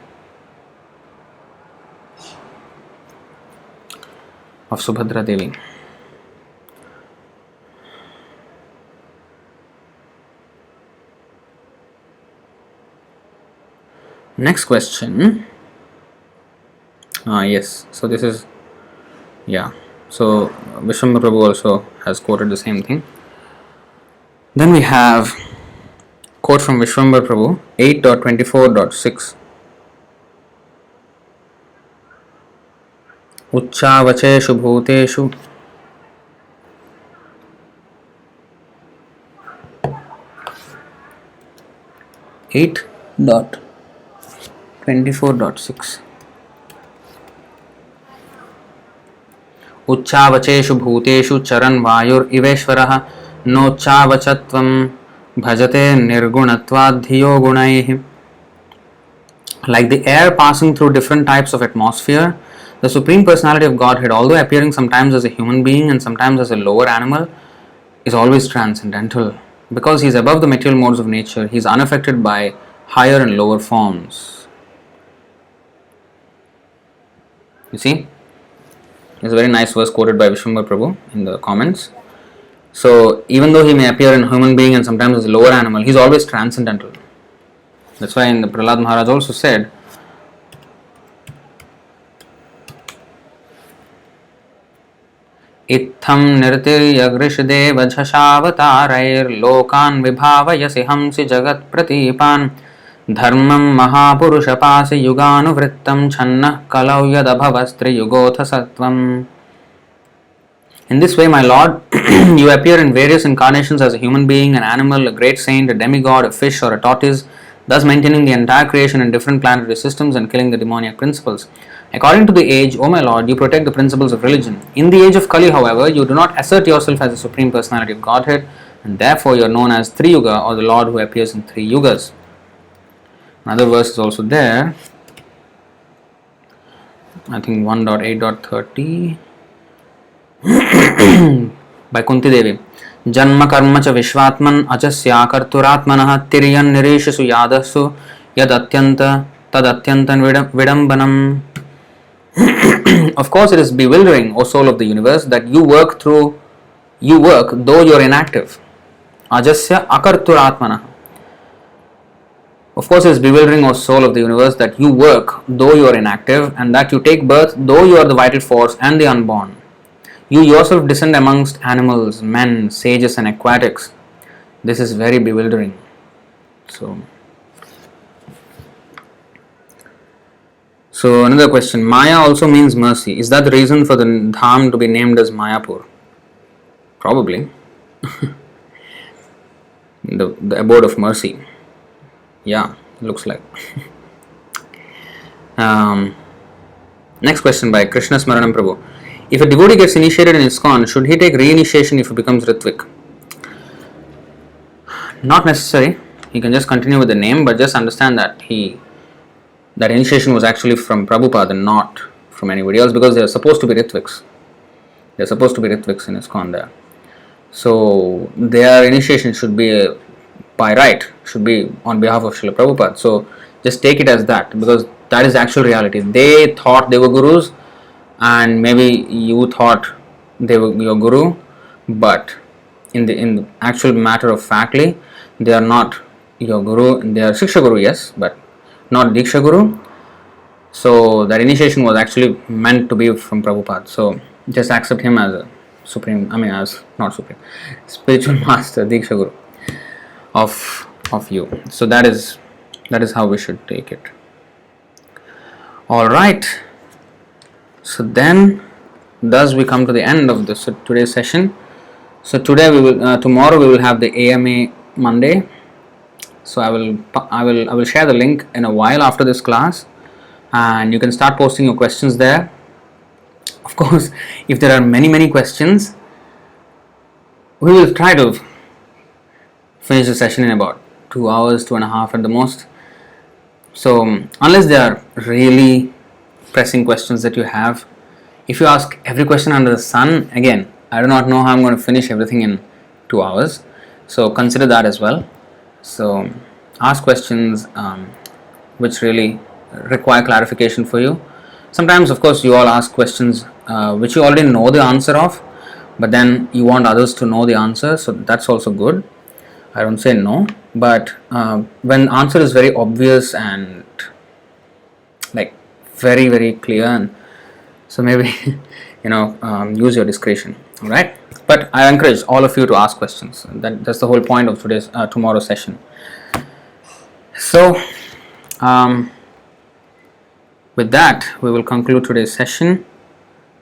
of Subhadra Devi. Next question. Yes, so this is, so Vishwambara Prabhu also has quoted the same thing. Then we have quote from Vishwambara Prabhu 8.24.6. Uchchavacheshu bhuteshu Eight dot 24.6. उच्चावचेषु भूतेषु चरन् वायुर इवेश्वरः नोच्चावचत्वं भजते निर्गुणत्वाद्धियो गुणैः. Like the air passing through different types of atmosphere, the Supreme Personality of Godhead, although appearing sometimes as a human being and sometimes as a lower animal, is always transcendental. Because he is above the material modes of nature, he is unaffected by higher and lower forms. You see? It's a very nice verse quoted by Vishwambara Prabhu in the comments. So, even though he may appear in a human being and sometimes as a lower animal, he is always transcendental. That's why in the Prahlad Maharaj also said, Itham nirtiryagrishdeva jhashavatarayir lokan vibhavayasi hamsi jagat pratipan dharmam mahapurusha pasi yuganuvrittam channa kalau yadabhavastri yugotha sattvam. In this way, my Lord, you appear in various incarnations as a human being, an animal, a great saint, a demigod, a fish or a tortoise, thus maintaining the entire creation in different planetary systems and killing the demoniac principles. According to the age, O my Lord, you protect the principles of religion. In the age of Kali, however, you do not assert yourself as the Supreme Personality of Godhead, and therefore you are known as Triyuga, or the Lord who appears in 3 yugas. Another verse is also there. I think 1.8.30 by Kunti Devi. Janma karma cha vishvatman ajasya karturatmanah tiryan nireshasu yadasu yad atyanta tad atyantan vidambanam. Of course, it is bewildering, O soul of the universe, that you work though you are inactive. Ajasya akarturatmanah. Of course, it is bewildering, O soul of the universe, that you work though you are inactive, and that you take birth though you are the vital force and the unborn. You yourself descend amongst animals, men, sages, and aquatics. This is very bewildering. So another question. Maya also means mercy. Is that the reason for the dham to be named as Mayapur? Probably. the abode of mercy. Yeah, looks like. Next question by Krishna Smaranam Prabhu. If a devotee gets initiated in ISKCON, should he take reinitiation if he becomes Ritvik? Not necessary. He can just continue with the name, but just understand that that initiation was actually from Prabhupada, not from anybody else, because they are supposed to be Ritviks. They are supposed to be Ritviks in ISKCON there. So their initiation should be by right, should be on behalf of Śrīla Prabhupada. So just take it as that, because that is the actual reality. They thought they were gurus, and maybe you thought they were your guru, but in the actual matter of factly, they are not your guru. They are Shiksha Guru, yes, but not Diksha Guru. So that initiation was actually meant to be from Prabhupada. So just accept him as a supreme, as not supreme, spiritual master, Diksha Guru of you. So that is how we should take it. All right. So then, thus we come to the end of today's session. So today tomorrow we will have the AMA Monday. So I will share the link in a while after this class, and you can start posting your questions there. Of course, if there are many questions, we will try to finish the session in about 2 hours, 2.5 at the most. So unless there are really pressing questions that you have, if you ask every question under the sun, again, I do not know how I'm going to finish everything in 2 hours. So consider that as well. So ask questions which really require clarification for you. Sometimes, of course, you all ask questions which you already know the answer of, but then you want others to know the answer, so that's also good. I don't say no, but when answer is very obvious and like very clear, and so maybe use your discretion. All right, but I encourage all of you to ask questions. That's the whole point of tomorrow's session. So with that, we will conclude today's session.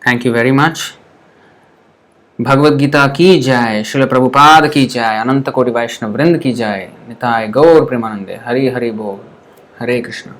Thank you very much. Bhagavad Gita ki jai, Śrīla Prabhupāda ki jai, Ananta Koti Vaishnava Vrind ki jai, Nitai Gaur Premanande, Hari Hari Bol, Hare Kṛṣṇa.